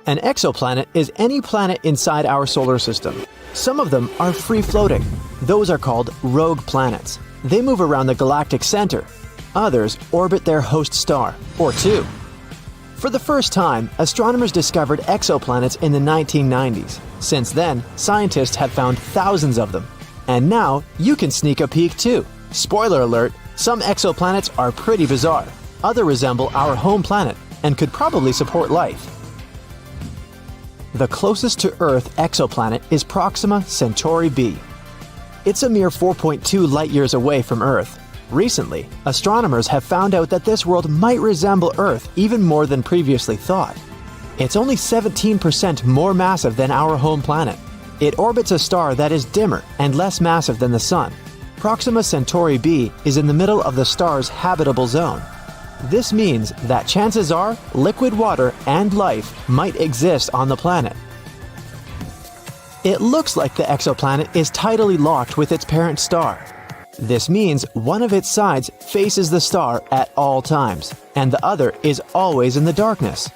An exoplanet is any planet inside our solar system. Some of them are free-floating. Those are called rogue planets. They move around the galactic center. Others orbit their host star, or two. For the first time, astronomers discovered exoplanets in the 1990s. Since then, scientists have found thousands of them. And now, you can sneak a peek too. Spoiler alert, some exoplanets are pretty bizarre. Others resemble our home planet and could probably support life. The closest to Earth exoplanet is Proxima Centauri b. It's a mere 4.2 light-years away from Earth. Recently, astronomers have found out that this world might resemble Earth even more than previously thought. It's only 17% more massive than our home planet. It orbits a star that is dimmer and less massive than the Sun. Proxima Centauri b is in the middle of the star's habitable zone. This means that chances are liquid water and life might exist on the planet. It looks like the exoplanet is tidally locked with its parent star. This means one of its sides faces the star at all times, and the other is always in the darkness.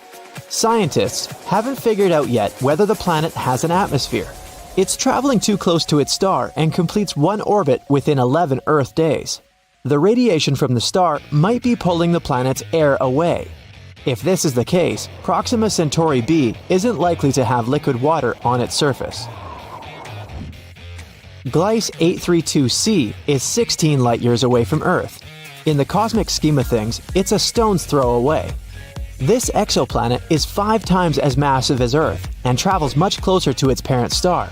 Scientists haven't figured out yet whether the planet has an atmosphere. It's traveling too close to its star and completes one orbit within 11 Earth days. The radiation from the star might be pulling the planet's air away. If this is the case, Proxima Centauri b isn't likely to have liquid water on its surface. Gliese 832c is 16 light-years away from Earth. In the cosmic scheme of things, it's a stone's throw away. This exoplanet is 5 times as massive as Earth and travels much closer to its parent star.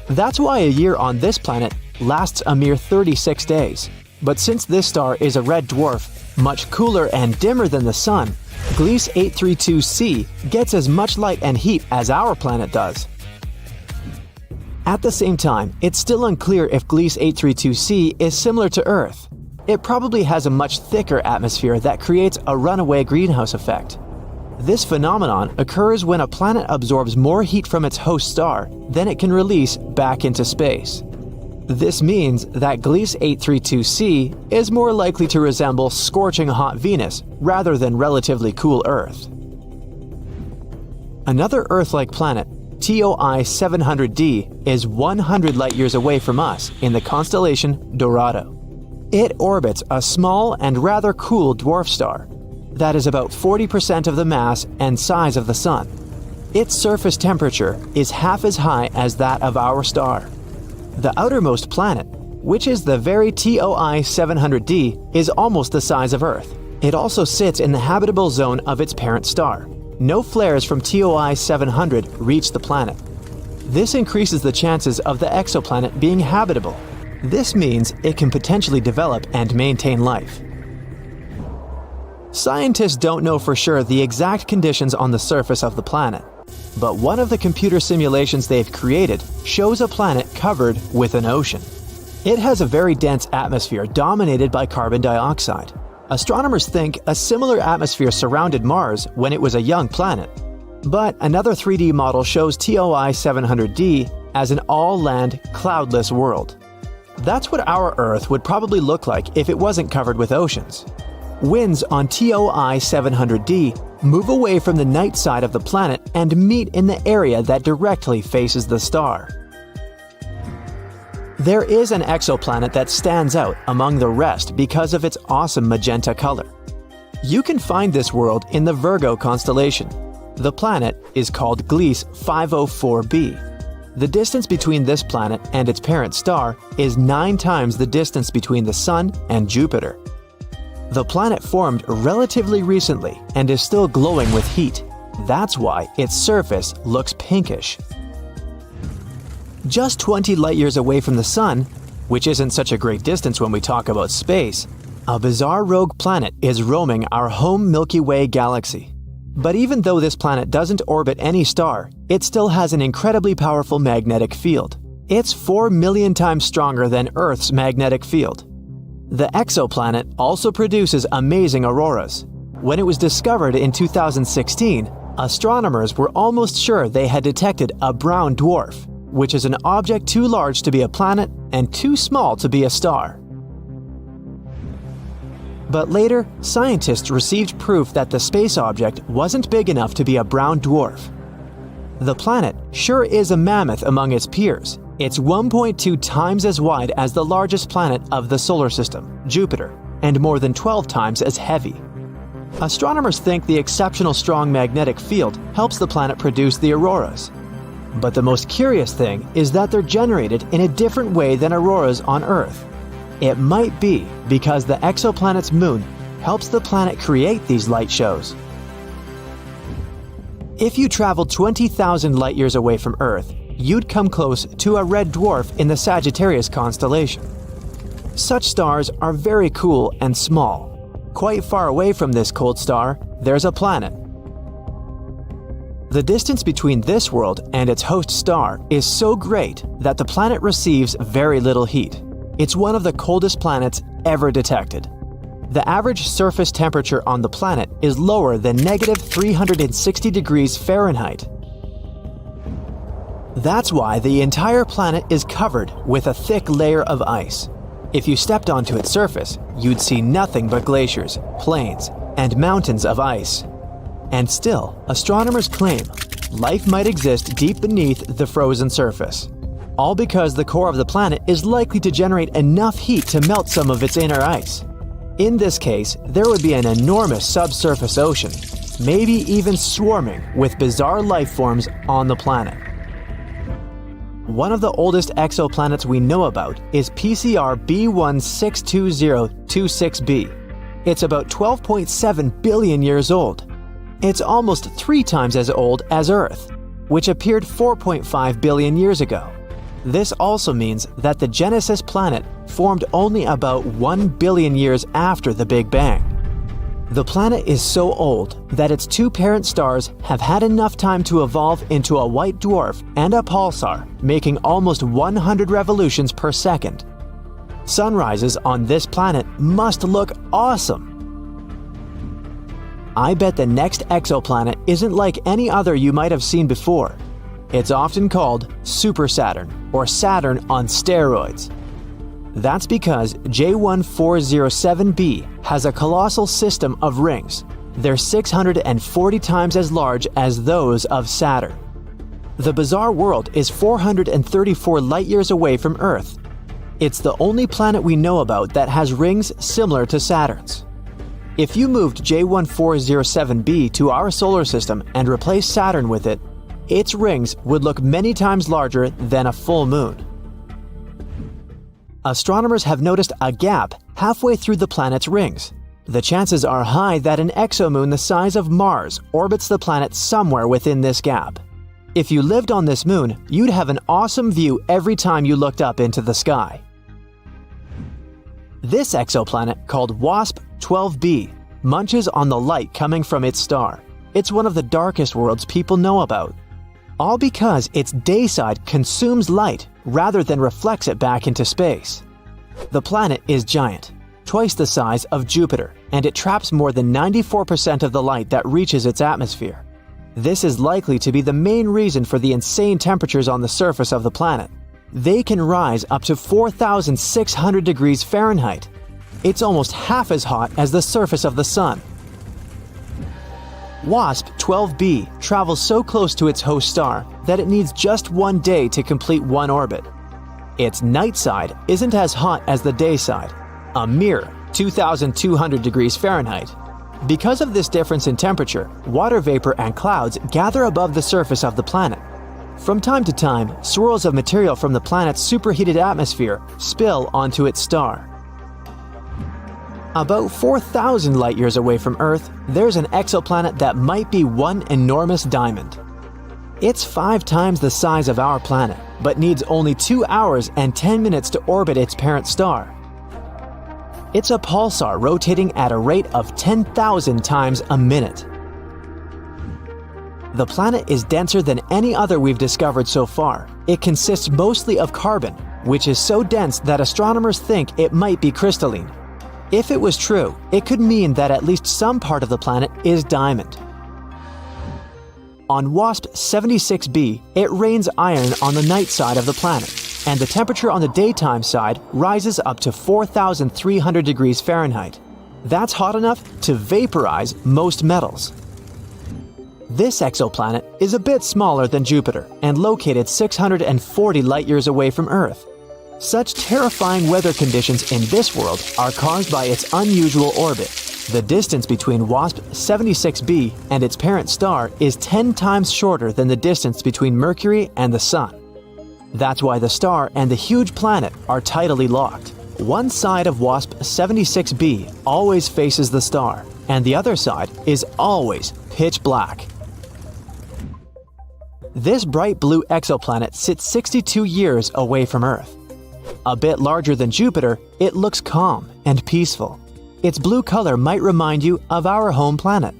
That's why a year on this planet lasts a mere 36 days. But since this star is a red dwarf, much cooler and dimmer than the Sun, Gliese 832c gets as much light and heat as our planet does. At the same time, it's still unclear if Gliese 832c is similar to Earth. It probably has a much thicker atmosphere that creates a runaway greenhouse effect. This phenomenon occurs when a planet absorbs more heat from its host star than it can release back into space. This means that Gliese 832c is more likely to resemble scorching hot Venus rather than relatively cool Earth. Another Earth-like planet, TOI 700d, is 100 light-years away from us in the constellation Dorado. It orbits a small and rather cool dwarf star that is about 40% of the mass and size of the Sun. Its surface temperature is half as high as that of our star. The outermost planet, which is the very TOI 700d, is almost the size of Earth. It also sits in the habitable zone of its parent star. No flares from TOI 700 reach the planet. This increases the chances of the exoplanet being habitable. This means it can potentially develop and maintain life. Scientists don't know for sure the exact conditions on the surface of the planet, but one of the computer simulations they've created shows a planet covered with an ocean. It has a very dense atmosphere dominated by carbon dioxide. Astronomers think a similar atmosphere surrounded Mars when it was a young planet. But another 3D model shows TOI 700d as an all-land, cloudless world. That's what our Earth would probably look like if it wasn't covered with oceans. Winds on TOI 700d move away from the night side of the planet and meet in the area that directly faces the star. There is an exoplanet that stands out among the rest because of its awesome magenta color. You can find this world in the Virgo constellation. The planet is called Gliese 504b. The distance between this planet and its parent star is 9 times the distance between the Sun and Jupiter. The planet formed relatively recently and is still glowing with heat. That's why its surface looks pinkish. Just 20 light-years away from the Sun, which isn't such a great distance when we talk about space, a bizarre rogue planet is roaming our home Milky Way galaxy. But even though this planet doesn't orbit any star, it still has an incredibly powerful magnetic field. It's 4 million times stronger than Earth's magnetic field. The exoplanet also produces amazing auroras. When it was discovered in 2016, astronomers were almost sure they had detected a brown dwarf, which is an object too large to be a planet and too small to be a star. But later, scientists received proof that the space object wasn't big enough to be a brown dwarf. The planet sure is a mammoth among its peers. It's 1.2 times as wide as the largest planet of the solar system, Jupiter, and more than 12 times as heavy. Astronomers think the exceptional strong magnetic field helps the planet produce the auroras. But the most curious thing is that they're generated in a different way than auroras on Earth. It might be because the exoplanet's moon helps the planet create these light shows. If you traveled 20,000 light years away from Earth, you'd come close to a red dwarf in the Sagittarius constellation. Such stars are very cool and small. Quite far away from this cold star, there's a planet. The distance between this world and its host star is so great that the planet receives very little heat. It's one of the coldest planets ever detected. The average surface temperature on the planet is lower than negative 360 degrees Fahrenheit. That's why the entire planet is covered with a thick layer of ice. If you stepped onto its surface, you'd see nothing but glaciers, plains, and mountains of ice. And still, astronomers claim life might exist deep beneath the frozen surface. All because the core of the planet is likely to generate enough heat to melt some of its inner ice. In this case, there would be an enormous subsurface ocean, maybe even swarming with bizarre life forms on the planet. One of the oldest exoplanets we know about is PCR B162026b. It's about 12.7 billion years old. It's almost 3 times as old as Earth, which appeared 4.5 billion years ago. This also means that the Genesis planet formed only about 1 billion years after the Big Bang. The planet is so old that its 2 parent stars have had enough time to evolve into a white dwarf and a pulsar, making almost 100 revolutions per second. Sunrises on this planet must look awesome. I bet the next exoplanet isn't like any other you might have seen before. It's often called Super Saturn or Saturn on steroids. That's because J1407b has a colossal system of rings. They're 640 times as large as those of Saturn. The bizarre world is 434 light-years away from Earth. It's the only planet we know about that has rings similar to Saturn's. If you moved J1407b to our solar system and replaced Saturn with it, its rings would look many times larger than a full moon. Astronomers have noticed a gap halfway through the planet's rings. The chances are high that an exomoon the size of Mars orbits the planet somewhere within this gap. If you lived on this moon, you'd have an awesome view every time you looked up into the sky. This exoplanet, called WASP-12b, munches on the light coming from its star. It's one of the darkest worlds people know about. All because its day side consumes light rather than reflects it back into space. The planet is giant, twice the size of Jupiter, and it traps more than 94% of the light that reaches its atmosphere. This is likely to be the main reason for the insane temperatures on the surface of the planet. They can rise up to 4,600 degrees Fahrenheit. It's almost half as hot as the surface of the Sun. WASP-12b travels so close to its host star that it needs just 1 day to complete one orbit. Its night side isn't as hot as the day side, a mere 2,200 degrees Fahrenheit. Because of this difference in temperature, water vapor and clouds gather above the surface of the planet. From time to time, swirls of material from the planet's superheated atmosphere spill onto its star. About 4,000 light-years away from Earth, there's an exoplanet that might be one enormous diamond. It's 5 times the size of our planet, but needs only 2 hours and 10 minutes to orbit its parent star. It's a pulsar rotating at a rate of 10,000 times a minute. The planet is denser than any other we've discovered so far. It consists mostly of carbon, which is so dense that astronomers think it might be crystalline. If it was true, it could mean that at least some part of the planet is diamond. On WASP-76b, it rains iron on the night side of the planet, and the temperature on the daytime side rises up to 4,300 degrees Fahrenheit. That's hot enough to vaporize most metals. This exoplanet is a bit smaller than Jupiter and located 640 light-years away from Earth. Such terrifying weather conditions in this world are caused by its unusual orbit. The distance between WASP 76b and its parent star is 10 times shorter than the distance between Mercury and the Sun. That's why the star and the huge planet are tidally locked. One side of WASP 76b always faces the star, and the other side is always pitch black. This bright blue exoplanet sits 62 years away from Earth. A bit larger than Jupiter, it looks calm and peaceful. Its blue color might remind you of our home planet.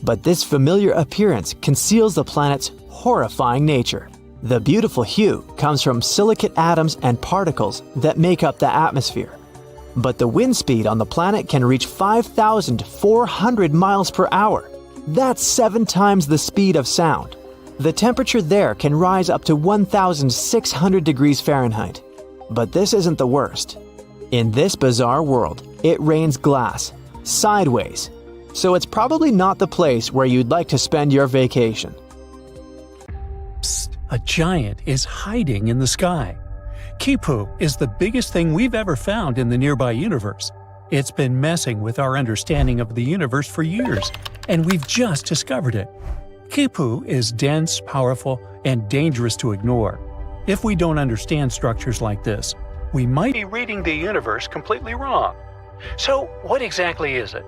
But this familiar appearance conceals the planet's horrifying nature. The beautiful hue comes from silicate atoms and particles that make up the atmosphere. But the wind speed on the planet can reach 5,400 miles per hour. That's 7 times the speed of sound. The temperature there can rise up to 1,600 degrees Fahrenheit. But this isn't the worst. In this bizarre world, it rains glass, sideways. So it's probably not the place where you'd like to spend your vacation. Psst, a giant is hiding in the sky. Kipu is the biggest thing we've ever found in the nearby universe. It's been messing with our understanding of the universe for years, and we've just discovered it. Kipu is dense, powerful, and dangerous to ignore. If we don't understand structures like this, we might be reading the universe completely wrong. So, what exactly is it?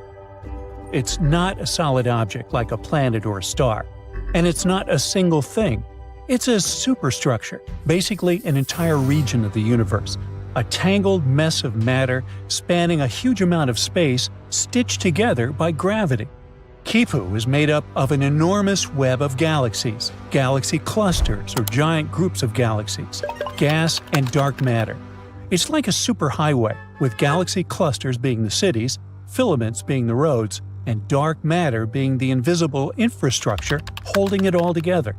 It's not a solid object like a planet or a star, and it's not a single thing. It's a superstructure, basically an entire region of the universe, a tangled mess of matter spanning a huge amount of space stitched together by gravity. Kipu is made up of an enormous web of galaxies, galaxy clusters or giant groups of galaxies, gas and dark matter. It's like a superhighway, with galaxy clusters being the cities, filaments being the roads, and dark matter being the invisible infrastructure holding it all together.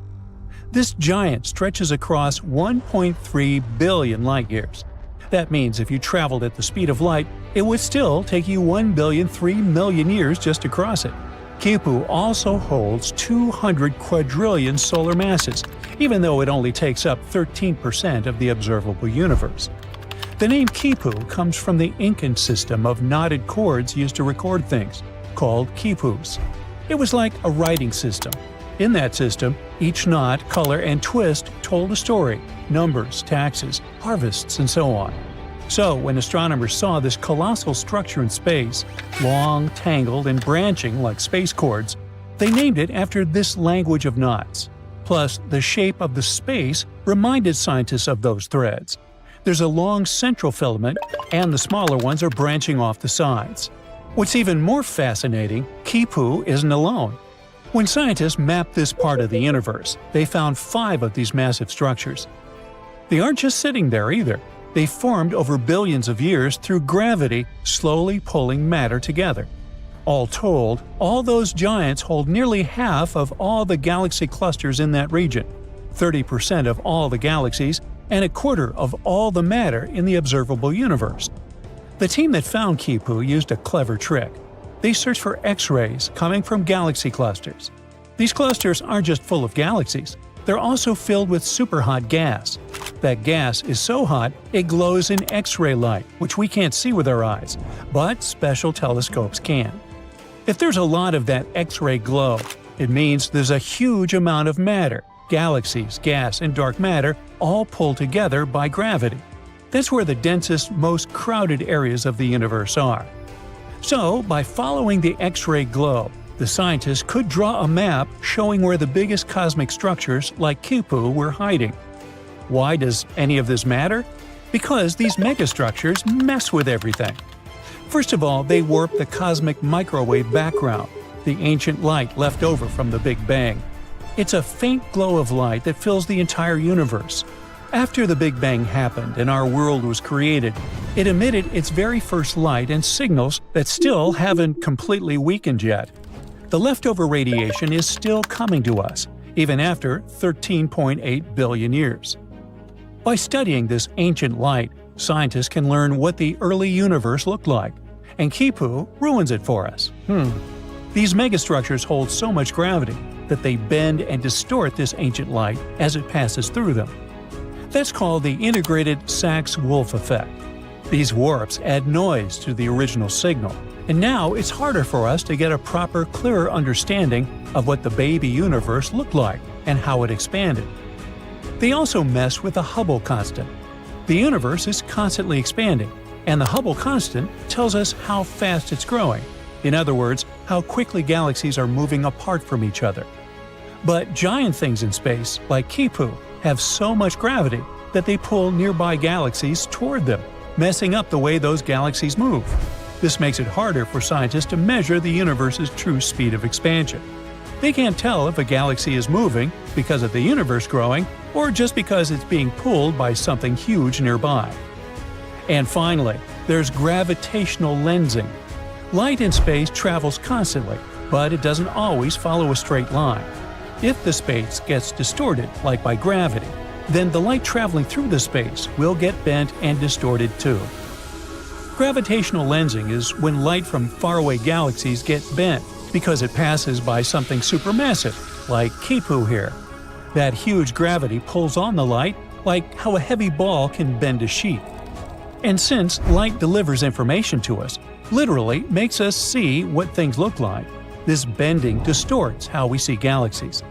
This giant stretches across 1.3 billion light-years. That means if you traveled at the speed of light, it would still take you 1,003,000,000 years just to cross it. Kipu also holds 200 quadrillion solar masses, even though it only takes up 13% of the observable universe. The name Kipu comes from the Incan system of knotted cords used to record things, called quipus. It was like a writing system. In that system, each knot, color, and twist told a story, numbers, taxes, harvests, and so on. So, when astronomers saw this colossal structure in space, long, tangled, and branching like space cords, they named it after this language of knots. Plus, the shape of the space reminded scientists of those threads. There's a long central filament, and the smaller ones are branching off the sides. What's even more fascinating, Kipu isn't alone. When scientists mapped this part of the universe, they found 5 of these massive structures. They aren't just sitting there either. They formed over billions of years through gravity slowly pulling matter together. All told, all those giants hold nearly half of all the galaxy clusters in that region, 30% of all the galaxies, and a quarter of all the matter in the observable universe. The team that found Kipu used a clever trick. They searched for X-rays coming from galaxy clusters. These clusters aren't just full of galaxies, they're also filled with superhot gas. That gas is so hot it glows in X-ray light, which we can't see with our eyes, but special telescopes can. If there's a lot of that X-ray glow, it means there's a huge amount of matter, galaxies, gas, and dark matter all pulled together by gravity. That's where the densest, most crowded areas of the universe are. So, by following the X-ray glow, the scientists could draw a map showing where the biggest cosmic structures like Kipu were hiding. Why does any of this matter? Because these megastructures mess with everything. First of all, they warp the cosmic microwave background, the ancient light left over from the Big Bang. It's a faint glow of light that fills the entire universe. After the Big Bang happened and our world was created, it emitted its very first light and signals that still haven't completely weakened yet. The leftover radiation is still coming to us, even after 13.8 billion years. By studying this ancient light, scientists can learn what the early universe looked like, and Kipu ruins it for us. These megastructures hold so much gravity, that they bend and distort this ancient light as it passes through them. That's called the integrated Sachs-Wolf effect. These warps add noise to the original signal, and now it's harder for us to get a proper, clearer understanding of what the baby universe looked like and how it expanded. They also mess with the Hubble constant. The universe is constantly expanding, and the Hubble constant tells us how fast it's growing. In other words, how quickly galaxies are moving apart from each other. But giant things in space, like Kipu, have so much gravity that they pull nearby galaxies toward them, messing up the way those galaxies move. This makes it harder for scientists to measure the universe's true speed of expansion. They can't tell if a galaxy is moving because of the universe growing or just because it's being pulled by something huge nearby. And finally, there's gravitational lensing. Light in space travels constantly, but it doesn't always follow a straight line. If the space gets distorted, like by gravity, then the light traveling through the space will get bent and distorted too. Gravitational lensing is when light from faraway galaxies get bent because it passes by something supermassive, like Kipu here. That huge gravity pulls on the light, like how a heavy ball can bend a sheet. And since light delivers information to us, literally makes us see what things look like, this bending distorts how we see galaxies.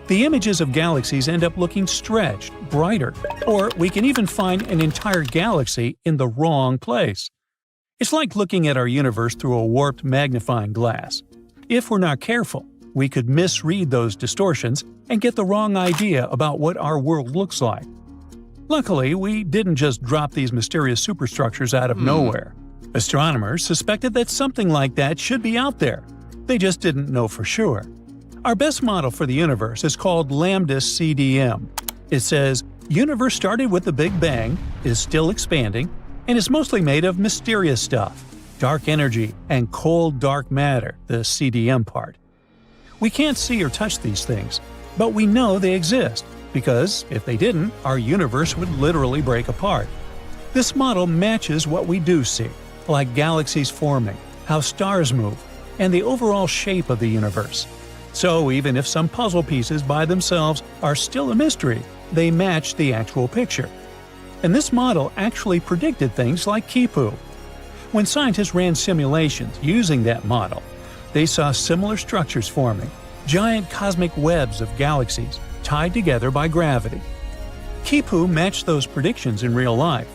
The images of galaxies end up looking stretched, brighter, or we can even find an entire galaxy in the wrong place. It's like looking at our universe through a warped magnifying glass. If we're not careful, we could misread those distortions and get the wrong idea about what our world looks like. Luckily, we didn't just drop these mysterious superstructures out of nowhere. Astronomers suspected that something like that should be out there. They just didn't know for sure. Our best model for the universe is called Lambda CDM. It says, universe started with the Big Bang, is still expanding, and is mostly made of mysterious stuff, dark energy, and cold dark matter, the CDM part. We can't see or touch these things, but we know they exist, because if they didn't, our universe would literally break apart. This model matches what we do see, like galaxies forming, how stars move, and the overall shape of the universe. So even if some puzzle pieces by themselves are still a mystery, they match the actual picture. And this model actually predicted things like Kipu. When scientists ran simulations using that model, they saw similar structures forming, giant cosmic webs of galaxies tied together by gravity. Kipu matched those predictions in real life.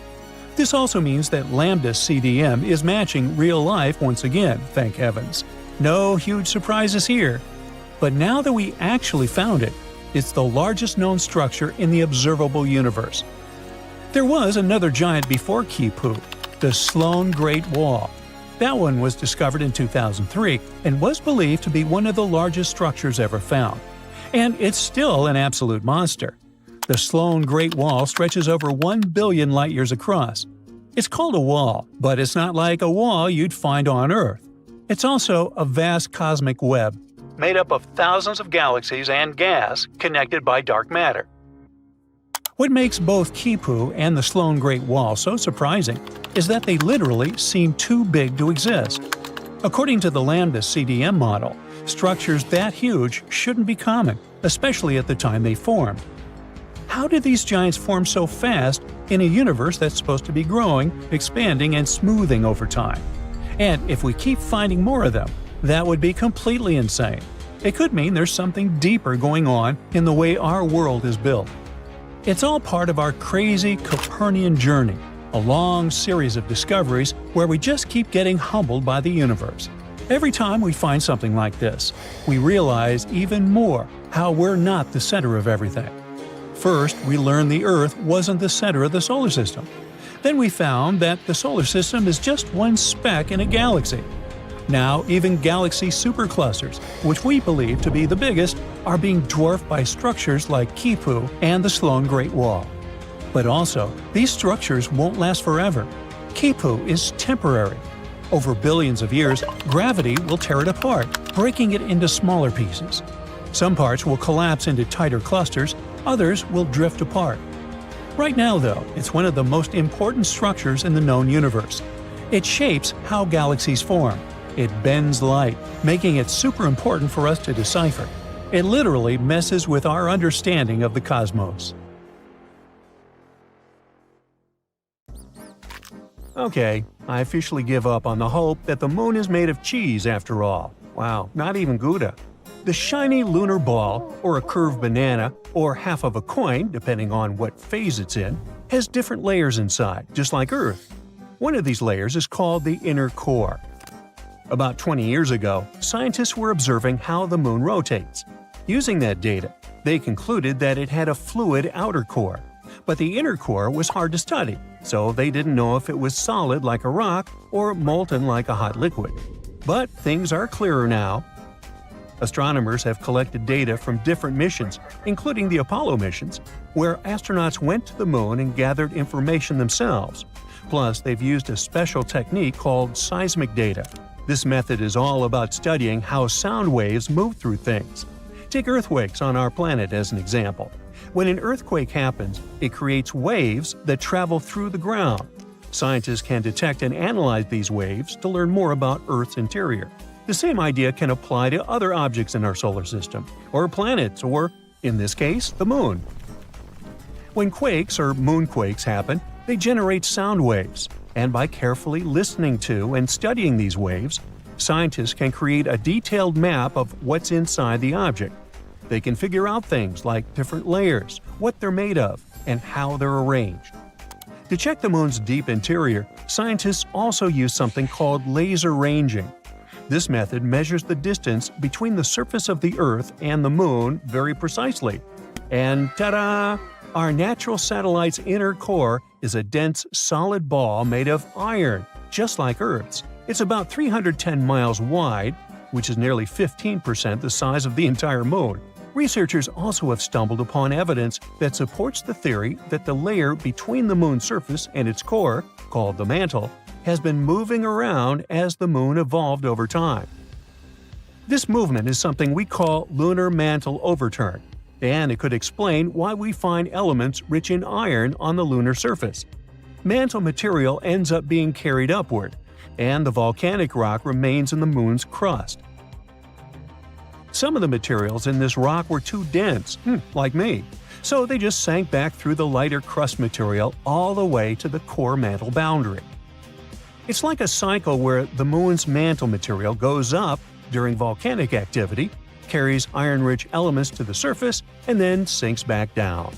This also means that Lambda CDM is matching real life once again, thank heavens. No huge surprises here. But now that we actually found it, it's the largest known structure in the observable universe. There was another giant before Kipu, the Sloan Great Wall. That one was discovered in 2003 and was believed to be one of the largest structures ever found. And it's still an absolute monster. The Sloan Great Wall stretches over 1 billion light-years across. It's called a wall, but it's not like a wall you'd find on Earth. It's also a vast cosmic web, made up of thousands of galaxies and gas connected by dark matter. What makes both Kipu and the Sloan Great Wall so surprising is that they literally seem too big to exist. According to the Lambda CDM model, structures that huge shouldn't be common, especially at the time they formed. How did these giants form so fast in a universe that's supposed to be growing, expanding, and smoothing over time? And if we keep finding more of them, that would be completely insane. It could mean there's something deeper going on in the way our world is built. It's all part of our crazy Copernican journey, a long series of discoveries where we just keep getting humbled by the universe. Every time we find something like this, we realize even more how we're not the center of everything. First, we learned the Earth wasn't the center of the solar system. Then we found that the solar system is just one speck in a galaxy. Now, even galaxy superclusters, which we believe to be the biggest, are being dwarfed by structures like Kipu and the Sloan Great Wall. But also, these structures won't last forever. Kipu is temporary. Over billions of years, gravity will tear it apart, breaking it into smaller pieces. Some parts will collapse into tighter clusters, others will drift apart. Right now, though, it's one of the most important structures in the known universe. It shapes how galaxies form. It bends light, making it super important for us to decipher. It literally messes with our understanding of the cosmos. Okay, I officially give up on the hope that the moon is made of cheese after all. Wow, not even Gouda. The shiny lunar ball, or a curved banana, or half of a coin, depending on what phase it's in, has different layers inside, just like Earth. One of these layers is called the inner core. About 20 years ago, scientists were observing how the moon rotates. Using that data, they concluded that it had a fluid outer core. But the inner core was hard to study, so they didn't know if it was solid like a rock or molten like a hot liquid. But things are clearer now. Astronomers have collected data from different missions, including the Apollo missions, where astronauts went to the moon and gathered information themselves. Plus, they've used a special technique called seismic data. This method is all about studying how sound waves move through things. Take earthquakes on our planet as an example. When an earthquake happens, it creates waves that travel through the ground. Scientists can detect and analyze these waves to learn more about Earth's interior. The same idea can apply to other objects in our solar system, or planets, or, in this case, the moon. When quakes or moonquakes happen, they generate sound waves, and by carefully listening to and studying these waves, scientists can create a detailed map of what's inside the object. They can figure out things like different layers, what they're made of, and how they're arranged. To check the moon's deep interior, scientists also use something called laser ranging. This method measures the distance between the surface of the Earth and the moon very precisely. And ta-da! Our natural satellite's inner core is a dense, solid ball made of iron, just like Earth's. It's about 310 miles wide, which is nearly 15% the size of the entire moon. Researchers also have stumbled upon evidence that supports the theory that the layer between the moon's surface and its core, called the mantle, has been moving around as the moon evolved over time. This movement is something we call lunar mantle overturn, and it could explain why we find elements rich in iron on the lunar surface. Mantle material ends up being carried upward, and the volcanic rock remains in the moon's crust. Some of the materials in this rock were too dense, like me, so they just sank back through the lighter crust material all the way to the core mantle boundary. It's like a cycle where the moon's mantle material goes up during volcanic activity, carries iron-rich elements to the surface, and then sinks back down.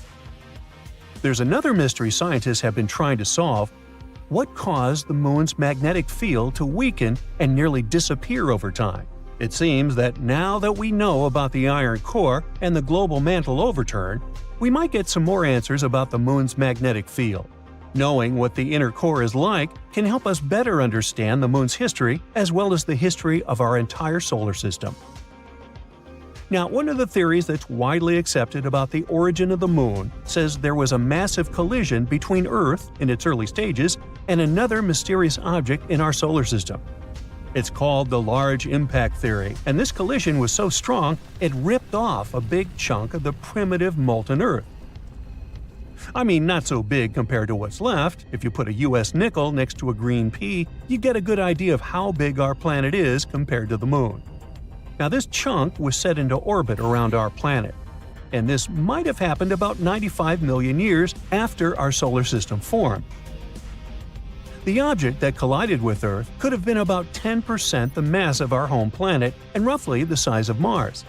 There's another mystery scientists have been trying to solve. What caused the moon's magnetic field to weaken and nearly disappear over time? It seems that now that we know about the iron core and the global mantle overturn, we might get some more answers about the moon's magnetic field. Knowing what the inner core is like can help us better understand the moon's history as well as the history of our entire solar system. Now, one of the theories that's widely accepted about the origin of the moon says there was a massive collision between Earth, in its early stages, and another mysterious object in our solar system. It's called the Large Impact Theory, and this collision was so strong it ripped off a big chunk of the primitive molten Earth. I mean, not so big compared to what's left. If you put a US nickel next to a green pea, you get a good idea of how big our planet is compared to the moon. Now, this chunk was set into orbit around our planet, and this might have happened about 95 million years after our solar system formed. The object that collided with Earth could have been about 10% the mass of our home planet and roughly the size of Mars.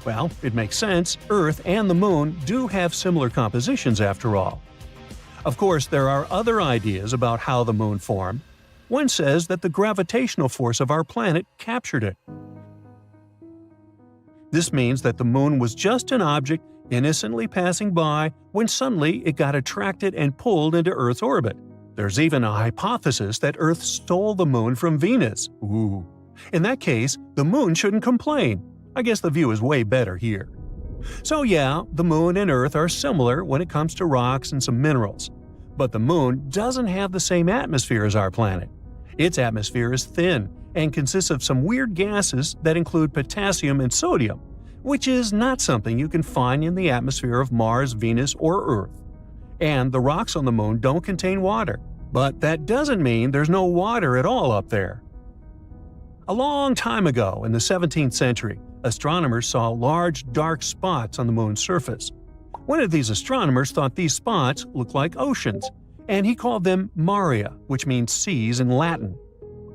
Well, it makes sense. Earth and the Moon do have similar compositions after all. Of course, there are other ideas about how the Moon formed. One says that the gravitational force of our planet captured it. This means that the Moon was just an object innocently passing by when suddenly it got attracted and pulled into Earth's orbit. There's even a hypothesis that Earth stole the Moon from Venus. Ooh. In that case, the Moon shouldn't complain. I guess the view is way better here. So yeah, the Moon and Earth are similar when it comes to rocks and some minerals. But the Moon doesn't have the same atmosphere as our planet. Its atmosphere is thin and consists of some weird gases that include potassium and sodium, which is not something you can find in the atmosphere of Mars, Venus, or Earth. And the rocks on the Moon don't contain water. But that doesn't mean there's no water at all up there. A long time ago, in the 17th century, astronomers saw large dark spots on the moon's surface. One of these astronomers thought these spots looked like oceans, and he called them Maria, which means seas in Latin.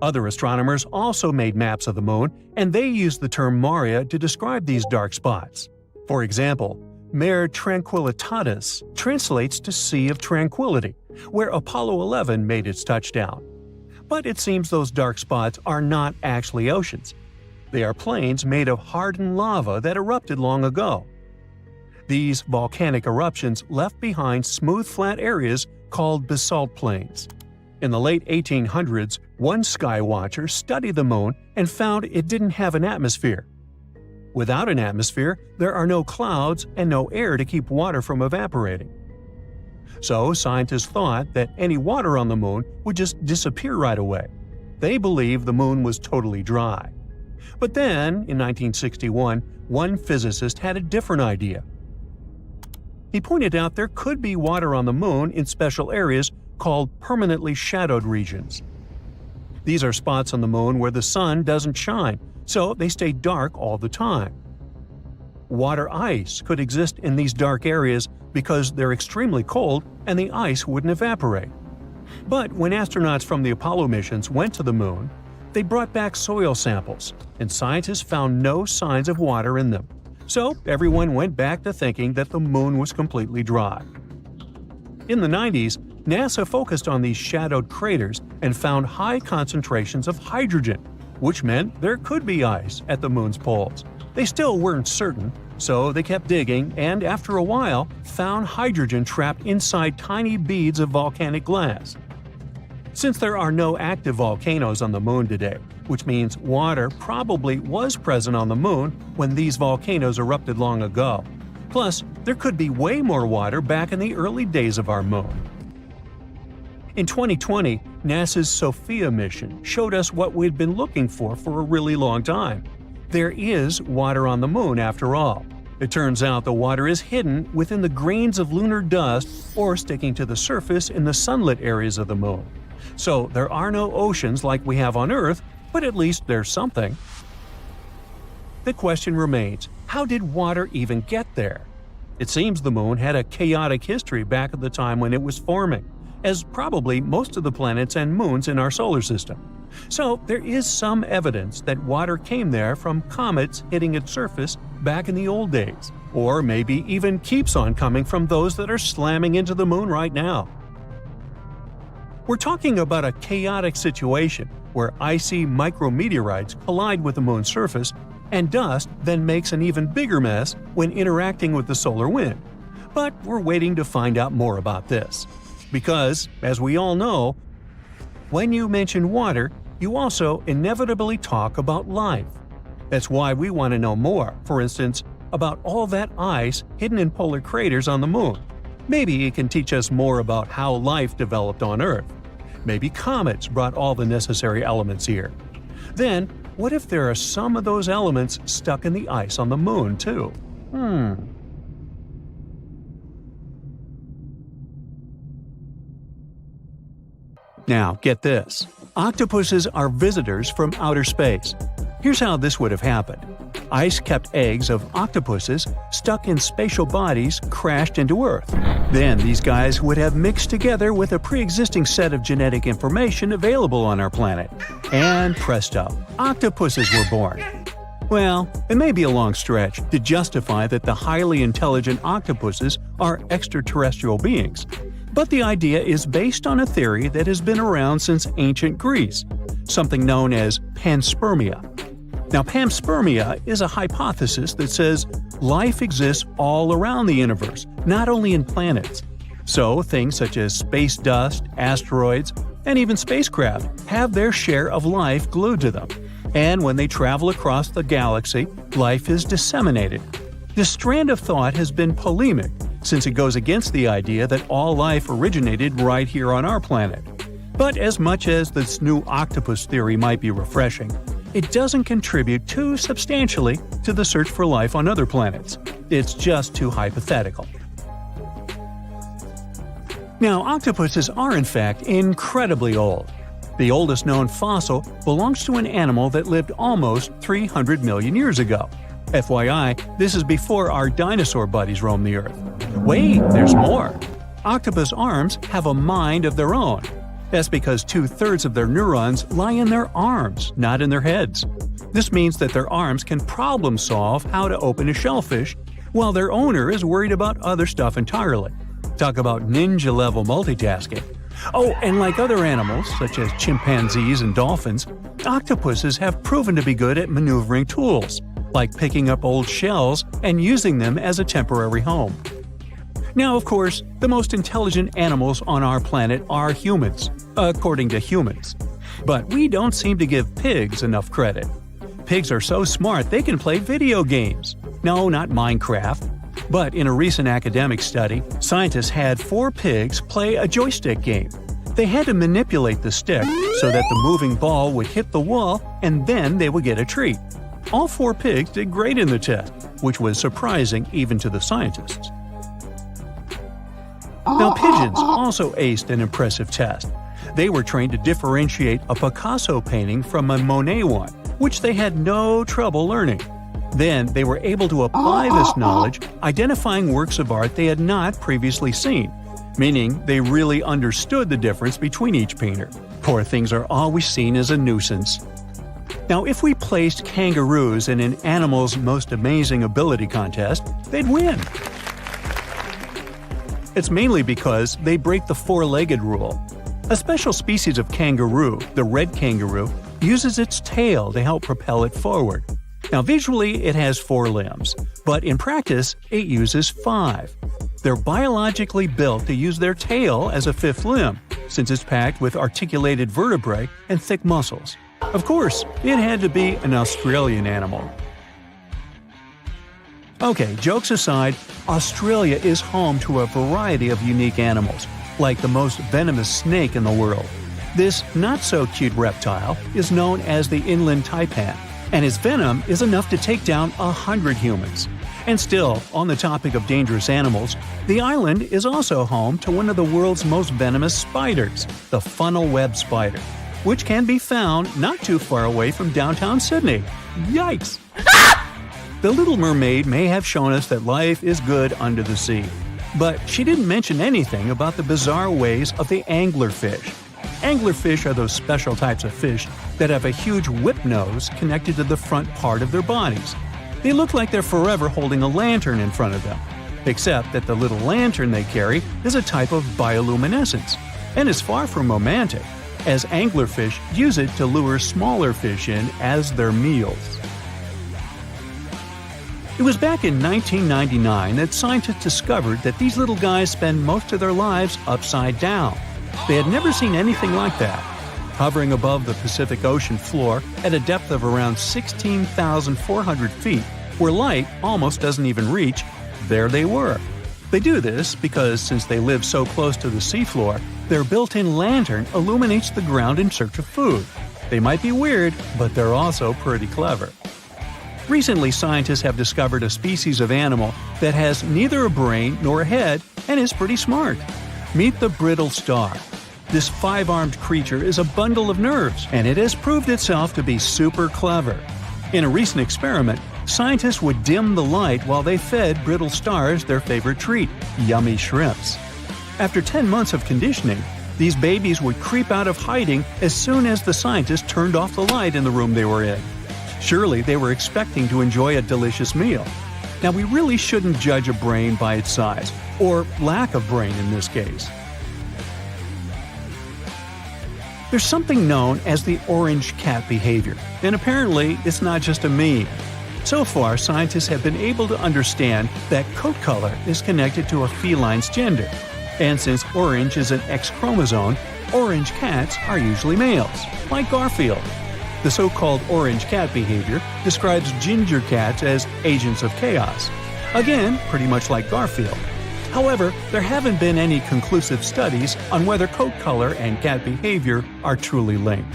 Other astronomers also made maps of the moon, and they used the term Maria to describe these dark spots. For example, Mare Tranquillitatis translates to Sea of Tranquility, where Apollo 11 made its touchdown. But it seems those dark spots are not actually oceans. They are plains made of hardened lava that erupted long ago. These volcanic eruptions left behind smooth flat areas called basalt plains. In the late 1800s, one sky watcher studied the moon and found it didn't have an atmosphere. Without an atmosphere, there are no clouds and no air to keep water from evaporating. So scientists thought that any water on the moon would just disappear right away. They believed the moon was totally dry. But then, in 1961, one physicist had a different idea. He pointed out there could be water on the moon in special areas called permanently shadowed regions. These are spots on the moon where the sun doesn't shine, so they stay dark all the time. Water ice could exist in these dark areas because they're extremely cold and the ice wouldn't evaporate. But when astronauts from the Apollo missions went to the moon, they brought back soil samples, and scientists found no signs of water in them. So everyone went back to thinking that the moon was completely dry. In the 90s, NASA focused on these shadowed craters and found high concentrations of hydrogen, which meant there could be ice at the moon's poles. They still weren't certain, so they kept digging and after a while found hydrogen trapped inside tiny beads of volcanic glass. Since there are no active volcanoes on the moon today, which means water probably was present on the moon when these volcanoes erupted long ago. Plus, there could be way more water back in the early days of our moon. In 2020, NASA's SOFIA mission showed us what we'd been looking for a really long time. There is water on the moon after all. It turns out the water is hidden within the grains of lunar dust or sticking to the surface in the sunlit areas of the moon. So there are no oceans like we have on Earth, but at least there's something. The question remains, how did water even get there? It seems the moon had a chaotic history back at the time when it was forming, as probably most of the planets and moons in our solar system. So there is some evidence that water came there from comets hitting its surface back in the old days, or maybe even keeps on coming from those that are slamming into the moon right now. We're talking about a chaotic situation where icy micrometeorites collide with the moon's surface, and dust then makes an even bigger mess when interacting with the solar wind. But we're waiting to find out more about this. Because, as we all know, when you mention water, you also inevitably talk about life. That's why we want to know more, for instance, about all that ice hidden in polar craters on the moon. Maybe it can teach us more about how life developed on Earth. Maybe comets brought all the necessary elements here. Then, what if there are some of those elements stuck in the ice on the moon, too? Now, get this. Octopuses are visitors from outer space. Here's how this would have happened. Ice kept eggs of octopuses stuck in spatial bodies crashed into Earth. Then these guys would have mixed together with a pre-existing set of genetic information available on our planet. And presto, octopuses were born. Well, it may be a long stretch to justify that the highly intelligent octopuses are extraterrestrial beings. But the idea is based on a theory that has been around since ancient Greece, something known as panspermia. Now, panspermia is a hypothesis that says life exists all around the universe, not only in planets. So, things such as space dust, asteroids, and even spacecraft have their share of life glued to them. And when they travel across the galaxy, life is disseminated. This strand of thought has been polemic, since it goes against the idea that all life originated right here on our planet. But as much as this new octopus theory might be refreshing, it doesn't contribute too substantially to the search for life on other planets. It's just too hypothetical. Now, octopuses are in fact incredibly old. The oldest known fossil belongs to an animal that lived almost 300 million years ago. FYI, this is before our dinosaur buddies roamed the Earth. Wait, there's more! Octopus arms have a mind of their own. That's because 2/3 of their neurons lie in their arms, not in their heads. This means that their arms can problem solve how to open a shellfish, while their owner is worried about other stuff entirely. Talk about ninja-level multitasking. Oh, and like other animals, such as chimpanzees and dolphins, octopuses have proven to be good at maneuvering tools, like picking up old shells and using them as a temporary home. Now, of course, the most intelligent animals on our planet are humans, according to humans. But we don't seem to give pigs enough credit. Pigs are so smart they can play video games. No, not Minecraft. But in a recent academic study, scientists had 4 pigs play a joystick game. They had to manipulate the stick so that the moving ball would hit the wall and then they would get a treat. All 4 pigs did great in the test, which was surprising even to the scientists. Now, pigeons also aced an impressive test. They were trained to differentiate a Picasso painting from a Monet one, which they had no trouble learning. Then they were able to apply this knowledge, identifying works of art they had not previously seen, meaning they really understood the difference between each painter. Poor things are always seen as a nuisance. Now, if we placed kangaroos in an animal's most amazing ability contest, they'd win. It's mainly because they break the four-legged rule. A special species of kangaroo, the red kangaroo, uses its tail to help propel it forward. Now, visually, it has 4 limbs, but in practice, it uses 5. They're biologically built to use their tail as a 5th limb, since it's packed with articulated vertebrae and thick muscles. Of course, it had to be an Australian animal. Okay, jokes aside, Australia is home to a variety of unique animals, like the most venomous snake in the world. This not-so-cute reptile is known as the inland taipan, and its venom is enough to take down 100 humans. And still, on the topic of dangerous animals, the island is also home to one of the world's most venomous spiders, the funnel web spider, which can be found not too far away from downtown Sydney. Yikes! The Little Mermaid may have shown us that life is good under the sea, but she didn't mention anything about the bizarre ways of the anglerfish. Anglerfish are those special types of fish that have a huge whip nose connected to the front part of their bodies. They look like they're forever holding a lantern in front of them, except that the little lantern they carry is a type of bioluminescence, and is far from romantic, as anglerfish use it to lure smaller fish in as their meals. It was back in 1999 that scientists discovered that these little guys spend most of their lives upside down. They had never seen anything like that. Hovering above the Pacific Ocean floor at a depth of around 16,400 feet, where light almost doesn't even reach, there they were. They do this because since they live so close to the seafloor, their built-in lantern illuminates the ground in search of food. They might be weird, but they're also pretty clever. Recently, scientists have discovered a species of animal that has neither a brain nor a head and is pretty smart. Meet the brittle star. This 5-armed creature is a bundle of nerves, and it has proved itself to be super clever. In a recent experiment, scientists would dim the light while they fed brittle stars their favorite treat, yummy shrimps. After 10 months of conditioning, these babies would creep out of hiding as soon as the scientists turned off the light in the room they were in. Surely they were expecting to enjoy a delicious meal. Now, we really shouldn't judge a brain by its size, or lack of brain in this case. There's something known as the orange cat behavior, and apparently it's not just a meme. So far, scientists have been able to understand that coat color is connected to a feline's gender. And since orange is an X chromosome, orange cats are usually males, like Garfield. The so-called orange cat behavior describes ginger cats as agents of chaos. Again, pretty much like Garfield. However, there haven't been any conclusive studies on whether coat color and cat behavior are truly linked.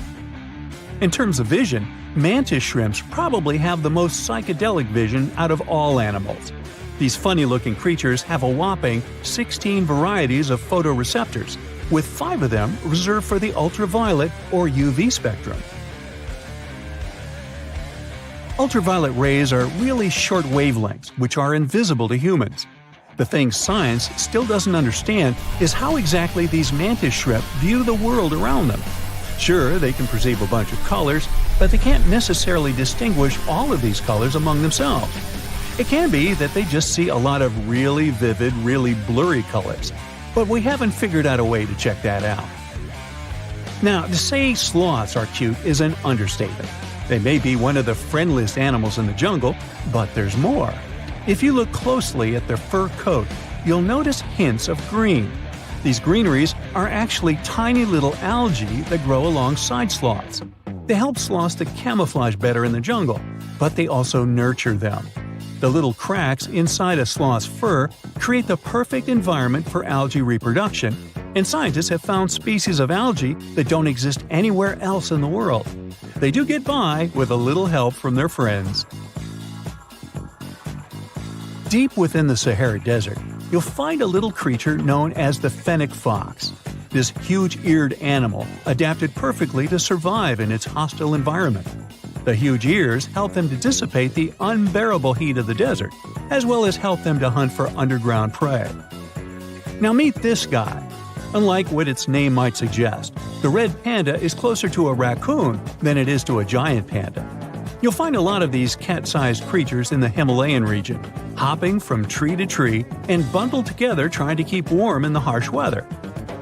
In terms of vision, mantis shrimps probably have the most psychedelic vision out of all animals. These funny-looking creatures have a whopping 16 varieties of photoreceptors, with 5 of them reserved for the ultraviolet or UV spectrum. Ultraviolet rays are really short wavelengths, which are invisible to humans. The thing science still doesn't understand is how exactly these mantis shrimp view the world around them. Sure, they can perceive a bunch of colors, but they can't necessarily distinguish all of these colors among themselves. It can be that they just see a lot of really vivid, really blurry colors, but we haven't figured out a way to check that out. Now, to say sloths are cute is an understatement. They may be one of the friendliest animals in the jungle, but there's more. If you look closely at their fur coat, you'll notice hints of green. These greeneries are actually tiny little algae that grow alongside sloths. They help sloths to camouflage better in the jungle, but they also nurture them. The little cracks inside a sloth's fur create the perfect environment for algae reproduction, and scientists have found species of algae that don't exist anywhere else in the world. They do get by with a little help from their friends. Deep within the Sahara Desert, you'll find a little creature known as the fennec fox. This huge-eared animal adapted perfectly to survive in its hostile environment. The huge ears help them to dissipate the unbearable heat of the desert, as well as help them to hunt for underground prey. Now meet this guy. Unlike what its name might suggest, the red panda is closer to a raccoon than it is to a giant panda. You'll find a lot of these cat-sized creatures in the Himalayan region, hopping from tree to tree and bundled together trying to keep warm in the harsh weather.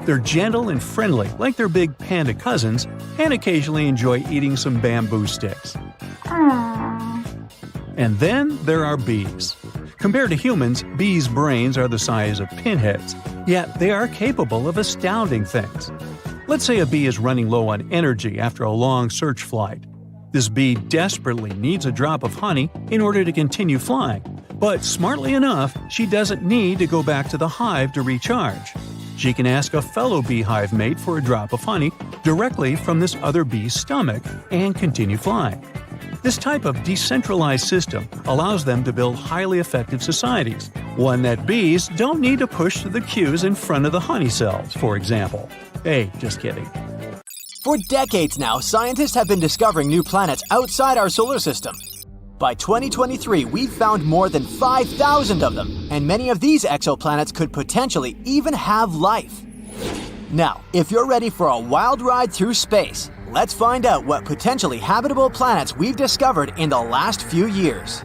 They're gentle and friendly like their big panda cousins, and occasionally enjoy eating some bamboo sticks. And then there are bees. Compared to humans, bees' brains are the size of pinheads, yet they are capable of astounding things. Let's say a bee is running low on energy after a long search flight. This bee desperately needs a drop of honey in order to continue flying, but smartly enough, she doesn't need to go back to the hive to recharge. She can ask a fellow beehive mate for a drop of honey directly from this other bee's stomach and continue flying. This type of decentralized system allows them to build highly effective societies, one that bees don't need to push the queues in front of the honey cells, for example. Hey, just kidding. For decades now, scientists have been discovering new planets outside our solar system. By 2023, we've found more than 5,000 of them, and many of these exoplanets could potentially even have life. Now, if you're ready for a wild ride through space, let's find out what potentially habitable planets we've discovered in the last few years.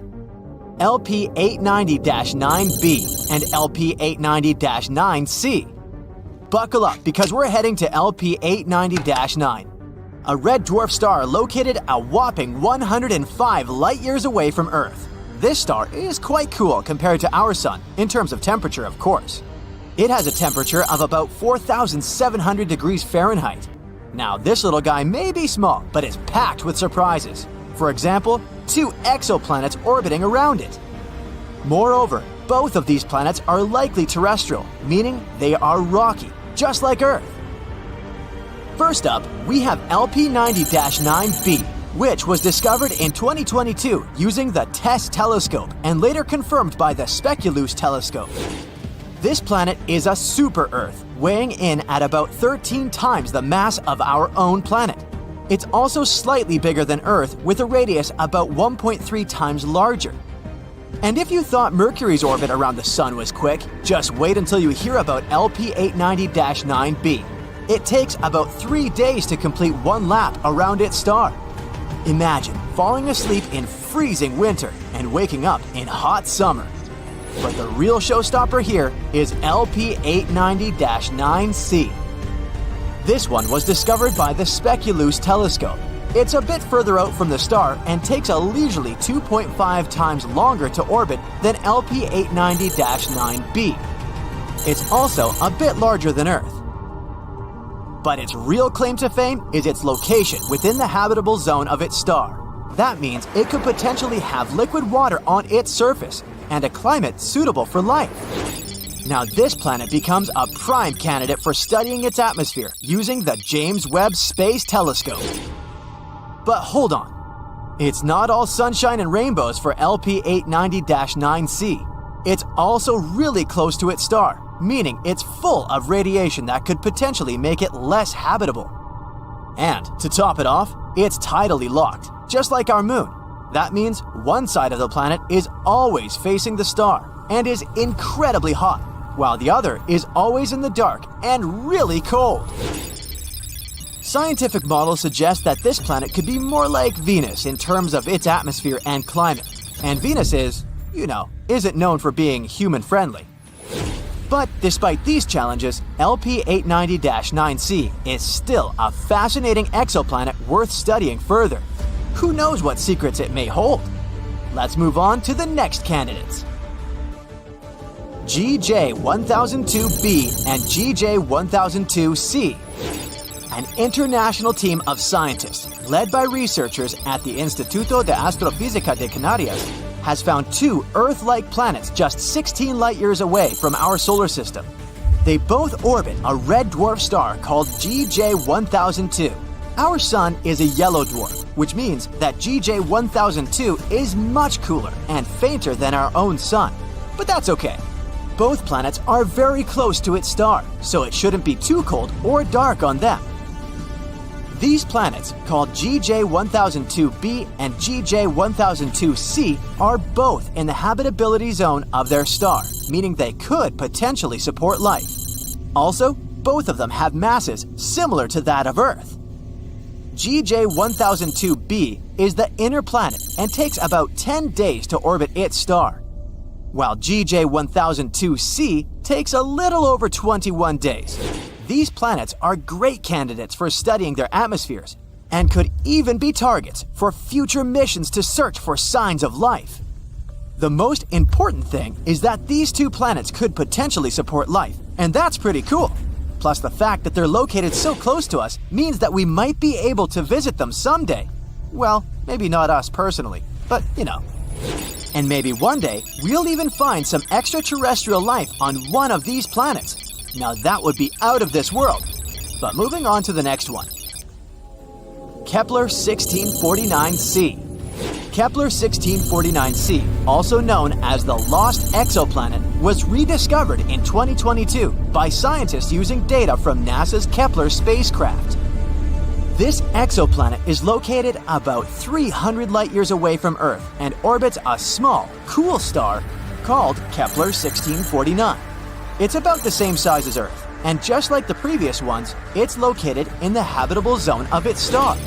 LP890-9b and LP890-9c. Buckle up because we're heading to LP890-9, a red dwarf star located a whopping 105 light-years away from Earth. This star is quite cool compared to our Sun, in terms of temperature, of course. It has a temperature of about 4,700 degrees Fahrenheit. Now, this little guy may be small, but is packed with surprises. For example, 2 exoplanets orbiting around it. Moreover, both of these planets are likely terrestrial, meaning they are rocky, just like Earth. First up, we have LP90-9b, which was discovered in 2022 using the TESS telescope and later confirmed by the Speculoos telescope. This planet is a super-Earth, weighing in at about 13 times the mass of our own planet. It's also slightly bigger than Earth, with a radius about 1.3 times larger. And if you thought Mercury's orbit around the Sun was quick, just wait until you hear about LP890-9b. It takes about 3 days to complete one lap around its star. Imagine falling asleep in freezing winter and waking up in hot summer. But the real showstopper here is LP890-9c. This one was discovered by the Speculoos telescope. It's a bit further out from the star and takes a leisurely 2.5 times longer to orbit than LP890-9b. It's also a bit larger than Earth. But its real claim to fame is its location within the habitable zone of its star. That means it could potentially have liquid water on its surface and a climate suitable for life. Now this planet becomes a prime candidate for studying its atmosphere using the James Webb Space Telescope. But hold on. It's not all sunshine and rainbows for LP890-9c. It's also really close to its star, meaning it's full of radiation that could potentially make it less habitable. And to top it off, it's tidally locked, just like our moon. That means one side of the planet is always facing the star and is incredibly hot, while the other is always in the dark and really cold. Scientific models suggest that this planet could be more like Venus in terms of its atmosphere and climate, and Venus isn't known for being human-friendly. But despite these challenges, LP890-9c is still a fascinating exoplanet worth studying further. Who knows what secrets it may hold? Let's move on to the next candidates. GJ1002b and GJ1002c. An international team of scientists, led by researchers at the Instituto de Astrofísica de Canarias, has found two Earth-like planets just 16 light-years away from our solar system. They both orbit a red dwarf star called GJ1002. Our Sun is a yellow dwarf, which means that GJ1002 is much cooler and fainter than our own Sun. But that's okay. Both planets are very close to its star, so it shouldn't be too cold or dark on them. These planets, called GJ1002b and GJ1002c, are both in the habitability zone of their star, meaning they could potentially support life. Also, both of them have masses similar to that of Earth. GJ1002b is the inner planet and takes about 10 days to orbit its star, while GJ1002c takes a little over 21 days. These planets are great candidates for studying their atmospheres and could even be targets for future missions to search for signs of life. The most important thing is that these two planets could potentially support life, and that's pretty cool. Plus, the fact that they're located so close to us means that we might be able to visit them someday. Well, maybe not us personally, but And maybe one day, we'll even find some extraterrestrial life on one of these planets. Now that would be out of this world. But moving on to the next one. Kepler 1649c. Kepler 1649c, also known as the Lost Exoplanet, was rediscovered in 2022 by scientists using data from NASA's Kepler spacecraft. This exoplanet is located about 300 light-years away from Earth and orbits a small, cool star called Kepler 1649. It's about the same size as Earth, and just like the previous ones, it's located in the habitable zone of its star.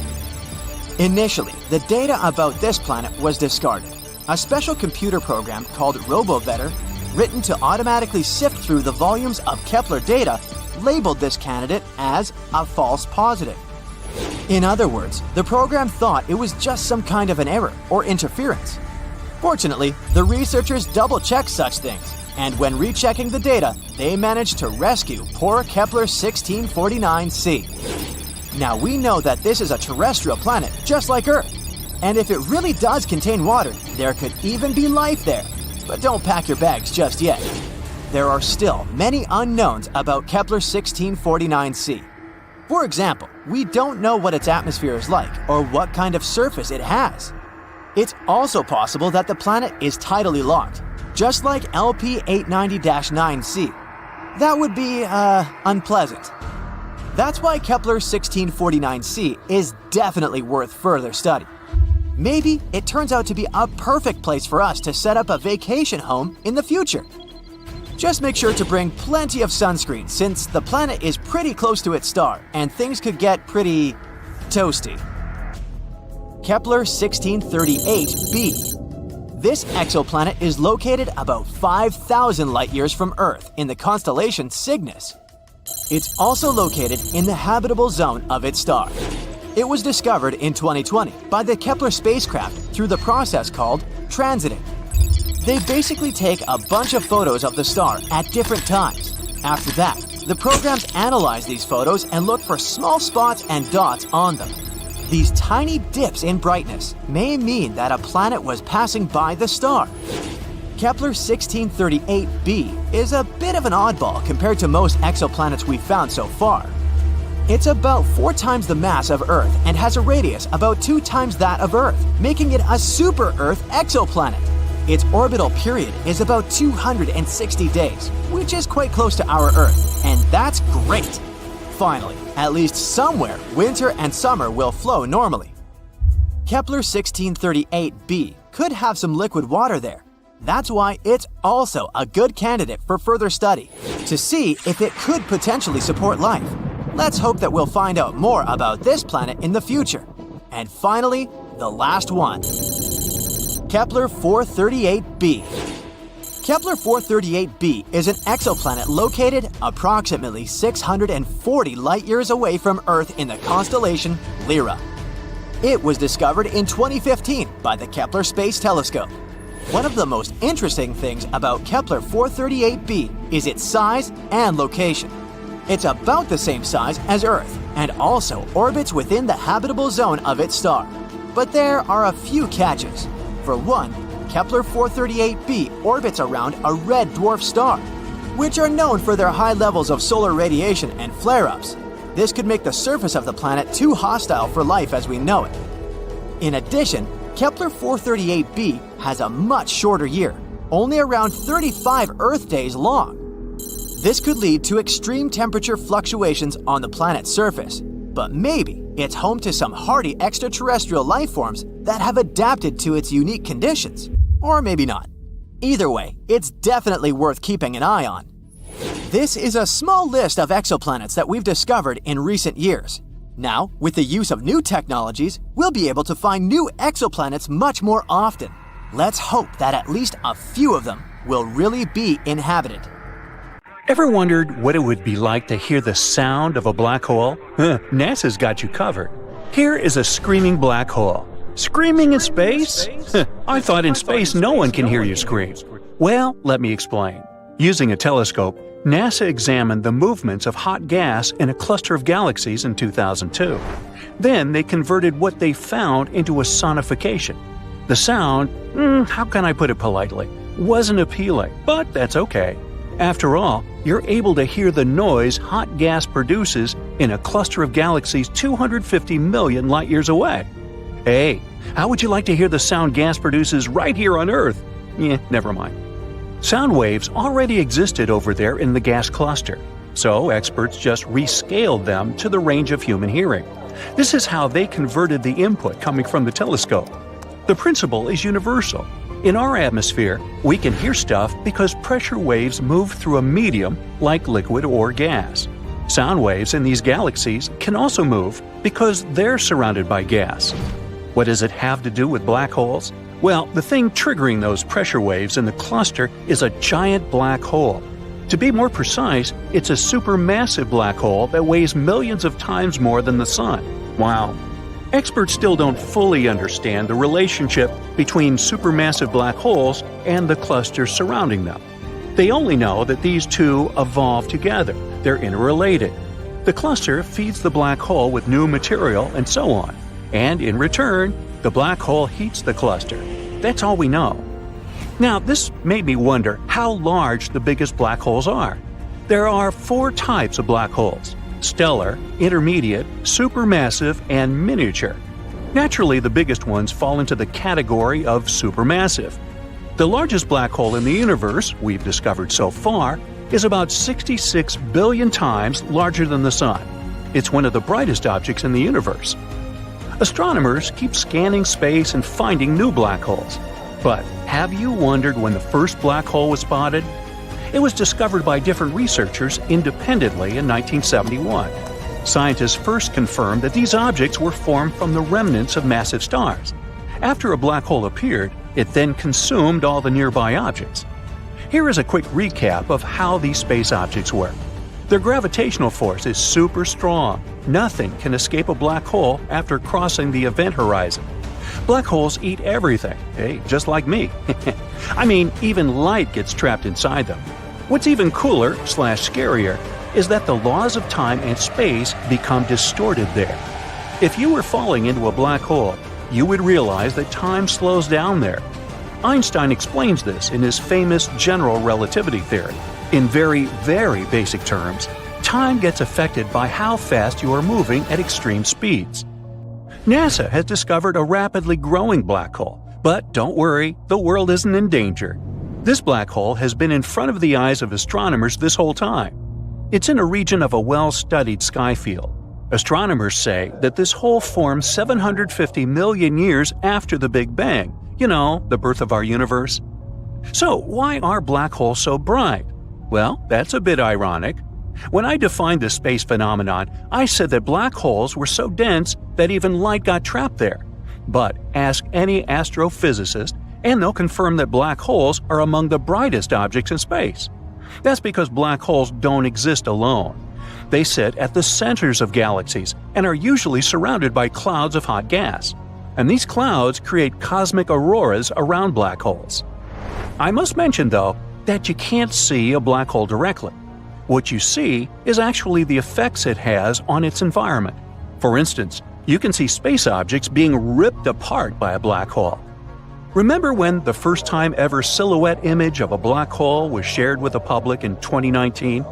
Initially, the data about this planet was discarded. A special computer program called RoboVetter, written to automatically sift through the volumes of Kepler data, labeled this candidate as a false positive. In other words, the program thought it was just some kind of an error or interference. Fortunately, the researchers double-checked such things, and when rechecking the data, they managed to rescue poor Kepler 1649c. Now we know that this is a terrestrial planet just like Earth, and if it really does contain water, there could even be life there. But don't pack your bags just yet. There are still many unknowns about Kepler 1649c. For example, we don't know what its atmosphere is like or what kind of surface it has. It's also possible that the planet is tidally locked, just like LP890-9c. That would be, unpleasant. That's why Kepler 1649c is definitely worth further study. Maybe it turns out to be a perfect place for us to set up a vacation home in the future. Just make sure to bring plenty of sunscreen since the planet is pretty close to its star and things could get pretty toasty. Kepler 1638b. This exoplanet is located about 5,000 light-years from Earth in the constellation Cygnus. It's also located in the habitable zone of its star. It was discovered in 2020 by the Kepler spacecraft through the process called transiting. They basically take a bunch of photos of the star at different times. After that, the programs analyze these photos and look for small spots and dots on them. These tiny dips in brightness may mean that a planet was passing by the star. Kepler 1638b is a bit of an oddball compared to most exoplanets we've found so far. It's about 4 times the mass of Earth and has a radius about 2 times that of Earth, making it a super-Earth exoplanet. Its orbital period is about 260 days, which is quite close to our Earth, and that's great. Finally, at least somewhere, winter and summer will flow normally. Kepler 1638b could have some liquid water there. That's why it's also a good candidate for further study, to see if it could potentially support life. Let's hope that we'll find out more about this planet in the future. And finally, the last one. Kepler 438b. Kepler 438b is an exoplanet located approximately 640 light-years away from Earth in the constellation Lyra. It was discovered in 2015 by the Kepler Space Telescope. One of the most interesting things about Kepler 438b is its size and location. It's about the same size as Earth and also orbits within the habitable zone of its star. But there are a few catches. For one, Kepler 438b orbits around a red dwarf star, which are known for their high levels of solar radiation and flare-ups. This could make the surface of the planet too hostile for life as we know it. In addition, Kepler 438b has a much shorter year, only around 35 Earth days long. This could lead to extreme temperature fluctuations on the planet's surface, but maybe it's home to some hardy extraterrestrial life forms that have adapted to its unique conditions. Or maybe not. Either way, it's definitely worth keeping an eye on. This is a small list of exoplanets that we've discovered in recent years. Now, with the use of new technologies, we'll be able to find new exoplanets much more often. Let's hope that at least a few of them will really be inhabited. Ever wondered what it would be like to hear the sound of a black hole? NASA's got you covered. Here is a screaming black hole. Screaming in space? I thought in space no one can hear you scream. Well, let me explain. Using a telescope, NASA examined the movements of hot gas in a cluster of galaxies in 2002. Then they converted what they found into a sonification. The sound, how can I put it politely, wasn't appealing, but that's okay. After all, you're able to hear the noise hot gas produces in a cluster of galaxies 250 million light-years away. Hey, how would you like to hear the sound gas produces right here on Earth? Never mind. Sound waves already existed over there in the gas cluster, so experts just rescaled them to the range of human hearing. This is how they converted the input coming from the telescope. The principle is universal. In our atmosphere, we can hear stuff because pressure waves move through a medium like liquid or gas. Sound waves in these galaxies can also move because they're surrounded by gas. What does it have to do with black holes? Well, the thing triggering those pressure waves in the cluster is a giant black hole. To be more precise, it's a supermassive black hole that weighs millions of times more than the Sun. Wow. Experts still don't fully understand the relationship between supermassive black holes and the clusters surrounding them. They only know that these two evolve together. They're interrelated. The cluster feeds the black hole with new material and so on. And in return, the black hole heats the cluster. That's all we know. Now, this made me wonder how large the biggest black holes are. There are 4 types of black holes: stellar, intermediate, supermassive, and miniature. Naturally, the biggest ones fall into the category of supermassive. The largest black hole in the universe we've discovered so far is about 66 billion times larger than the Sun. It's one of the brightest objects in the universe. Astronomers keep scanning space and finding new black holes. But have you wondered when the first black hole was spotted? It was discovered by different researchers independently in 1971. Scientists first confirmed that these objects were formed from the remnants of massive stars. After a black hole appeared, it then consumed all the nearby objects. Here is a quick recap of how these space objects work. Their gravitational force is super strong. Nothing can escape a black hole after crossing the event horizon. Black holes eat everything, just like me. I mean, even light gets trapped inside them. What's even cooler/scarier is that the laws of time and space become distorted there. If you were falling into a black hole, you would realize that time slows down there. Einstein explains this in his famous general relativity theory. In very, very basic terms, time gets affected by how fast you are moving at extreme speeds. NASA has discovered a rapidly growing black hole, but don't worry, the world isn't in danger. This black hole has been in front of the eyes of astronomers this whole time. It's in a region of a well-studied sky field. Astronomers say that this hole formed 750 million years after the Big Bang, the birth of our universe. So why are black holes so bright? Well, that's a bit ironic. When I defined this space phenomenon, I said that black holes were so dense that even light got trapped there. But ask any astrophysicist, and they'll confirm that black holes are among the brightest objects in space. That's because black holes don't exist alone. They sit at the centers of galaxies and are usually surrounded by clouds of hot gas. And these clouds create cosmic auroras around black holes. I must mention, though, that you can't see a black hole directly. What you see is actually the effects it has on its environment. For instance, you can see space objects being ripped apart by a black hole. Remember when the first time ever silhouette image of a black hole was shared with the public in 2019?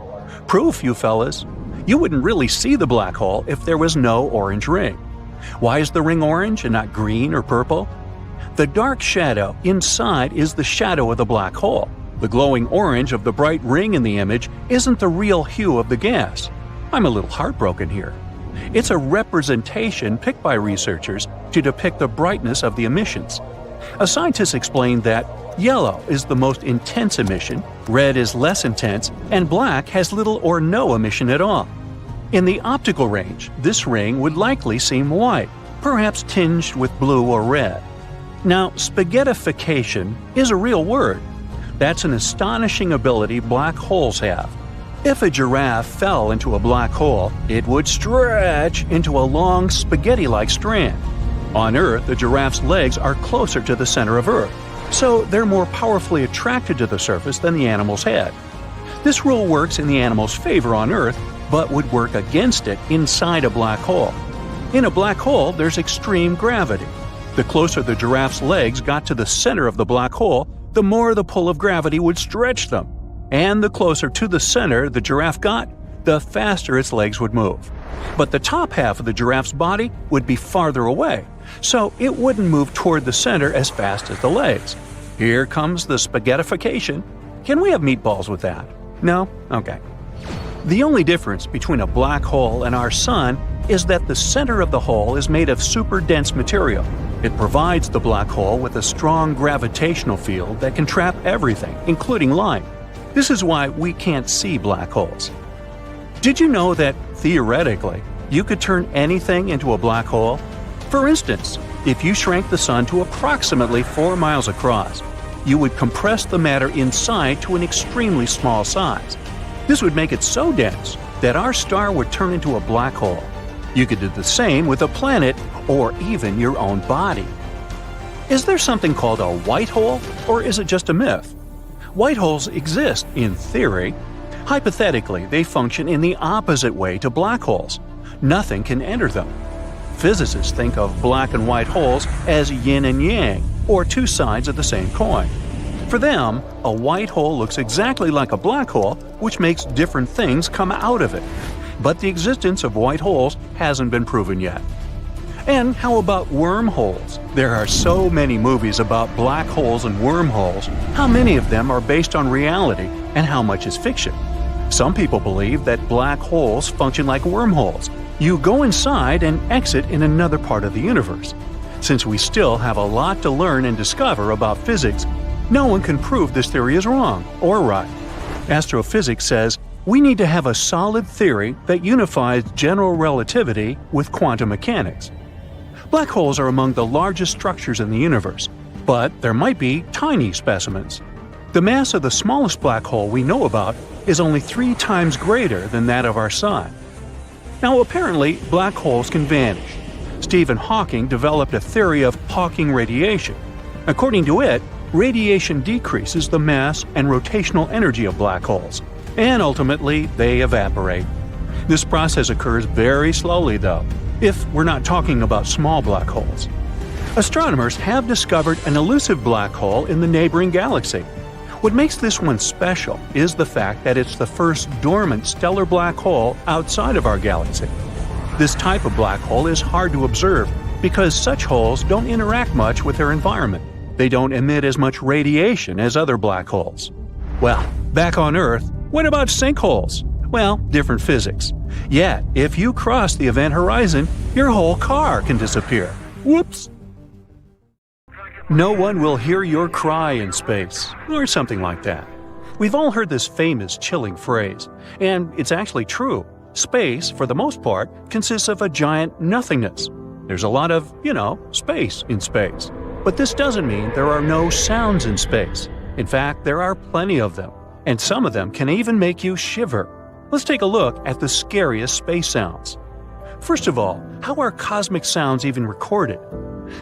Proof, you fellas. You wouldn't really see the black hole if there was no orange ring. Why is the ring orange and not green or purple? The dark shadow inside is the shadow of the black hole. The glowing orange of the bright ring in the image isn't the real hue of the gas. I'm a little heartbroken here. It's a representation picked by researchers to depict the brightness of the emissions. A scientist explained that yellow is the most intense emission, red is less intense, and black has little or no emission at all. In the optical range, this ring would likely seem white, perhaps tinged with blue or red. Now, spaghettification is a real word. That's an astonishing ability black holes have. If a giraffe fell into a black hole, it would stretch into a long spaghetti-like strand. On Earth, a giraffe's legs are closer to the center of Earth, so they're more powerfully attracted to the surface than the animal's head. This rule works in the animal's favor on Earth, but would work against it inside a black hole. In a black hole, there's extreme gravity. The closer the giraffe's legs got to the center of the black hole, the more the pull of gravity would stretch them. And the closer to the center the giraffe got, the faster its legs would move. But the top half of the giraffe's body would be farther away, so it wouldn't move toward the center as fast as the legs. Here comes the spaghettification. Can we have meatballs with that? No? Okay. The only difference between a black hole and our sun is that the center of the hole is made of super dense material. It provides the black hole with a strong gravitational field that can trap everything, including light. This is why we can't see black holes. Did you know that, theoretically, you could turn anything into a black hole? For instance, if you shrank the sun to approximately 4 miles across, you would compress the matter inside to an extremely small size. This would make it so dense that our star would turn into a black hole. You could do the same with a planet or even your own body. Is there something called a white hole, or is it just a myth? White holes exist in theory. Hypothetically, they function in the opposite way to black holes. Nothing can enter them. Physicists think of black and white holes as yin and yang, or two sides of the same coin. For them, a white hole looks exactly like a black hole, which makes different things come out of it. But the existence of white holes hasn't been proven yet. And how about wormholes? There are so many movies about black holes and wormholes. How many of them are based on reality, and how much is fiction? Some people believe that black holes function like wormholes. You go inside and exit in another part of the universe. Since we still have a lot to learn and discover about physics, no one can prove this theory is wrong or right. Astrophysics says we need to have a solid theory that unifies general relativity with quantum mechanics. Black holes are among the largest structures in the universe, but there might be tiny specimens. The mass of the smallest black hole we know about is only 3 times greater than that of our Sun. Now, apparently, black holes can vanish. Stephen Hawking developed a theory of Hawking radiation. According to it, radiation decreases the mass and rotational energy of black holes, and ultimately they evaporate. This process occurs very slowly, though, if we're not talking about small black holes. Astronomers have discovered an elusive black hole in the neighboring galaxy. What makes this one special is the fact that it's the first dormant stellar black hole outside of our galaxy. This type of black hole is hard to observe because such holes don't interact much with their environment. They don't emit as much radiation as other black holes. Well, back on Earth, what about sinkholes? Well, different physics. Yet, if you cross the event horizon, your whole car can disappear. Whoops! No one will hear your cry in space, or something like that. We've all heard this famous chilling phrase, and it's actually true. Space, for the most part, consists of a giant nothingness. There's a lot of, space in space. But this doesn't mean there are no sounds in space. In fact, there are plenty of them, and some of them can even make you shiver. Let's take a look at the scariest space sounds. First of all, how are cosmic sounds even recorded?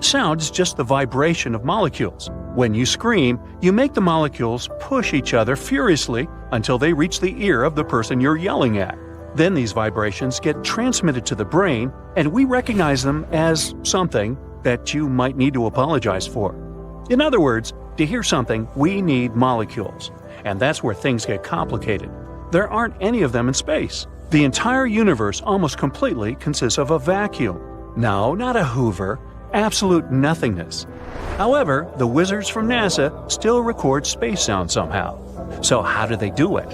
Sound is just the vibration of molecules. When you scream, you make the molecules push each other furiously until they reach the ear of the person you're yelling at. Then these vibrations get transmitted to the brain, and we recognize them as something that you might need to apologize for. In other words, to hear something, we need molecules. And that's where things get complicated. There aren't any of them in space. The entire universe almost completely consists of a vacuum. No, not a Hoover. Absolute nothingness. However, the wizards from NASA still record space sound somehow. So how do they do it?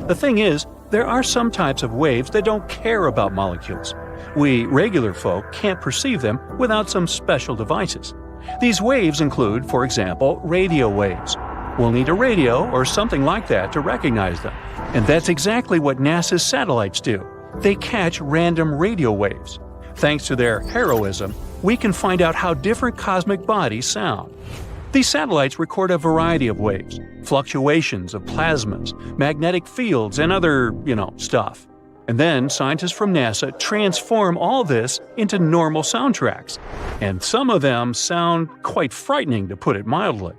The thing is, there are some types of waves that don't care about molecules. We regular folk can't perceive them without some special devices. These waves include, for example, radio waves. We'll need a radio or something like that to recognize them. And that's exactly what NASA's satellites do. They catch random radio waves. Thanks to their heroism, we can find out how different cosmic bodies sound. These satellites record a variety of waves, fluctuations of plasmas, magnetic fields, and other, stuff. And then scientists from NASA transform all this into normal soundtracks. And some of them sound quite frightening, to put it mildly.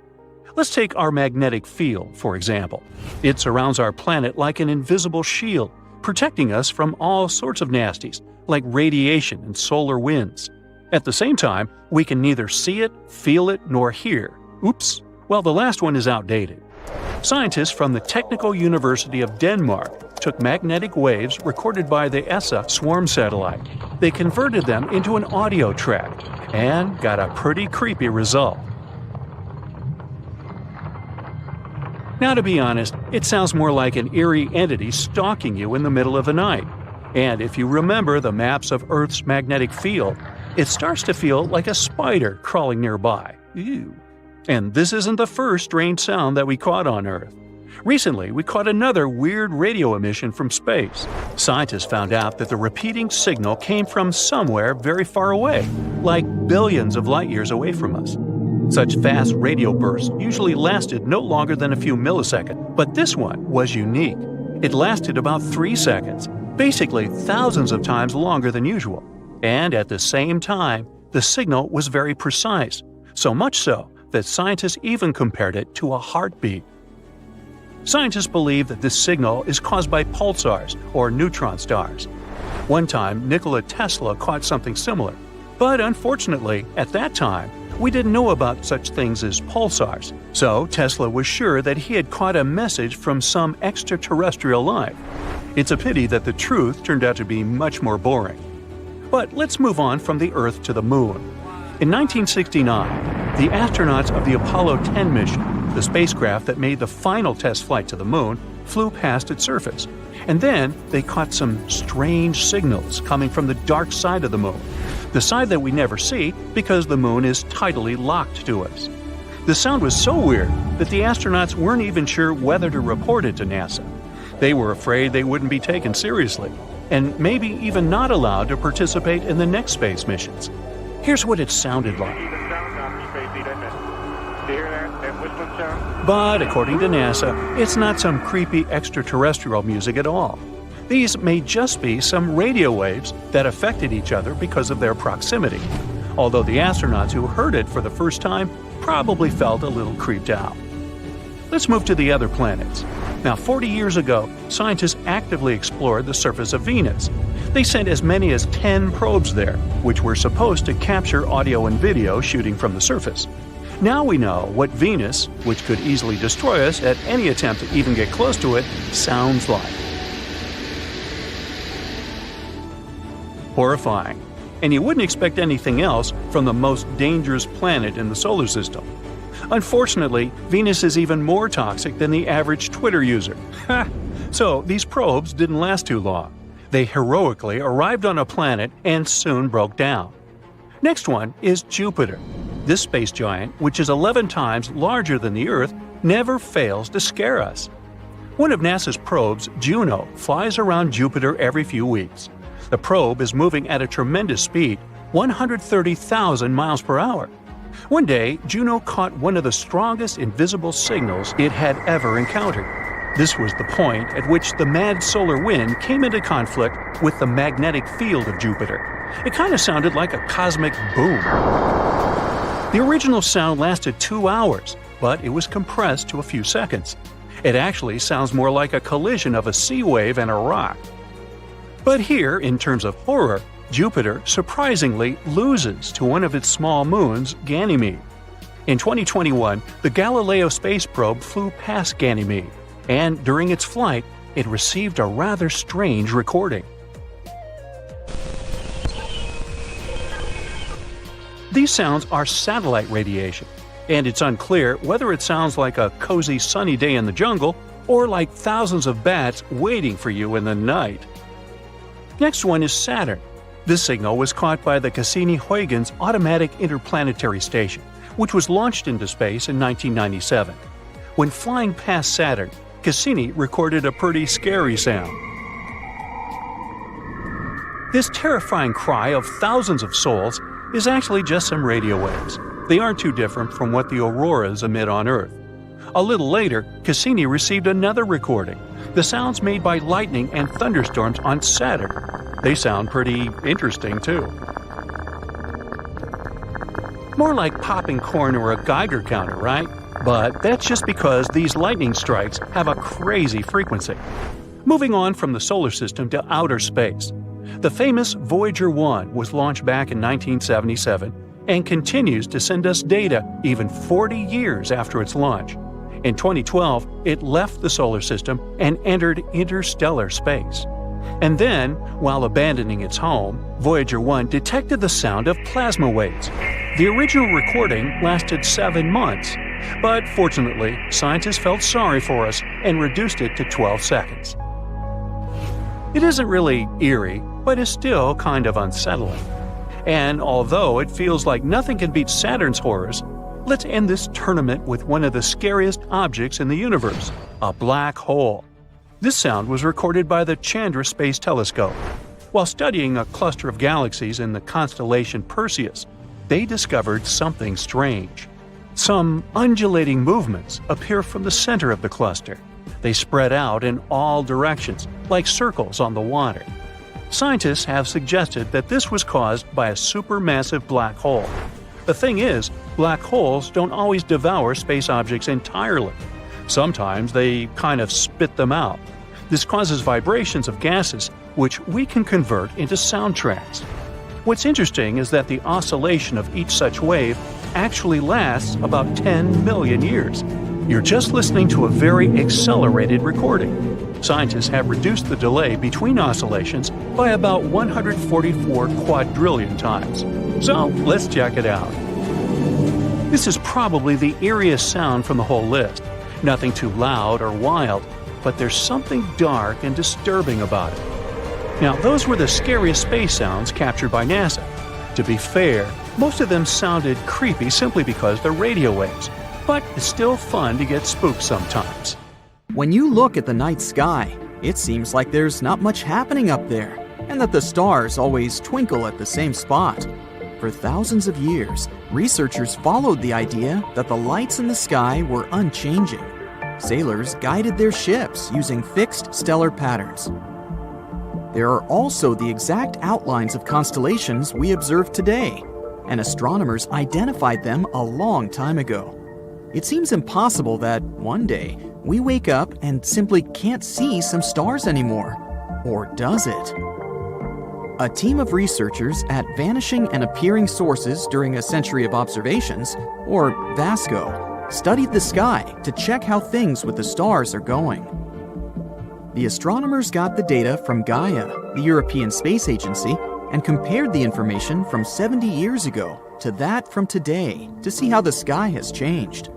Let's take our magnetic field, for example. It surrounds our planet like an invisible shield, protecting us from all sorts of nasties, like radiation and solar winds. At the same time, we can neither see it, feel it, nor hear. Oops. Well, the last one is outdated. Scientists from the Technical University of Denmark took magnetic waves recorded by the ESA swarm satellite. They converted them into an audio track and got a pretty creepy result. Now, to be honest, it sounds more like an eerie entity stalking you in the middle of the night. And if you remember the maps of Earth's magnetic field, it starts to feel like a spider crawling nearby. Ew. And this isn't the first strange sound that we caught on Earth. Recently, we caught another weird radio emission from space. Scientists found out that the repeating signal came from somewhere very far away, like billions of light years away from us. Such fast radio bursts usually lasted no longer than a few milliseconds, but this one was unique. It lasted about 3 seconds, basically thousands of times longer than usual. And at the same time, the signal was very precise, so much so that scientists even compared it to a heartbeat. Scientists believe that this signal is caused by pulsars, or neutron stars. One time, Nikola Tesla caught something similar, but unfortunately, at that time, we didn't know about such things as pulsars, so Tesla was sure that he had caught a message from some extraterrestrial life. It's a pity that the truth turned out to be much more boring. But let's move on from the Earth to the Moon. In 1969, the astronauts of the Apollo 10 mission, the spacecraft that made the final test flight to the Moon, flew past its surface. And then they caught some strange signals coming from the dark side of the Moon, the side that we never see because the Moon is tidally locked to us. The sound was so weird that the astronauts weren't even sure whether to report it to NASA. They were afraid they wouldn't be taken seriously, and maybe even not allowed to participate in the next space missions. Here's what it sounded like. But according to NASA, it's not some creepy extraterrestrial music at all. These may just be some radio waves that affected each other because of their proximity, although the astronauts who heard it for the first time probably felt a little creeped out. Let's move to the other planets. Now, 40 years ago, scientists actively explored the surface of Venus. They sent as many as 10 probes there, which were supposed to capture audio and video shooting from the surface. Now we know what Venus, which could easily destroy us at any attempt to even get close to it, sounds like. Horrifying. And you wouldn't expect anything else from the most dangerous planet in the solar system. Unfortunately, Venus is even more toxic than the average Twitter user. So these probes didn't last too long. They heroically arrived on a planet and soon broke down. Next one is Jupiter. This space giant, which is 11 times larger than the Earth, never fails to scare us. One of NASA's probes, Juno, flies around Jupiter every few weeks. The probe is moving at a tremendous speed, 130,000 miles per hour. One day, Juno caught one of the strongest invisible signals it had ever encountered. This was the point at which the mad solar wind came into conflict with the magnetic field of Jupiter. It kind of sounded like a cosmic boom. The original sound lasted 2 hours, but it was compressed to a few seconds. It actually sounds more like a collision of a sea wave and a rock. But here, in terms of horror, Jupiter surprisingly loses to one of its small moons, Ganymede. In 2021, the Galileo space probe flew past Ganymede, and during its flight, it received a rather strange recording. These sounds are satellite radiation, and it's unclear whether it sounds like a cozy sunny day in the jungle or like thousands of bats waiting for you in the night. Next one is Saturn. This signal was caught by the Cassini-Huygens Automatic Interplanetary Station, which was launched into space in 1997. When flying past Saturn, Cassini recorded a pretty scary sound. This terrifying cry of thousands of souls is actually just some radio waves. They aren't too different from what the auroras emit on Earth. A little later, Cassini received another recording, the sounds made by lightning and thunderstorms on Saturn. They sound pretty interesting, too. More like popping corn or a Geiger counter, right? But that's just because these lightning strikes have a crazy frequency. Moving on from the solar system to outer space. The famous Voyager 1 was launched back in 1977 and continues to send us data even 40 years after its launch. In 2012, it left the solar system and entered interstellar space. And then, while abandoning its home, Voyager 1 detected the sound of plasma waves. The original recording lasted 7 months, but fortunately, scientists felt sorry for us and reduced it to 12 seconds. It isn't really eerie, but is still kind of unsettling. And although it feels like nothing can beat Saturn's horrors, let's end this tournament with one of the scariest objects in the universe, a black hole. This sound was recorded by the Chandra Space Telescope. While studying a cluster of galaxies in the constellation Perseus, they discovered something strange. Some undulating movements appear from the center of the cluster. They spread out in all directions, like circles on the water. Scientists have suggested that this was caused by a supermassive black hole. The thing is, black holes don't always devour space objects entirely. Sometimes they kind of spit them out. This causes vibrations of gases, which we can convert into soundtracks. What's interesting is that the oscillation of each such wave actually lasts about 10 million years. You're just listening to a very accelerated recording. Scientists have reduced the delay between oscillations by about 144 quadrillion times. So let's check it out. This is probably the eeriest sound from the whole list. Nothing too loud or wild, but there's something dark and disturbing about it. Now, those were the scariest space sounds captured by NASA. To be fair, most of them sounded creepy simply because they're radio waves, but it's still fun to get spooked sometimes. When you look at the night sky, it seems like there's not much happening up there, and that the stars always twinkle at the same spot. For thousands of years, researchers followed the idea that the lights in the sky were unchanging. Sailors guided their ships using fixed stellar patterns. There are also the exact outlines of constellations we observe today, and astronomers identified them a long time ago. It seems impossible that one day we wake up and simply can't see some stars anymore. Or does it? A team of researchers at Vanishing and Appearing Sources During a Century of Observations, or VASCO, studied the sky to check how things with the stars are going. The astronomers got the data from Gaia, the European Space Agency, and compared the information from 70 years ago to that from today to see how the sky has changed.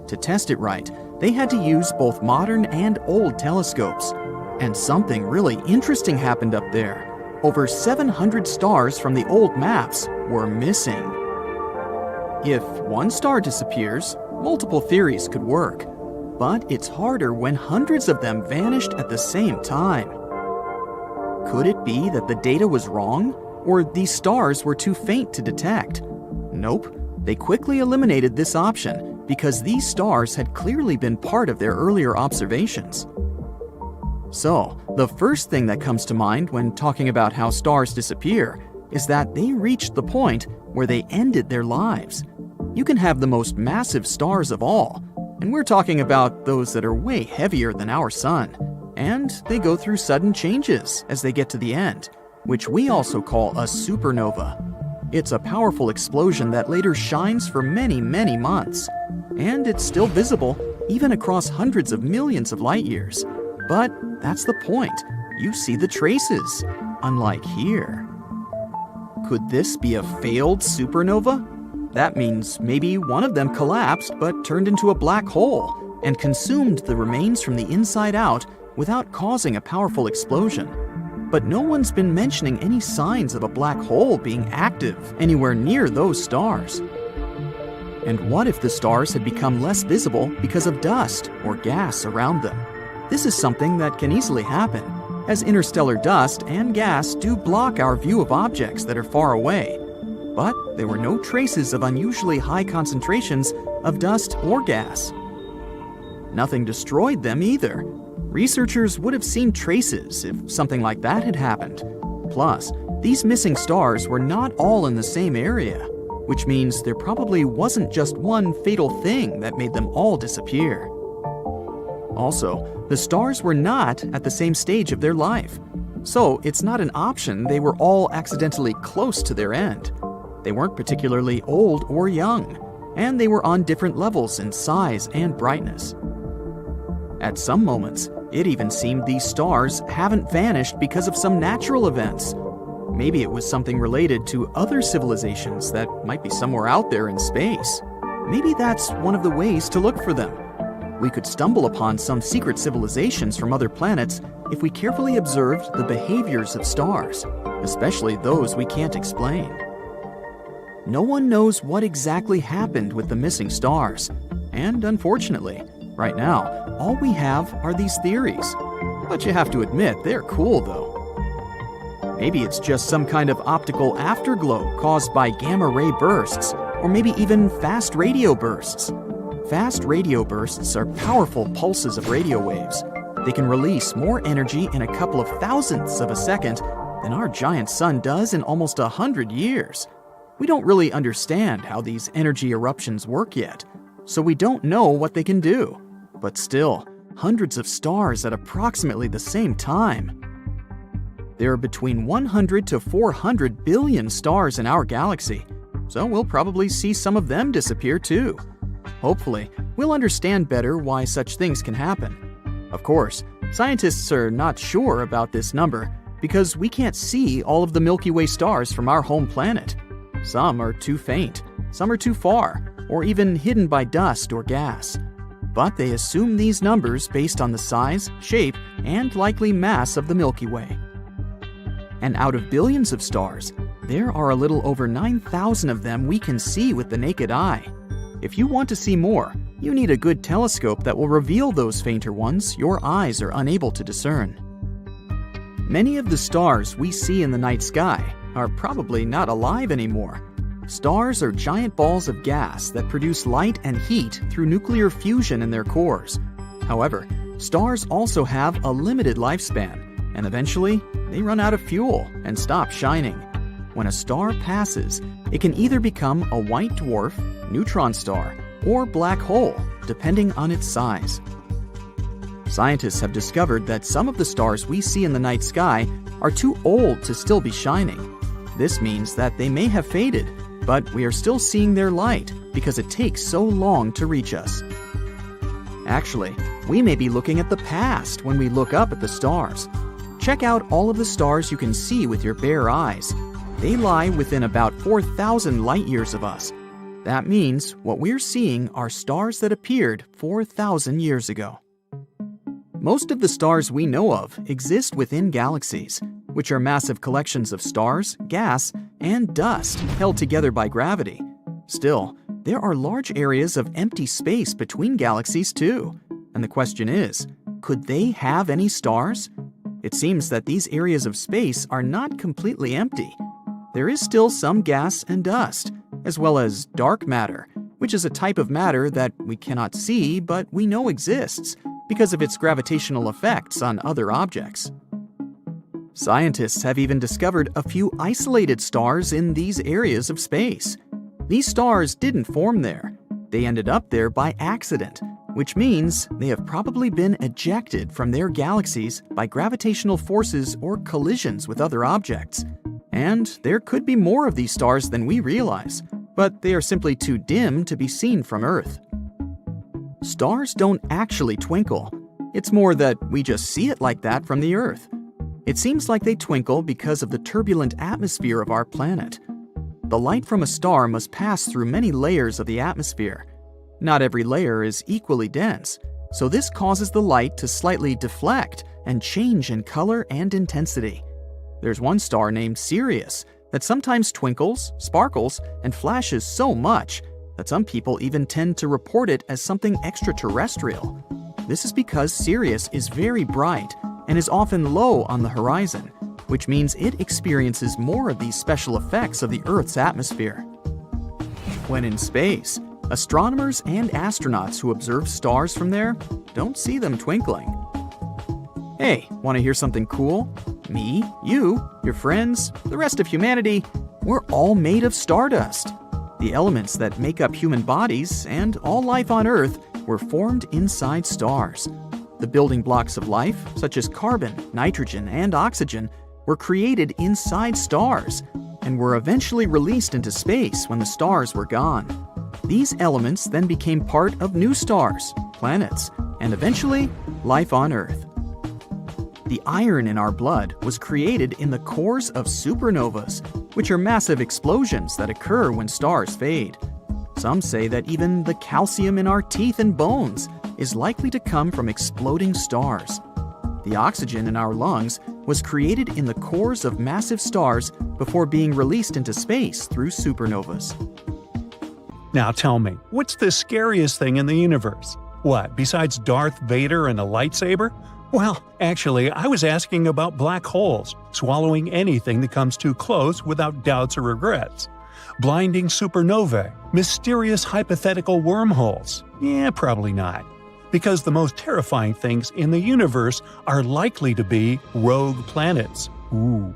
To test it right, they had to use both modern and old telescopes. And something really interesting happened up there. Over 700 stars from the old maps were missing. If one star disappears, multiple theories could work. But it's harder when hundreds of them vanished at the same time. Could it be that the data was wrong? Or these stars were too faint to detect? Nope, they quickly eliminated this option because these stars had clearly been part of their earlier observations. So, the first thing that comes to mind when talking about how stars disappear is that they reached the point where they ended their lives. You can have the most massive stars of all, and we're talking about those that are way heavier than our sun, and they go through sudden changes as they get to the end, which we also call a supernova. It's a powerful explosion that later shines for many, many months, and it's still visible even across hundreds of millions of light years. But that's the point. You see the traces, unlike here. Could this be a failed supernova? That means maybe one of them collapsed but turned into a black hole and consumed the remains from the inside out without causing a powerful explosion. But no one's been mentioning any signs of a black hole being active anywhere near those stars. And what if the stars had become less visible because of dust or gas around them? This is something that can easily happen, as interstellar dust and gas do block our view of objects that are far away. But there were no traces of unusually high concentrations of dust or gas. Nothing destroyed them either. Researchers would have seen traces if something like that had happened. Plus, these missing stars were not all in the same area, which means there probably wasn't just one fatal thing that made them all disappear. Also, the stars were not at the same stage of their life, so it's not an option they were all accidentally close to their end. They weren't particularly old or young, and they were on different levels in size and brightness. At some moments, it even seemed these stars haven't vanished because of some natural events. Maybe it was something related to other civilizations that might be somewhere out there in space. Maybe that's one of the ways to look for them. We could stumble upon some secret civilizations from other planets if we carefully observed the behaviors of stars, especially those we can't explain. No one knows what exactly happened with the missing stars, and unfortunately, right now, all we have are these theories. But you have to admit, they're cool though. Maybe it's just some kind of optical afterglow caused by gamma-ray bursts, or maybe even fast radio bursts. Fast radio bursts are powerful pulses of radio waves. They can release more energy in a couple of thousandths of a second than our giant sun does in almost 100 years. We don't really understand how these energy eruptions work yet, so we don't know what they can do. But still, hundreds of stars at approximately the same time. There are between 100 to 400 billion stars in our galaxy, so we'll probably see some of them disappear too. Hopefully, we'll understand better why such things can happen. Of course, scientists are not sure about this number because we can't see all of the Milky Way stars from our home planet. Some are too faint, some are too far, or even hidden by dust or gas. But they assume these numbers based on the size, shape, and likely mass of the Milky Way. And out of billions of stars, there are a little over 9,000 of them we can see with the naked eye. If you want to see more, you need a good telescope that will reveal those fainter ones your eyes are unable to discern. Many of the stars we see in the night sky are probably not alive anymore. Stars are giant balls of gas that produce light and heat through nuclear fusion in their cores. However, stars also have a limited lifespan, and eventually they run out of fuel and stop shining. When a star passes, it can either become a white dwarf, neutron star, or black hole, depending on its size. Scientists have discovered that some of the stars we see in the night sky are too old to still be shining. This means that they may have faded, but we are still seeing their light because it takes so long to reach us. Actually, we may be looking at the past when we look up at the stars. Check out all of the stars you can see with your bare eyes. They lie within about 4,000 light years of us. That means what we're seeing are stars that appeared 4,000 years ago. Most of the stars we know of exist within galaxies, which are massive collections of stars, gas, and dust held together by gravity. Still, there are large areas of empty space between galaxies too. And the question is, could they have any stars? It seems that these areas of space are not completely empty. There is still some gas and dust, as well as dark matter, which is a type of matter that we cannot see but we know exists because of its gravitational effects on other objects. Scientists have even discovered a few isolated stars in these areas of space. These stars didn't form there. They ended up there by accident, which means they have probably been ejected from their galaxies by gravitational forces or collisions with other objects. And there could be more of these stars than we realize, but they are simply too dim to be seen from Earth. Stars don't actually twinkle. It's more that we just see it like that from the Earth. It seems like they twinkle because of the turbulent atmosphere of our planet. The light from a star must pass through many layers of the atmosphere. Not every layer is equally dense, so this causes the light to slightly deflect and change in color and intensity. There's one star named Sirius that sometimes twinkles, sparkles, and flashes so much that some people even tend to report it as something extraterrestrial. This is because Sirius is very bright and is often low on the horizon, which means it experiences more of these special effects of the Earth's atmosphere. When in space, astronomers and astronauts who observe stars from there don't see them twinkling. Hey, want to hear something cool? Me, you, your friends, the rest of humanity, we're all made of stardust. The elements that make up human bodies and all life on Earth were formed inside stars. The building blocks of life, such as carbon, nitrogen, and oxygen, were created inside stars and were eventually released into space when the stars were gone. These elements then became part of new stars, planets, and eventually, life on Earth. The iron in our blood was created in the cores of supernovas, which are massive explosions that occur when stars fade. Some say that even the calcium in our teeth and bones is likely to come from exploding stars. The oxygen in our lungs was created in the cores of massive stars before being released into space through supernovas. Now tell me, what's the scariest thing in the universe? What, besides Darth Vader and a lightsaber? Well, actually, I was asking about black holes, swallowing anything that comes too close without doubts or regrets. Blinding supernovae, mysterious hypothetical wormholes. Yeah, probably not. Because the most terrifying things in the universe are likely to be rogue planets. Ooh.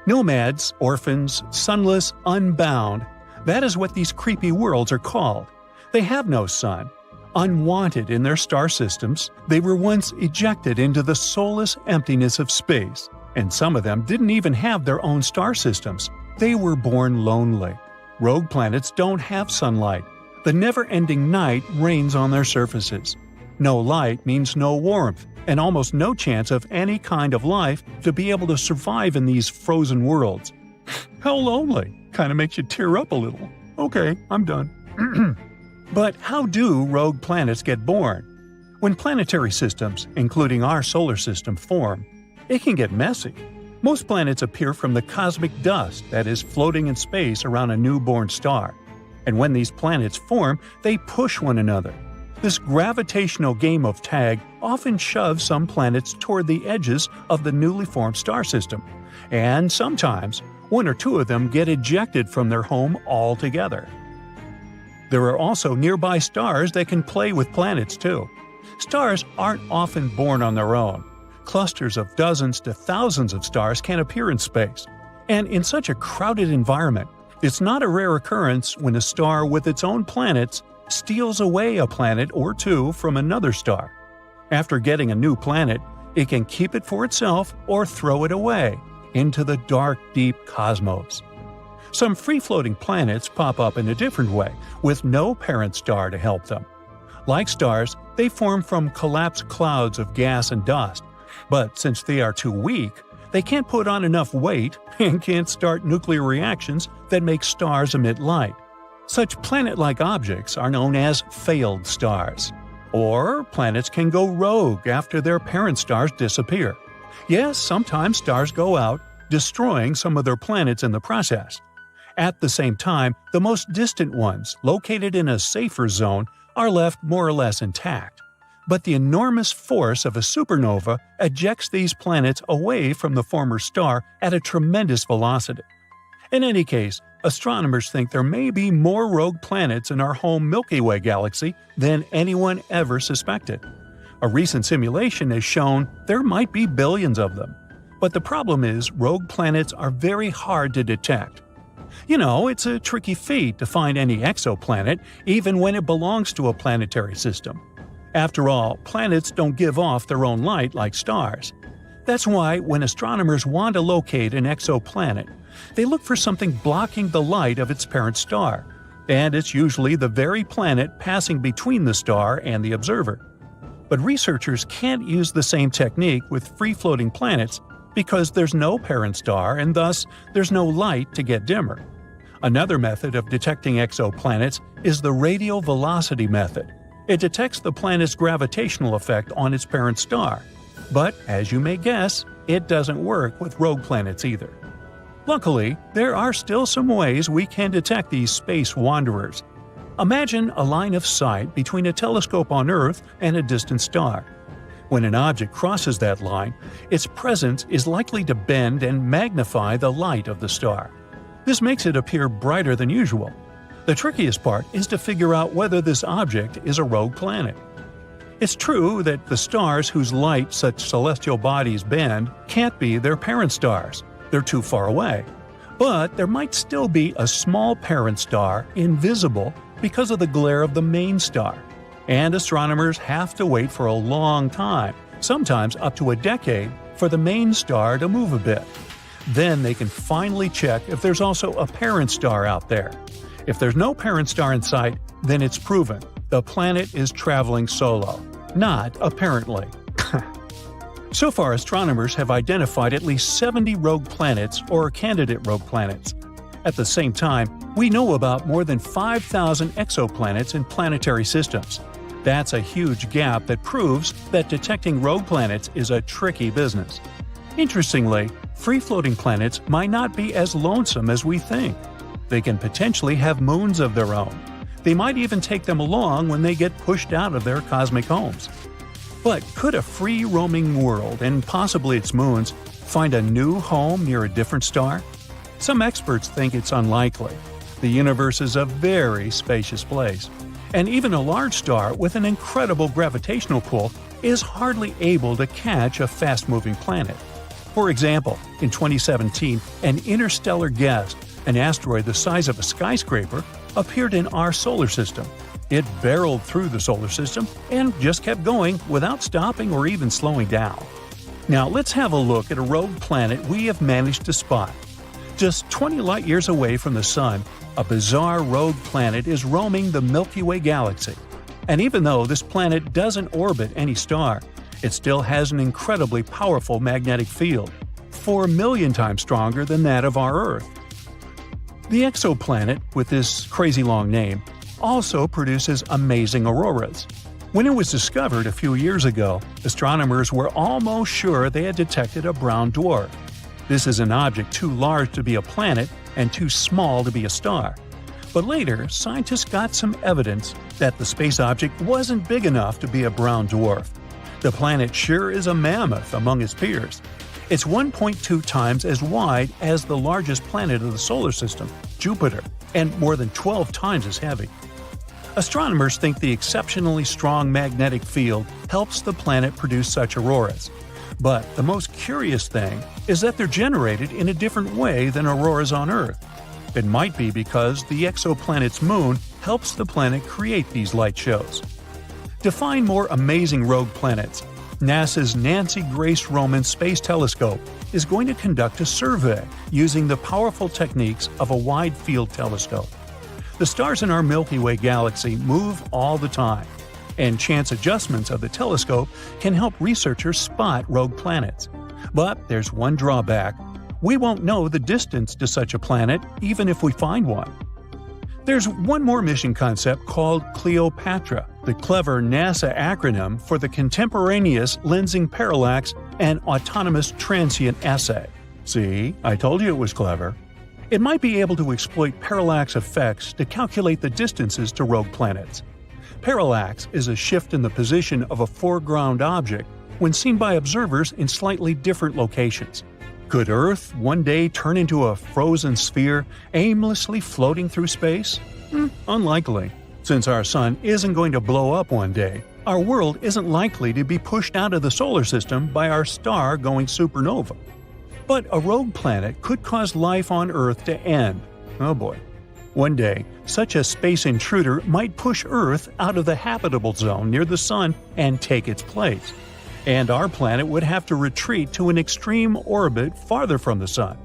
Nomads, orphans, sunless, unbound. That is what these creepy worlds are called. They have no sun. Unwanted in their star systems, they were once ejected into the soulless emptiness of space. And some of them didn't even have their own star systems. They were born lonely. Rogue planets don't have sunlight. The never-ending night reigns on their surfaces. No light means no warmth, and almost no chance of any kind of life to be able to survive in these frozen worlds. How lonely! Kinda makes you tear up a little. Okay, I'm done. But how do rogue planets get born? When planetary systems, including our solar system, form, it can get messy. Most planets appear from the cosmic dust that is floating in space around a newborn star. And when these planets form, they push one another. This gravitational game of tag often shoves some planets toward the edges of the newly formed star system. And sometimes, one or two of them get ejected from their home altogether. There are also nearby stars that can play with planets too. Stars aren't often born on their own. Clusters of dozens to thousands of stars can appear in space. And in such a crowded environment, it's not a rare occurrence when a star with its own planets steals away a planet or two from another star. After getting a new planet, it can keep it for itself or throw it away into the dark, deep cosmos. Some free-floating planets pop up in a different way, with no parent star to help them. Like stars, they form from collapsed clouds of gas and dust, but since they are too weak, they can't put on enough weight and can't start nuclear reactions that make stars emit light. Such planet-like objects are known as failed stars. Or planets can go rogue after their parent stars disappear. Yes, sometimes stars go out, destroying some of their planets in the process. At the same time, the most distant ones, located in a safer zone, are left more or less intact. But the enormous force of a supernova ejects these planets away from the former star at a tremendous velocity. In any case, astronomers think there may be more rogue planets in our home Milky Way galaxy than anyone ever suspected. A recent simulation has shown there might be billions of them. But the problem is rogue planets are very hard to detect. You know, it's a tricky feat to find any exoplanet, even when it belongs to a planetary system. After all, planets don't give off their own light like stars. That's why when astronomers want to locate an exoplanet, they look for something blocking the light of its parent star, and it's usually the very planet passing between the star and the observer. But researchers can't use the same technique with free-floating planets because there's no parent star and thus there's no light to get dimmer. Another method of detecting exoplanets is the radial velocity method. It detects the planet's gravitational effect on its parent star. But, as you may guess, it doesn't work with rogue planets either. Luckily, there are still some ways we can detect these space wanderers. Imagine a line of sight between a telescope on Earth and a distant star. When an object crosses that line, its presence is likely to bend and magnify the light of the star. This makes it appear brighter than usual. The trickiest part is to figure out whether this object is a rogue planet. It's true that the stars whose light such celestial bodies bend can't be their parent stars. They're too far away. But there might still be a small parent star invisible because of the glare of the main star. And astronomers have to wait for a long time, sometimes up to a decade, for the main star to move a bit. Then they can finally check if there's also a parent star out there. If there's no parent star in sight, then it's proven the planet is traveling solo. Not apparently. So far, astronomers have identified at least 70 rogue planets or candidate rogue planets. At the same time, we know about more than 5,000 exoplanets in planetary systems. That's a huge gap that proves that detecting rogue planets is a tricky business. Interestingly, free-floating planets might not be as lonesome as we think. They can potentially have moons of their own. They might even take them along when they get pushed out of their cosmic homes. But could a free-roaming world, and possibly its moons, find a new home near a different star? Some experts think it's unlikely. The universe is a very spacious place, and even a large star with an incredible gravitational pull is hardly able to catch a fast-moving planet. For example, in 2017, an interstellar guest, an asteroid the size of a skyscraper, appeared in our solar system. It barreled through the solar system and just kept going without stopping or even slowing down. Now let's have a look at a rogue planet we have managed to spot. Just 20 light-years away from the Sun, a bizarre rogue planet is roaming the Milky Way galaxy. And even though this planet doesn't orbit any star, it still has an incredibly powerful magnetic field, 4 million times stronger than that of our Earth. The exoplanet, with this crazy long name, also produces amazing auroras. When it was discovered a few years ago, astronomers were almost sure they had detected a brown dwarf. This is an object too large to be a planet and too small to be a star. But later, scientists got some evidence that the space object wasn't big enough to be a brown dwarf. The planet sure is a mammoth among its peers. It's 1.2 times as wide as the largest planet of the solar system, Jupiter, and more than 12 times as heavy. Astronomers think the exceptionally strong magnetic field helps the planet produce such auroras. But the most curious thing is that they're generated in a different way than auroras on Earth. It might be because the exoplanet's moon helps the planet create these light shows. To find more amazing rogue planets, NASA's Nancy Grace Roman Space Telescope is going to conduct a survey using the powerful techniques of a wide-field telescope. The stars in our Milky Way galaxy move all the time, and chance adjustments of the telescope can help researchers spot rogue planets. But there's one drawback. We won't know the distance to such a planet even if we find one. There's one more mission concept called Cleopatra, the clever NASA acronym for the Contemporaneous Lensing Parallax and Autonomous Transient Assay. See, I told you it was clever. It might be able to exploit parallax effects to calculate the distances to rogue planets. Parallax is a shift in the position of a foreground object when seen by observers in slightly different locations. Could Earth one day turn into a frozen sphere aimlessly floating through space? Unlikely. Since our sun isn't going to blow up one day, our world isn't likely to be pushed out of the solar system by our star going supernova. But a rogue planet could cause life on Earth to end. Oh boy. One day, such a space intruder might push Earth out of the habitable zone near the sun and take its place. And our planet would have to retreat to an extreme orbit farther from the sun.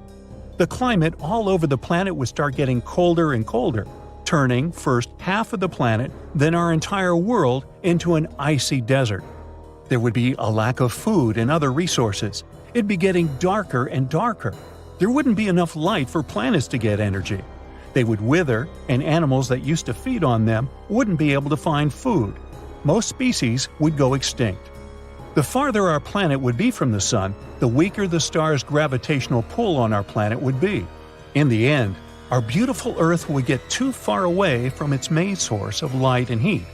The climate all over the planet would start getting colder and colder, turning first half of the planet, then our entire world into an icy desert. There would be a lack of food and other resources. It'd be getting darker and darker. There wouldn't be enough light for planets to get energy. They would wither, and animals that used to feed on them wouldn't be able to find food. Most species would go extinct. The farther our planet would be from the sun, the weaker the star's gravitational pull on our planet would be. In the end, our beautiful Earth would get too far away from its main source of light and heat.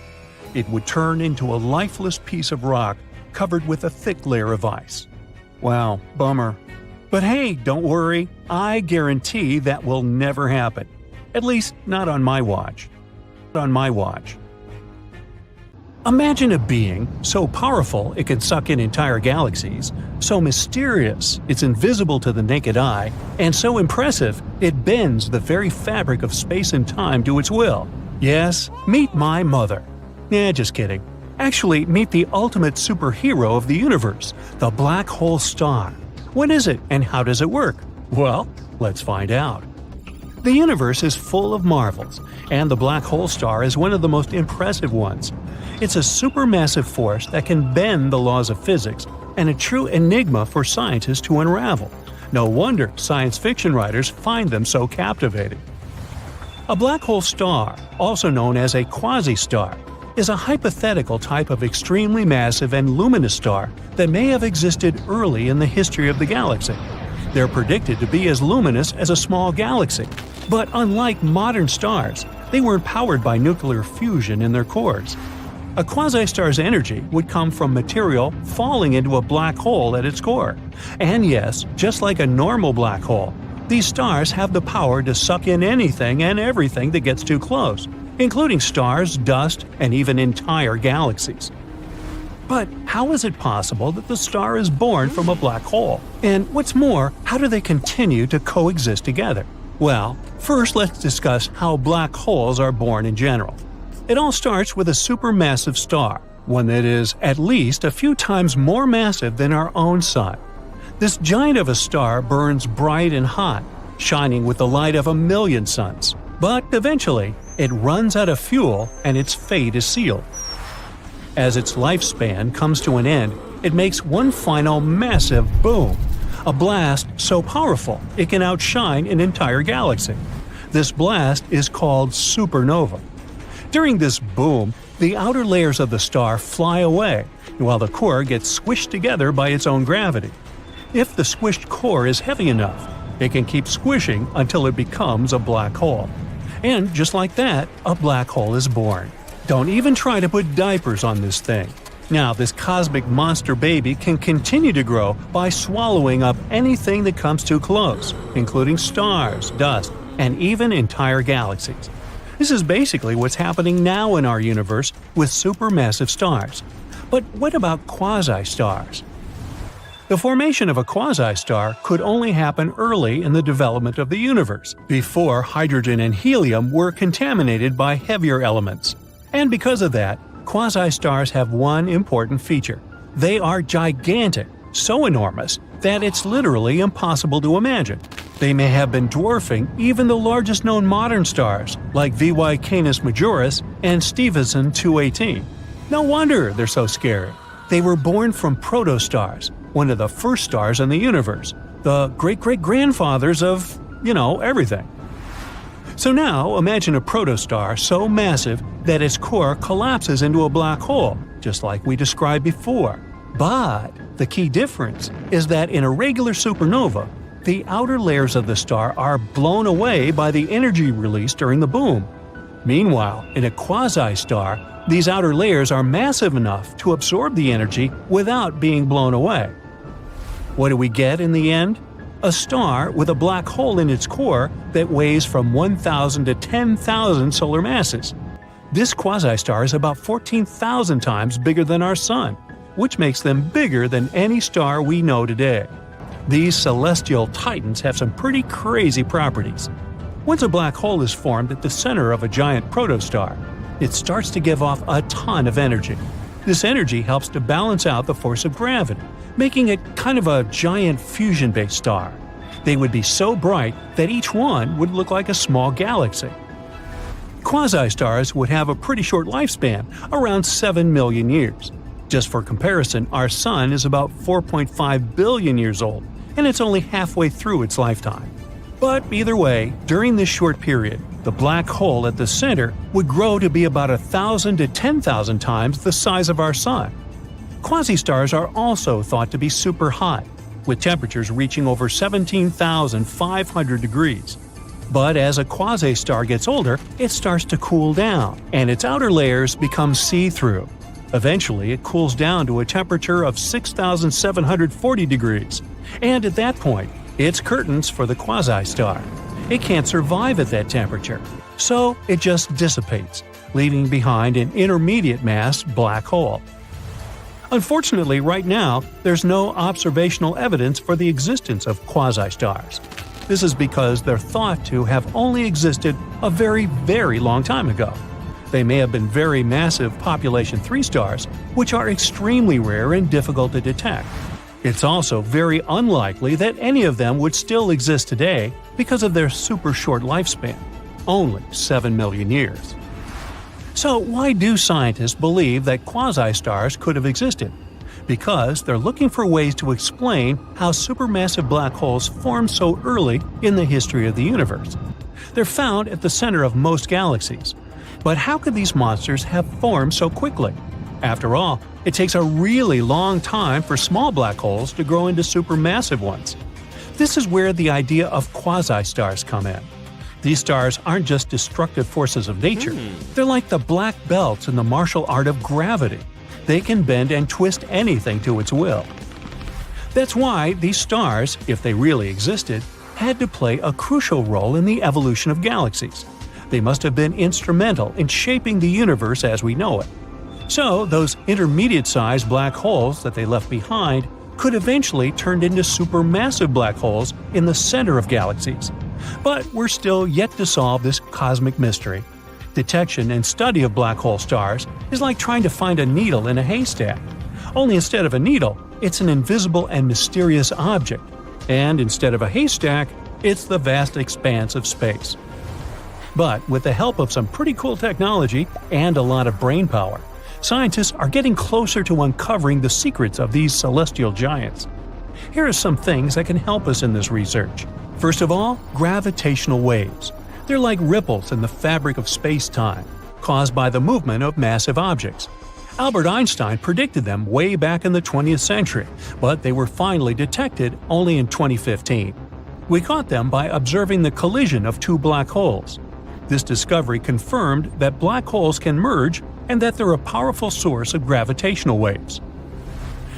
It would turn into a lifeless piece of rock covered with a thick layer of ice. Wow, bummer. But hey, don't worry, I guarantee that will never happen. At least, not on my watch. Imagine a being so powerful it can suck in entire galaxies, so mysterious it's invisible to the naked eye, and so impressive it bends the very fabric of space and time to its will. Yes, meet my mother. Just kidding. Actually, meet the ultimate superhero of the universe, the black hole star. What is it and how does it work? Well, let's find out. The universe is full of marvels, and the black hole star is one of the most impressive ones. It's a supermassive force that can bend the laws of physics and a true enigma for scientists to unravel. No wonder science fiction writers find them so captivating. A black hole star, also known as a quasi-star, is a hypothetical type of extremely massive and luminous star that may have existed early in the history of the galaxy. They're predicted to be as luminous as a small galaxy, but unlike modern stars, they weren't powered by nuclear fusion in their cores. A quasi-star's energy would come from material falling into a black hole at its core. And yes, just like a normal black hole, these stars have the power to suck in anything and everything that gets too close, including stars, dust, and even entire galaxies. But how is it possible that the star is born from a black hole? And what's more, how do they continue to coexist together? Well, first let's discuss how black holes are born in general. It all starts with a supermassive star, one that is at least a few times more massive than our own sun. This giant of a star burns bright and hot, shining with the light of 1,000,000 suns. But eventually, it runs out of fuel and its fate is sealed. As its lifespan comes to an end, it makes one final massive boom, a blast so powerful it can outshine an entire galaxy. This blast is called supernova. During this boom, the outer layers of the star fly away, while the core gets squished together by its own gravity. If the squished core is heavy enough, it can keep squishing until it becomes a black hole. And just like that, a black hole is born. Don't even try to put diapers on this thing. Now, this cosmic monster baby can continue to grow by swallowing up anything that comes too close, including stars, dust, and even entire galaxies. This is basically what's happening now in our universe with supermassive stars. But what about quasi-stars? The formation of a quasi-star could only happen early in the development of the universe, before hydrogen and helium were contaminated by heavier elements. And because of that, quasi-stars have one important feature. They are gigantic, so enormous that it's literally impossible to imagine. They may have been dwarfing even the largest known modern stars, like VY Canis Majoris and Stephenson 218. No wonder they're so scary. They were born from protostars, one of the first stars in the universe, the great-great-grandfathers of, everything. So now imagine a protostar so massive that its core collapses into a black hole, just like we described before. But the key difference is that in a regular supernova, the outer layers of the star are blown away by the energy released during the boom. Meanwhile, in a quasi-star, these outer layers are massive enough to absorb the energy without being blown away. What do we get in the end? A star with a black hole in its core that weighs from 1,000 to 10,000 solar masses. This quasi-star is about 14,000 times bigger than our Sun, which makes them bigger than any star we know today. These celestial titans have some pretty crazy properties. Once a black hole is formed at the center of a giant protostar, it starts to give off a ton of energy. This energy helps to balance out the force of gravity, making it kind of a giant fusion-based star. They would be so bright that each one would look like a small galaxy. Quasi-stars would have a pretty short lifespan, around 7 million years. Just for comparison, our Sun is about 4.5 billion years old, and it's only halfway through its lifetime. But either way, during this short period, the black hole at the center would grow to be about 1,000 to 10,000 times the size of our Sun. Quasi-stars are also thought to be super hot, with temperatures reaching over 17,500 degrees. But as a quasi-star gets older, it starts to cool down, and its outer layers become see-through. Eventually, it cools down to a temperature of 6,740 degrees, and at that point, it's curtains for the quasi-star. It can't survive at that temperature, so it just dissipates, leaving behind an intermediate mass black hole. Unfortunately, right now, there's no observational evidence for the existence of quasi-stars. This is because they're thought to have only existed a very, very long time ago. They may have been very massive population 3 stars, which are extremely rare and difficult to detect. It's also very unlikely that any of them would still exist today because of their super short lifespan, only 7 million years. So why do scientists believe that quasi-stars could have existed? Because they're looking for ways to explain how supermassive black holes formed so early in the history of the universe. They're found at the center of most galaxies. But how could these monsters have formed so quickly? After all, it takes a really long time for small black holes to grow into supermassive ones. This is where the idea of quasi-stars come in. These stars aren't just destructive forces of nature. They're like the black belts in the martial art of gravity. They can bend and twist anything to its will. That's why these stars, if they really existed, had to play a crucial role in the evolution of galaxies. They must have been instrumental in shaping the universe as we know it. So, those intermediate-sized black holes that they left behind could eventually turn into supermassive black holes in the center of galaxies. But we're still yet to solve this cosmic mystery. Detection and study of black hole stars is like trying to find a needle in a haystack. Only instead of a needle, it's an invisible and mysterious object. And instead of a haystack, it's the vast expanse of space. But with the help of some pretty cool technology and a lot of brain power, scientists are getting closer to uncovering the secrets of these celestial giants. Here are some things that can help us in this research. First of all, gravitational waves. They're like ripples in the fabric of space-time, caused by the movement of massive objects. Albert Einstein predicted them way back in the 20th century, but they were finally detected only in 2015. We caught them by observing the collision of 2 black holes. This discovery confirmed that black holes can merge and that they're a powerful source of gravitational waves.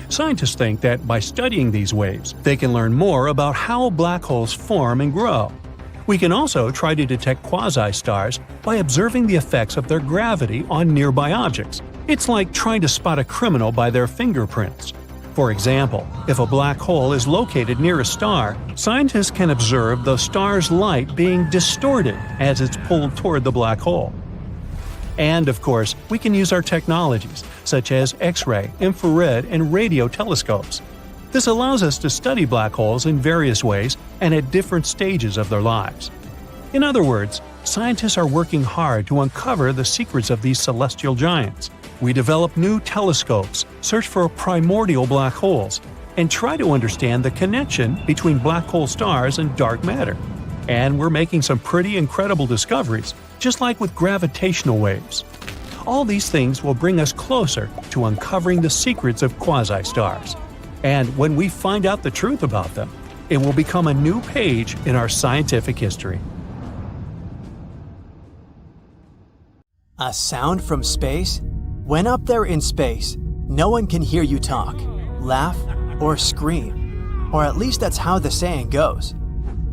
Scientists think that by studying these waves, they can learn more about how black holes form and grow. We can also try to detect quasi-stars by observing the effects of their gravity on nearby objects. It's like trying to spot a criminal by their fingerprints. For example, if a black hole is located near a star, scientists can observe the star's light being distorted as it's pulled toward the black hole. And of course, we can use our technologies, such as X-ray, infrared, and radio telescopes. This allows us to study black holes in various ways and at different stages of their lives. In other words, scientists are working hard to uncover the secrets of these celestial giants. We develop new telescopes, search for primordial black holes, and try to understand the connection between black hole stars and dark matter. And we're making some pretty incredible discoveries, just like with gravitational waves. All these things will bring us closer to uncovering the secrets of quasi-stars. And when we find out the truth about them, it will become a new page in our scientific history. A sound from space? When up there in space, no one can hear you talk, laugh, or scream. Or at least that's how the saying goes.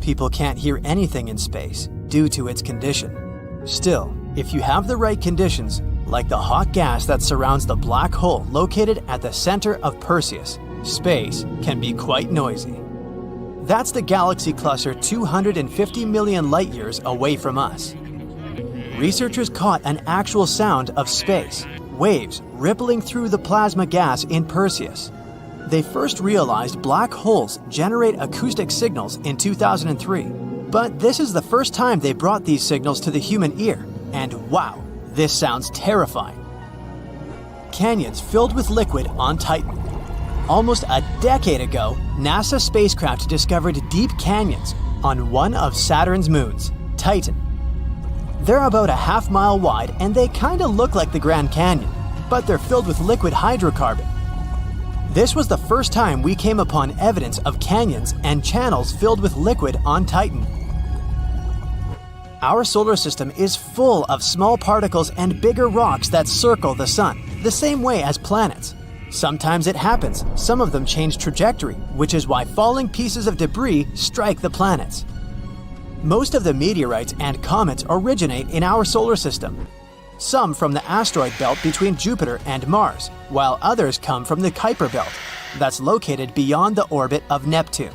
People can't hear anything in space due to its condition. Still, if you have the right conditions, like the hot gas that surrounds the black hole located at the center of Perseus, space can be quite noisy. That's the galaxy cluster 250 million light-years away from us. Researchers caught an actual sound of space, waves rippling through the plasma gas in Perseus. They first realized black holes generate acoustic signals in 2003, but this is the first time they brought these signals to the human ear, and wow, this sounds terrifying. Canyons filled with liquid on Titan. Almost a decade ago, NASA spacecraft discovered deep canyons on one of Saturn's moons, Titan. They're about a half-mile wide and they kinda look like the Grand Canyon, but they're filled with liquid hydrocarbon. This was the first time we came upon evidence of canyons and channels filled with liquid on Titan. Our solar system is full of small particles and bigger rocks that circle the sun, the same way as planets. Sometimes it happens, some of them change trajectory, which is why falling pieces of debris strike the planets. Most of the meteorites and comets originate in our solar system. Some from the asteroid belt between Jupiter and Mars, while others come from the Kuiper belt, that's located beyond the orbit of Neptune.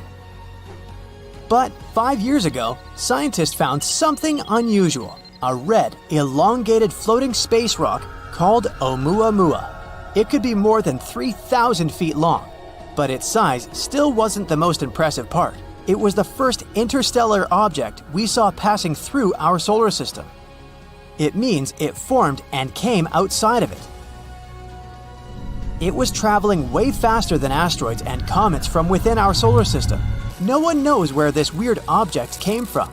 But 5 years ago, scientists found something unusual, a red, elongated floating space rock called Oumuamua. It could be more than 3,000 feet long, but its size still wasn't the most impressive part. It was the first interstellar object we saw passing through our solar system. It means it formed and came outside of it. It was traveling way faster than asteroids and comets from within our solar system. No one knows where this weird object came from.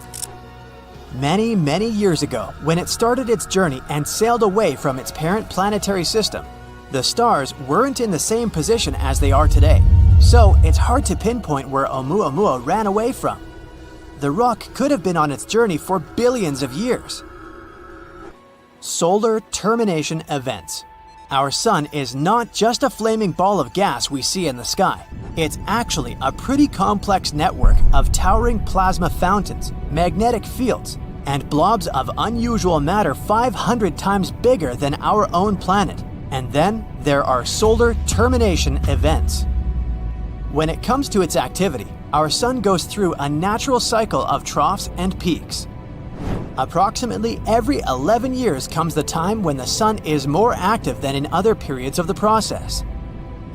Many, many years ago, when it started its journey and sailed away from its parent planetary system, the stars weren't in the same position as they are today, so it's hard to pinpoint where Oumuamua ran away from. The rock could have been on its journey for billions of years. Solar termination events. Our sun is not just a flaming ball of gas we see in the sky. It's actually a pretty complex network of towering plasma fountains, magnetic fields, and blobs of unusual matter 500 times bigger than our own planet. And then there are solar termination events. When it comes to its activity, our sun goes through a natural cycle of troughs and peaks. Approximately every 11 years comes the time when the sun is more active than in other periods of the process.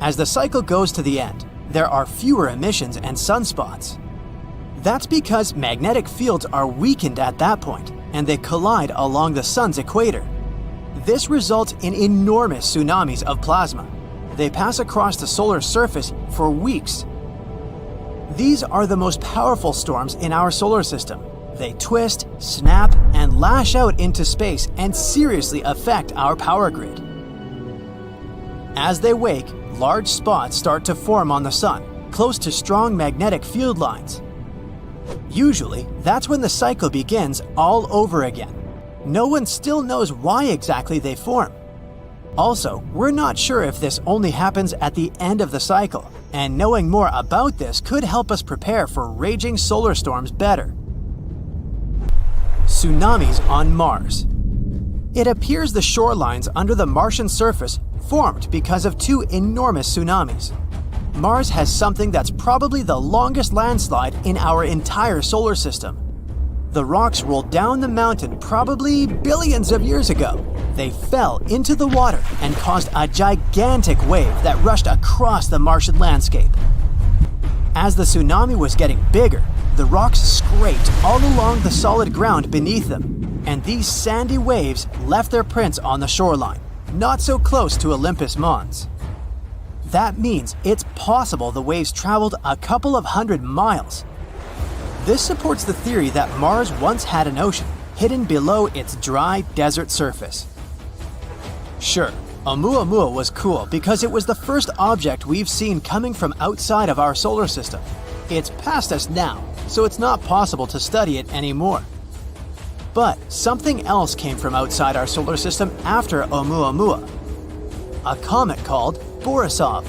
As the cycle goes to the end, there are fewer emissions and sunspots. That's because magnetic fields are weakened at that point, and they collide along the sun's equator. This results in enormous tsunamis of plasma. They pass across the solar surface for weeks. These are the most powerful storms in our solar system. They twist, snap, and lash out into space and seriously affect our power grid. As they wake, large spots start to form on the sun, close to strong magnetic field lines. Usually, that's when the cycle begins all over again. No one still knows why exactly they form. Also, we're not sure if this only happens at the end of the cycle, and knowing more about this could help us prepare for raging solar storms better. Tsunamis on Mars. It appears the shorelines under the Martian surface formed because of two enormous tsunamis. Mars has something that's probably the longest landslide in our entire solar system. The rocks rolled down the mountain probably billions of years ago. They fell into the water and caused a gigantic wave that rushed across the Martian landscape. As the tsunami was getting bigger, the rocks scraped all along the solid ground beneath them, and these sandy waves left their prints on the shoreline, not so close to Olympus Mons. That means it's possible the waves traveled a couple of hundred miles. This supports the theory that Mars once had an ocean hidden below its dry desert surface. Sure, Oumuamua was cool because it was the first object we've seen coming from outside of our solar system. It's past us now, so it's not possible to study it anymore. But something else came from outside our solar system after Oumuamua. A comet called Borisov.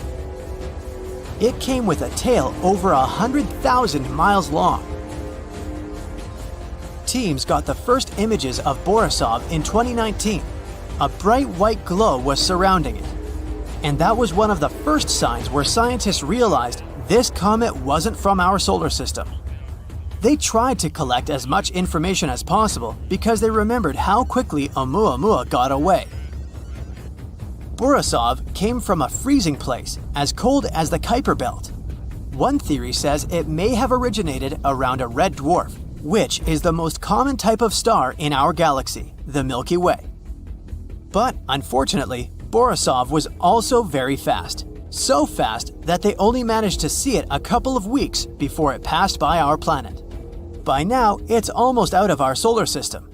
It came with a tail over 100,000 miles long. Teams got the first images of Borisov in 2019. A bright white glow was surrounding it. And that was one of the first signs where scientists realized this comet wasn't from our solar system. They tried to collect as much information as possible because they remembered how quickly Oumuamua got away. Borisov came from a freezing place as cold as the Kuiper Belt. One theory says it may have originated around a red dwarf, which is the most common type of star in our galaxy, the Milky Way. But unfortunately, Borisov was also very fast. So fast that they only managed to see it a couple of weeks before it passed by our planet. By now, it's almost out of our solar system.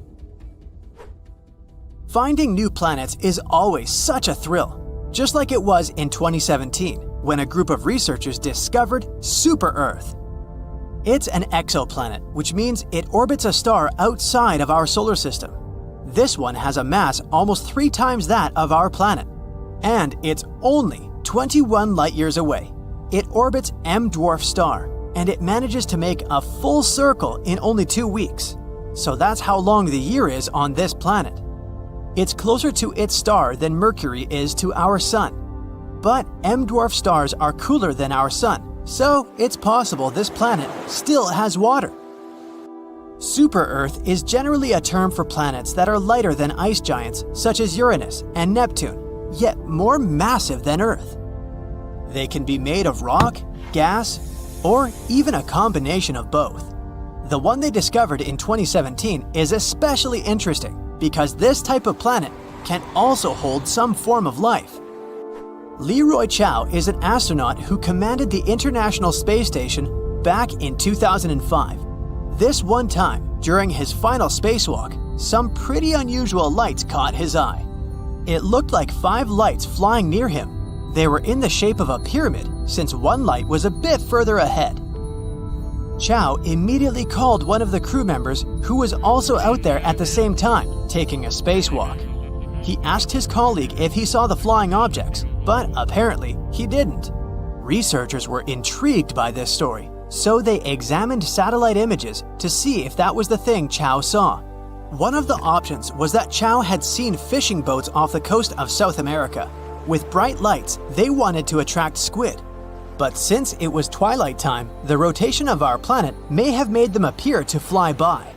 Finding new planets is always such a thrill, just like it was in 2017 when a group of researchers discovered Super Earth. It's an exoplanet, which means it orbits a star outside of our solar system. This one has a mass almost 3 times that of our planet, and it's only 21 light-years away. It orbits M-dwarf star, and it manages to make a full circle in only 2 weeks. So that's how long the year is on this planet. It's closer to its star than Mercury is to our sun. But M-dwarf stars are cooler than our sun, so it's possible this planet still has water. Super-Earth is generally a term for planets that are lighter than ice giants such as Uranus and Neptune, yet more massive than Earth. They can be made of rock, gas, or even a combination of both. The one they discovered in 2017 is especially interesting because this type of planet can also hold some form of life. Leroy Chiao is an astronaut who commanded the International Space Station back in 2005. This one time, during his final spacewalk, some pretty unusual lights caught his eye. It looked like 5 lights flying near him. They were in the shape of a pyramid, since one light was a bit further ahead. Chiao immediately called one of the crew members who was also out there at the same time, taking a spacewalk. He asked his colleague if he saw the flying objects, but apparently he didn't. Researchers were intrigued by this story, so they examined satellite images to see if that was the thing Chiao saw. One of the options was that Chiao had seen fishing boats off the coast of South America. With bright lights, they wanted to attract squid. But since it was twilight time, the rotation of our planet may have made them appear to fly by.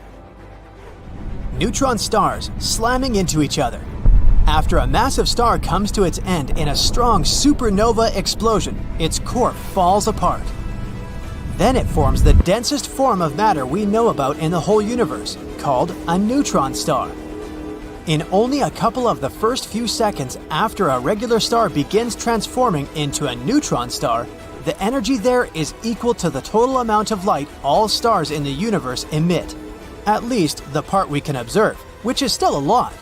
Neutron stars slamming into each other. After a massive star comes to its end in a strong supernova explosion, its core falls apart. Then it forms the densest form of matter we know about in the whole universe, called a neutron star. In only a couple of the first few seconds after a regular star begins transforming into a neutron star, the energy there is equal to the total amount of light all stars in the universe emit. At least the part we can observe, which is still a lot.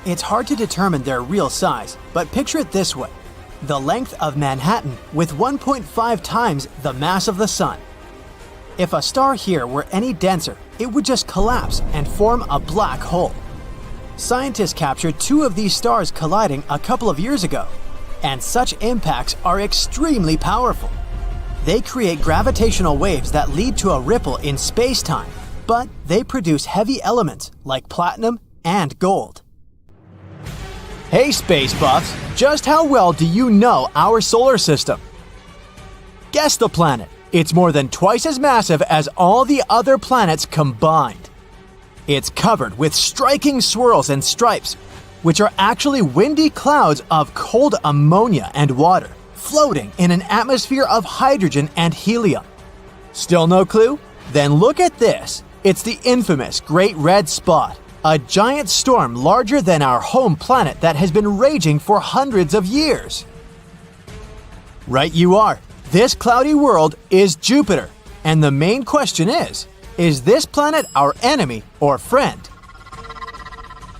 It's hard to determine their real size, but picture it this way. The length of Manhattan with 1.5 times the mass of the Sun. If a star here were any denser, it would just collapse and form a black hole. Scientists captured 2 of these stars colliding a couple of years ago, and such impacts are extremely powerful. They create gravitational waves that lead to a ripple in space-time, but they produce heavy elements like platinum and gold. Hey space buffs, just how well do you know our solar system? Guess the planet. It's more than twice as massive as all the other planets combined. It's covered with striking swirls and stripes, which are actually windy clouds of cold ammonia and water, floating in an atmosphere of hydrogen and helium. Still no clue? Then look at this. It's the infamous Great Red Spot, a giant storm larger than our home planet that has been raging for hundreds of years. Right you are. This cloudy world is Jupiter, and the main question is Is this planet our enemy or friend?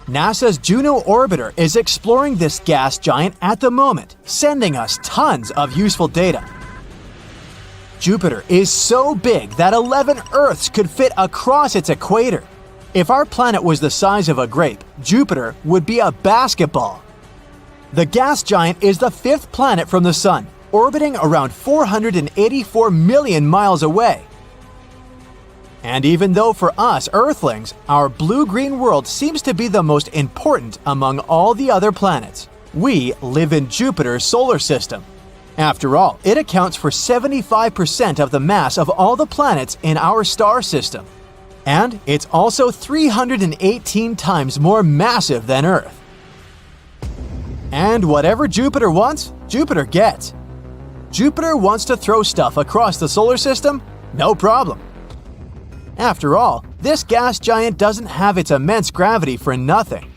NASA's Juno orbiter is exploring this gas giant at the moment, sending us tons of useful data. Jupiter is so big that 11 Earths could fit across its equator. If our planet was the size of a grape, Jupiter would be a basketball. The gas giant is the fifth planet from the Sun, orbiting around 484 million miles away. And even though for us Earthlings, our blue-green world seems to be the most important among all the other planets, we live in Jupiter's solar system. After all, it accounts for 75% of the mass of all the planets in our star system. And it's also 318 times more massive than Earth. And whatever Jupiter wants, Jupiter gets. Jupiter wants to throw stuff across the solar system? No problem. After all, this gas giant doesn't have its immense gravity for nothing.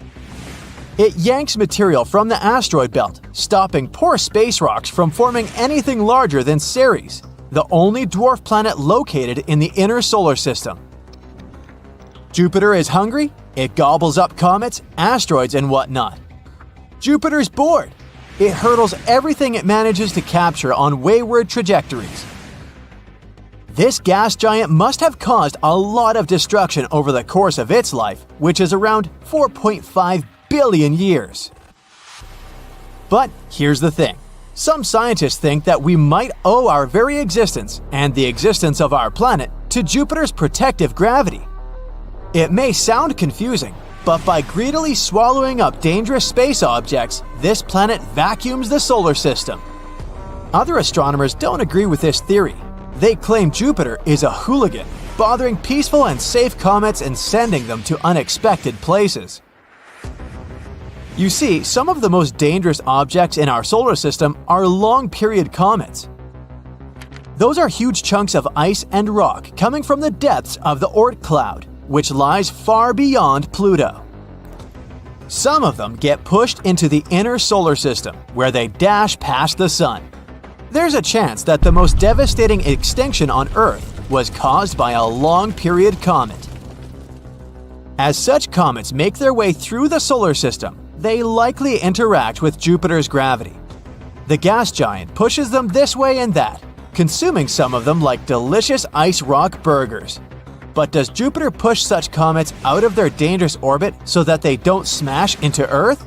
It yanks material from the asteroid belt, stopping poor space rocks from forming anything larger than Ceres, the only dwarf planet located in the inner solar system. Jupiter is hungry, it gobbles up comets, asteroids, and whatnot. Jupiter's bored. It hurdles everything it manages to capture on wayward trajectories. This gas giant must have caused a lot of destruction over the course of its life, which is around 4.5 billion years. But here's the thing. Some scientists think that we might owe our very existence and the existence of our planet to Jupiter's protective gravity. It may sound confusing, but by greedily swallowing up dangerous space objects, this planet vacuums the solar system. Other astronomers don't agree with this theory. They claim Jupiter is a hooligan, bothering peaceful and safe comets and sending them to unexpected places. You see, some of the most dangerous objects in our solar system are long-period comets. Those are huge chunks of ice and rock coming from the depths of the Oort cloud, which lies far beyond Pluto. Some of them get pushed into the inner solar system, where they dash past the Sun. There's a chance that the most devastating extinction on Earth was caused by a long-period comet. As such comets make their way through the solar system, they likely interact with Jupiter's gravity. The gas giant pushes them this way and that, consuming some of them like delicious ice rock burgers. But does Jupiter push such comets out of their dangerous orbit so that they don't smash into Earth?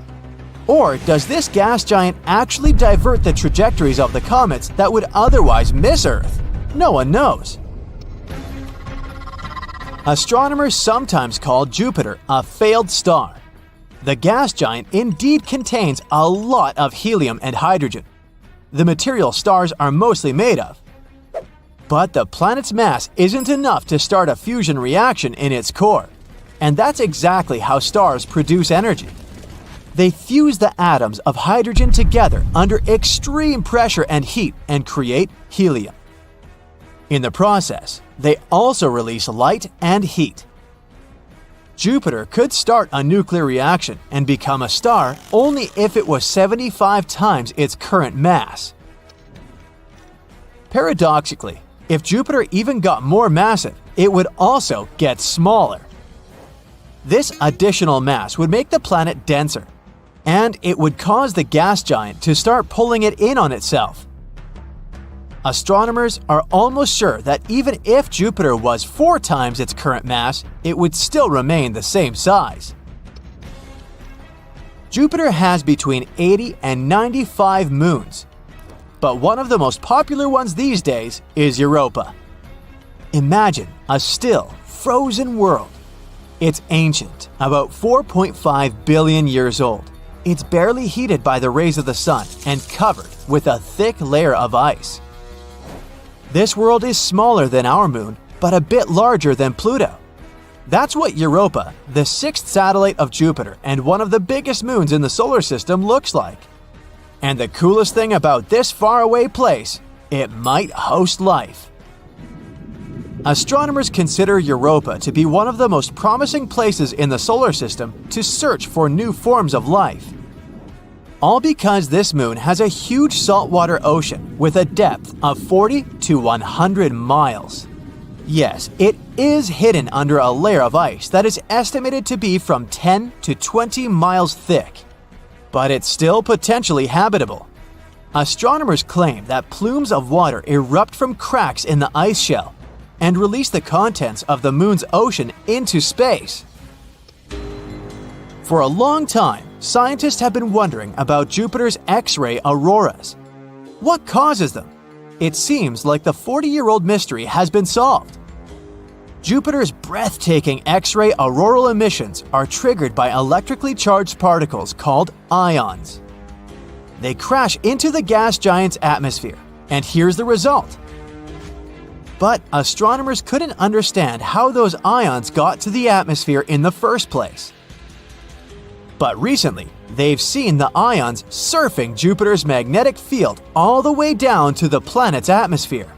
Or does this gas giant actually divert the trajectories of the comets that would otherwise miss Earth? No one knows. Astronomers sometimes call Jupiter a failed star. The gas giant indeed contains a lot of helium and hydrogen, the material stars are mostly made of. But the planet's mass isn't enough to start a fusion reaction in its core, and that's exactly how stars produce energy. They fuse the atoms of hydrogen together under extreme pressure and heat and create helium. In the process, they also release light and heat. Jupiter could start a nuclear reaction and become a star only if it was 75 times its current mass. Paradoxically, if Jupiter even got more massive, it would also get smaller. This additional mass would make the planet denser, and it would cause the gas giant to start pulling it in on itself. Astronomers are almost sure that even if Jupiter was 4 times its current mass, it would still remain the same size. Jupiter has between 80 and 95 moons, but one of the most popular ones these days is Europa. Imagine a still, frozen world. It's ancient, about 4.5 billion years old. It's barely heated by the rays of the sun and covered with a thick layer of ice. This world is smaller than our moon, but a bit larger than Pluto. That's what Europa, the 6th satellite of Jupiter and one of the biggest moons in the solar system, looks like. And the coolest thing about this faraway place, it might host life. Astronomers consider Europa to be one of the most promising places in the solar system to search for new forms of life. All because this moon has a huge saltwater ocean with a depth of 40 to 100 miles. Yes, it is hidden under a layer of ice that is estimated to be from 10 to 20 miles thick. But it's still potentially habitable. Astronomers claim that plumes of water erupt from cracks in the ice shell and release the contents of the moon's ocean into space. For a long time, scientists have been wondering about Jupiter's X-ray auroras. What causes them? It seems like the 40-year-old mystery has been solved. Jupiter's breathtaking X-ray auroral emissions are triggered by electrically charged particles called ions. They crash into the gas giant's atmosphere, and here's the result. But astronomers couldn't understand how those ions got to the atmosphere in the first place. But recently, they've seen the ions surfing Jupiter's magnetic field all the way down to the planet's atmosphere.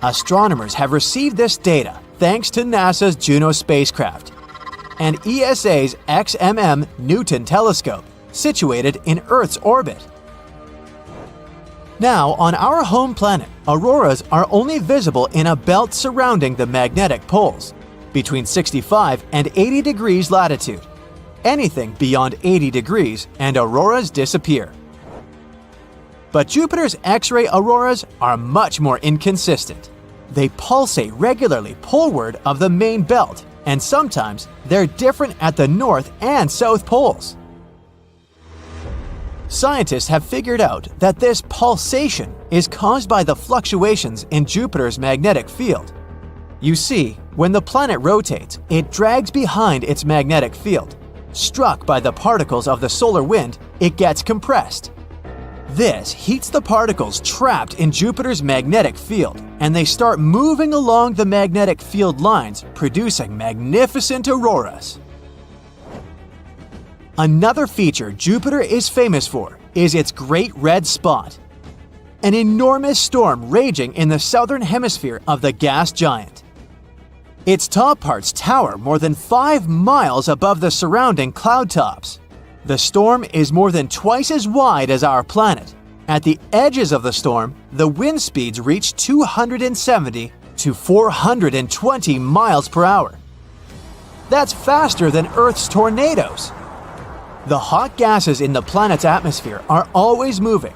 Astronomers have received this data thanks to NASA's Juno spacecraft and ESA's XMM Newton telescope, situated in Earth's orbit. Now, on our home planet, auroras are only visible in a belt surrounding the magnetic poles, between 65 and 80 degrees latitude. Anything beyond 80 degrees and auroras disappear. But Jupiter's X-ray auroras are much more inconsistent. They pulsate regularly poleward of the main belt, and sometimes they're different at the north and south poles. Scientists have figured out that this pulsation is caused by the fluctuations in Jupiter's magnetic field. You see, when the planet rotates, it drags behind its magnetic field. Struck by the particles of the solar wind, it gets compressed. This heats the particles trapped in Jupiter's magnetic field, and they start moving along the magnetic field lines, producing magnificent auroras. Another feature Jupiter is famous for is its Great Red Spot, an enormous storm raging in the southern hemisphere of the gas giant. Its top parts tower more than 5 miles above the surrounding cloud tops. The storm is more than twice as wide as our planet. At the edges of the storm, the wind speeds reach 270 to 420 miles per hour. That's faster than Earth's tornadoes. The hot gases in the planet's atmosphere are always moving,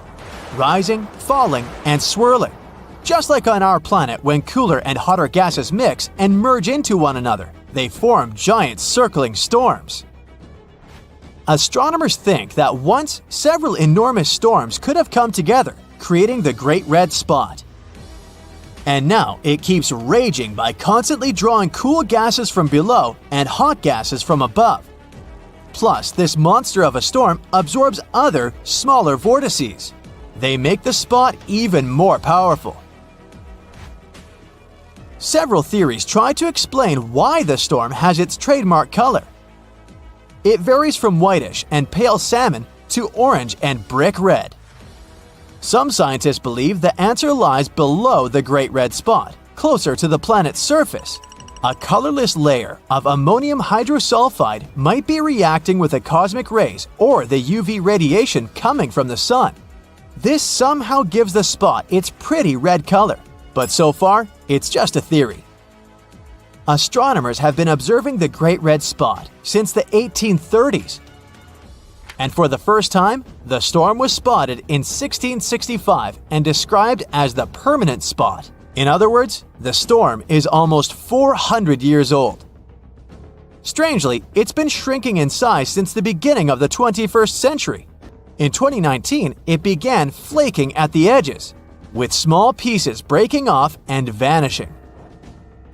rising, falling, and swirling. Just like on our planet, when cooler and hotter gases mix and merge into one another, they form giant circling storms. Astronomers think that once several enormous storms could have come together, creating the Great Red Spot. And now it keeps raging by constantly drawing cool gases from below and hot gases from above. Plus, this monster of a storm absorbs other, smaller vortices. They make the spot even more powerful. Several theories try to explain why the storm has its trademark color. It varies from whitish and pale salmon to orange and brick red. Some scientists believe the answer lies below the Great Red Spot, closer to the planet's surface. A colorless layer of ammonium hydrosulfide might be reacting with the cosmic rays or the UV radiation coming from the sun. This somehow gives the spot its pretty red color, but so far, it's just a theory. Astronomers have been observing the Great Red Spot since the 1830s. And for the first time, the storm was spotted in 1665 and described as the permanent spot. In other words, the storm is almost 400 years old. Strangely, it's been shrinking in size since the beginning of the 21st century. In 2019, it began flaking at the edges, with small pieces breaking off and vanishing.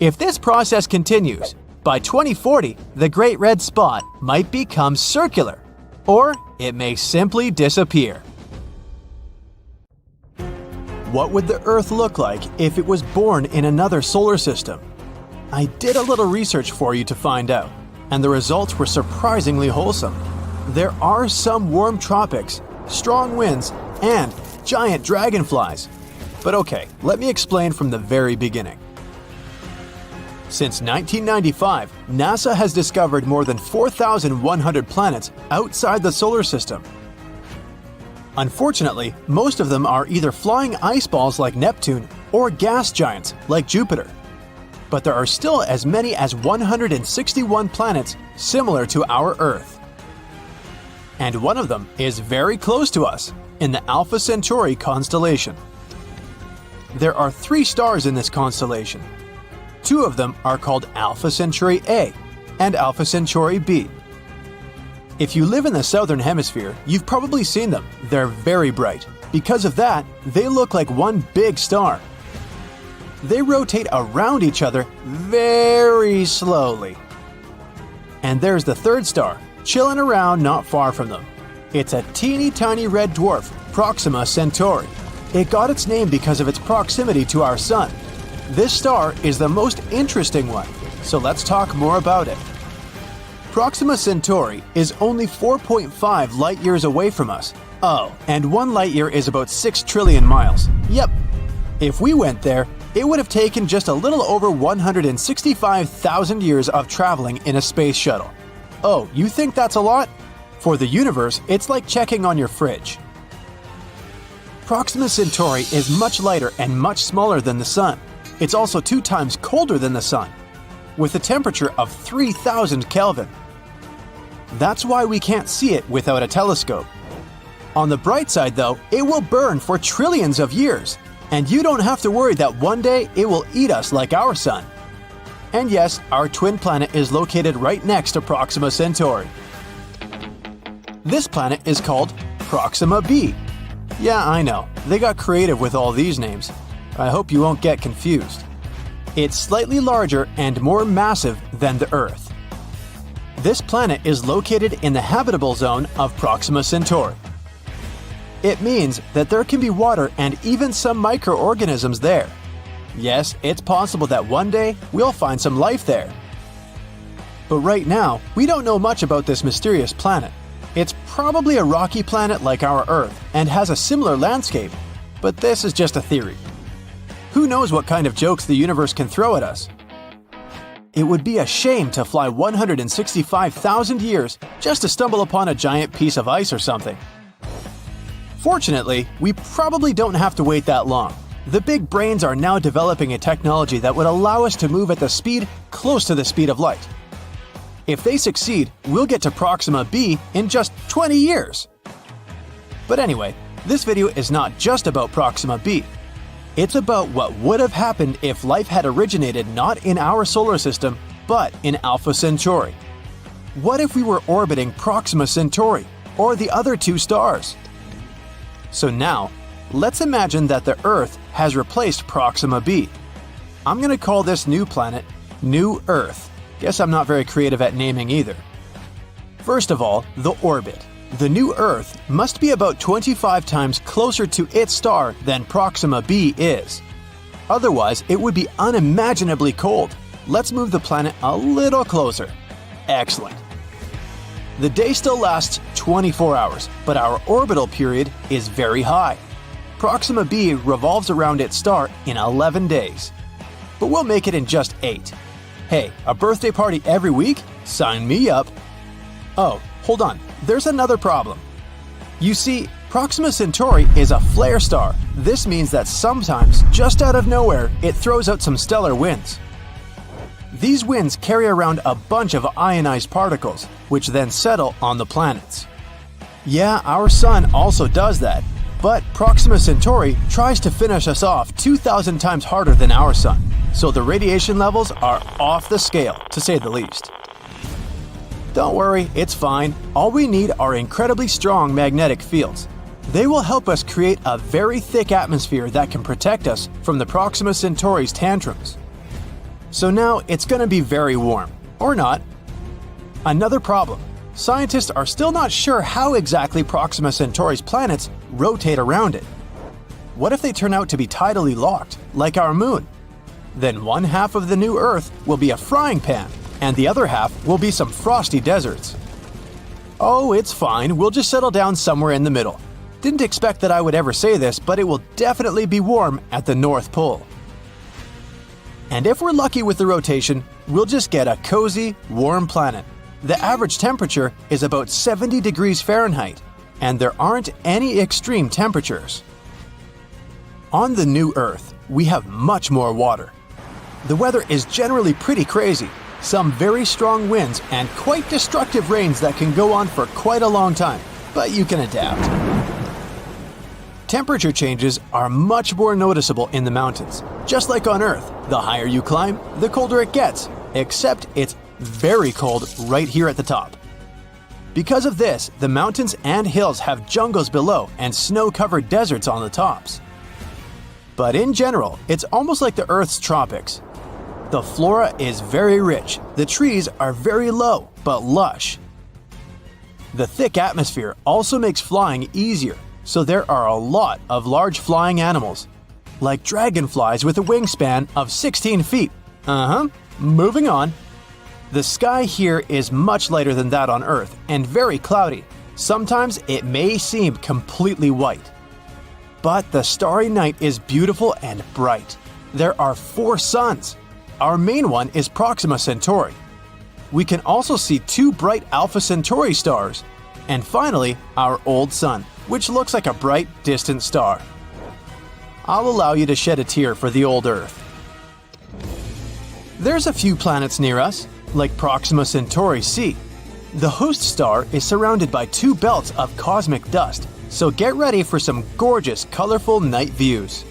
If this process continues, by 2040, the Great Red Spot might become circular, or it may simply disappear. What would the Earth look like if it was born in another solar system? I did a little research for you to find out, and the results were surprisingly wholesome. There are some warm tropics, strong winds, and giant dragonflies. But okay, let me explain from the very beginning. Since 1995, NASA has discovered more than 4,100 planets outside the solar system. Unfortunately, most of them are either flying ice balls like Neptune or gas giants like Jupiter. but there are still as many as 161 planets similar to our Earth. And one of them is very close to us, in the Alpha Centauri constellation. There are 3 stars in this constellation. 2 of them are called Alpha Centauri A and Alpha Centauri B. If you live in the southern hemisphere, you've probably seen them. They're very bright. Because of that, they look like one big star. They rotate around each other very slowly. And there's the 3rd star, chilling around not far from them. It's a teeny tiny red dwarf, Proxima Centauri. It got its name because of its proximity to our Sun. This star is the most interesting one, so let's talk more about it. Proxima Centauri is only 4.5 light-years away from us. Oh, and 1 light-year is about 6 trillion miles. Yep. If we went there, it would have taken just a little over 165,000 years of traveling in a space shuttle. Oh, you think that's a lot? For the universe, it's like checking on your fridge. Proxima Centauri is much lighter and much smaller than the Sun. It's also 2 times colder than the Sun, with a temperature of 3,000 Kelvin. That's why we can't see it without a telescope. On the bright side though, it will burn for trillions of years, and you don't have to worry that one day it will eat us like our Sun. And yes, our twin planet is located right next to Proxima Centauri. This planet is called Proxima b. Yeah, I know, they got creative with all these names. I hope you won't get confused. It's slightly larger and more massive than the Earth. This planet is located in the habitable zone of Proxima Centauri. It means that there can be water and even some microorganisms there. Yes, it's possible that one day we'll find some life there. But right now, we don't know much about this mysterious planet. It's probably a rocky planet like our Earth and has a similar landscape, but this is just a theory. Who knows what kind of jokes the universe can throw at us? It would be a shame to fly 165,000 years just to stumble upon a giant piece of ice or something. Fortunately, we probably don't have to wait that long. The big brains are now developing a technology that would allow us to move at the speed close to the speed of light. If they succeed, we'll get to Proxima b in just 20 years. But anyway, this video is not just about Proxima b. It's about what would have happened if life had originated not in our solar system, but in Alpha Centauri. What if we were orbiting Proxima Centauri, or the other 2 stars? So now, let's imagine that the Earth has replaced Proxima b. I'm going to call this new planet New Earth. Guess I'm not very creative at naming either. First of all, the orbit. The new Earth must be about 25 times closer to its star than Proxima b is. Otherwise, it would be unimaginably cold. Let's move the planet a little closer. Excellent. The day still lasts 24 hours, but our orbital period is very high. Proxima b revolves around its star in 11 days. But we'll make it in just 8. Hey, a birthday party every week? Sign me up. Oh, hold on. There's another problem. You see, Proxima Centauri is a flare star. This means that sometimes, just out of nowhere, it throws out some stellar winds. These winds carry around a bunch of ionized particles, which then settle on the planets. Yeah, our Sun also does that, but Proxima Centauri tries to finish us off 2,000 times harder than our Sun, so the radiation levels are off the scale, to say the least. Don't worry, it's fine. All we need are incredibly strong magnetic fields. They will help us create a very thick atmosphere that can protect us from the Proxima Centauri's tantrums. So now it's going to be very warm. Or not. Another problem. Scientists are still not sure how exactly Proxima Centauri's planets rotate around it. What if they turn out to be tidally locked, like our Moon? Then one half of the new Earth will be a frying pan, and the other half will be some frosty deserts. Oh, it's fine, we'll just settle down somewhere in the middle. Didn't expect that I would ever say this, but it will definitely be warm at the North Pole. And if we're lucky with the rotation, we'll just get a cozy, warm planet. The average temperature is about 70 degrees Fahrenheit, and there aren't any extreme temperatures. On the new Earth, we have much more water. The weather is generally pretty crazy. Some very strong winds and quite destructive rains that can go on for quite a long time, but you can adapt. Temperature changes are much more noticeable in the mountains. Just like on Earth, the higher you climb, the colder it gets, except it's very cold right here at the top. Because of this, the mountains and hills have jungles below and snow-covered deserts on the tops. But in general, it's almost like the Earth's tropics. The flora is very rich, the trees are very low but lush. The thick atmosphere also makes flying easier, so there are a lot of large flying animals, like dragonflies with a wingspan of 16 feet. Moving on. The sky here is much lighter than that on Earth and very cloudy. Sometimes it may seem completely white. But the starry night is beautiful and bright. There are 4 suns. Our main one is Proxima Centauri. We can also see 2 bright Alpha Centauri stars. And finally, our old sun, which looks like a bright, distant star. I'll allow you to shed a tear for the old Earth. There's a few planets near us, like Proxima Centauri c. The host star is surrounded by 2 belts of cosmic dust, so get ready for some gorgeous, colorful night views.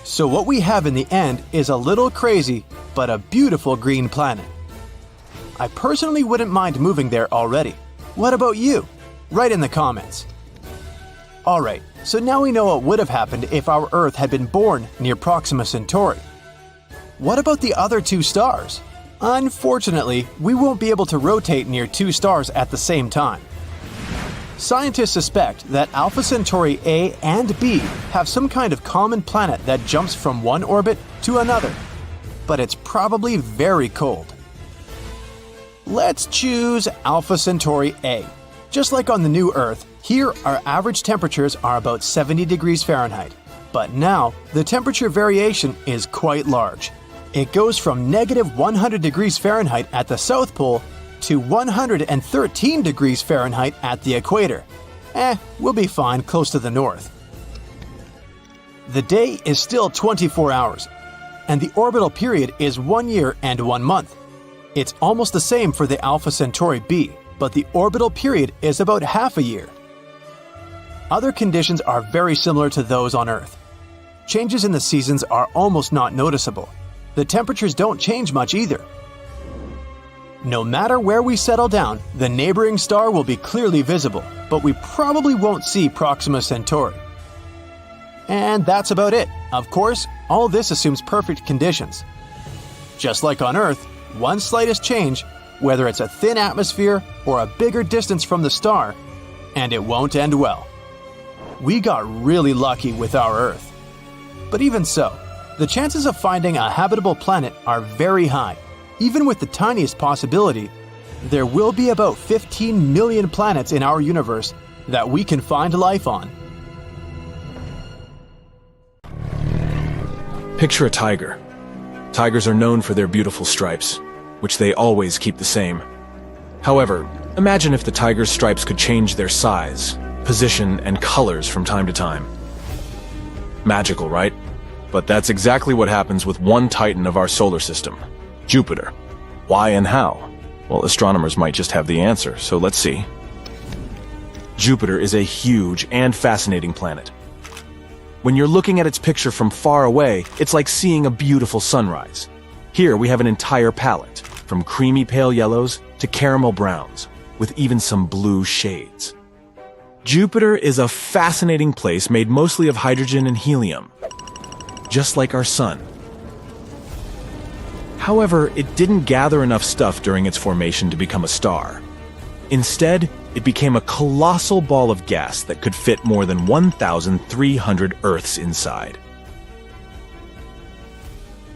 So what we have in the end is a little crazy, but a beautiful green planet. I personally wouldn't mind moving there already. What about you? Write in the comments. Alright, so now we know what would have happened if our Earth had been born near Proxima Centauri. What about the other 2 stars? Unfortunately, we won't be able to rotate near 2 stars at the same time. Scientists suspect that Alpha Centauri A and B have some kind of common planet that jumps from one orbit to another, but it's probably very cold. Let's choose Alpha Centauri A. Just like on the new Earth, here our average temperatures are about 70 degrees Fahrenheit, but now the temperature variation is quite large. It goes from -100 degrees Fahrenheit at the South Pole to 113 degrees Fahrenheit at the equator. We'll be fine close to the north. The day is still 24 hours, and the orbital period is 1 year and 1 month. It's almost the same for the Alpha Centauri B, but the orbital period is about half a year. Other conditions are very similar to those on Earth. Changes in the seasons are almost not noticeable. The temperatures don't change much either. No matter where we settle down, the neighboring star will be clearly visible, but we probably won't see Proxima Centauri. And that's about it. Of course, all this assumes perfect conditions. Just like on Earth, one slightest change, whether it's a thin atmosphere or a bigger distance from the star, and it won't end well. We got really lucky with our Earth. But even so, the chances of finding a habitable planet are very high. Even with the tiniest possibility, there will be about 15 million planets in our universe that we can find life on. Picture a tiger. Tigers are known for their beautiful stripes, which they always keep the same. However, imagine if the tiger's stripes could change their size, position, and colors from time to time. Magical, right? But that's exactly what happens with one titan of our solar system, Jupiter. Why and how? Well, astronomers might just have the answer, so let's see. Jupiter is a huge and fascinating planet. When you're looking at its picture from far away, it's like seeing a beautiful sunrise. Here we have an entire palette, from creamy pale yellows to caramel browns, with even some blue shades. Jupiter is a fascinating place made mostly of hydrogen and helium, just like our sun. However, it didn't gather enough stuff during its formation to become a star. Instead, it became a colossal ball of gas that could fit more than 1,300 Earths inside.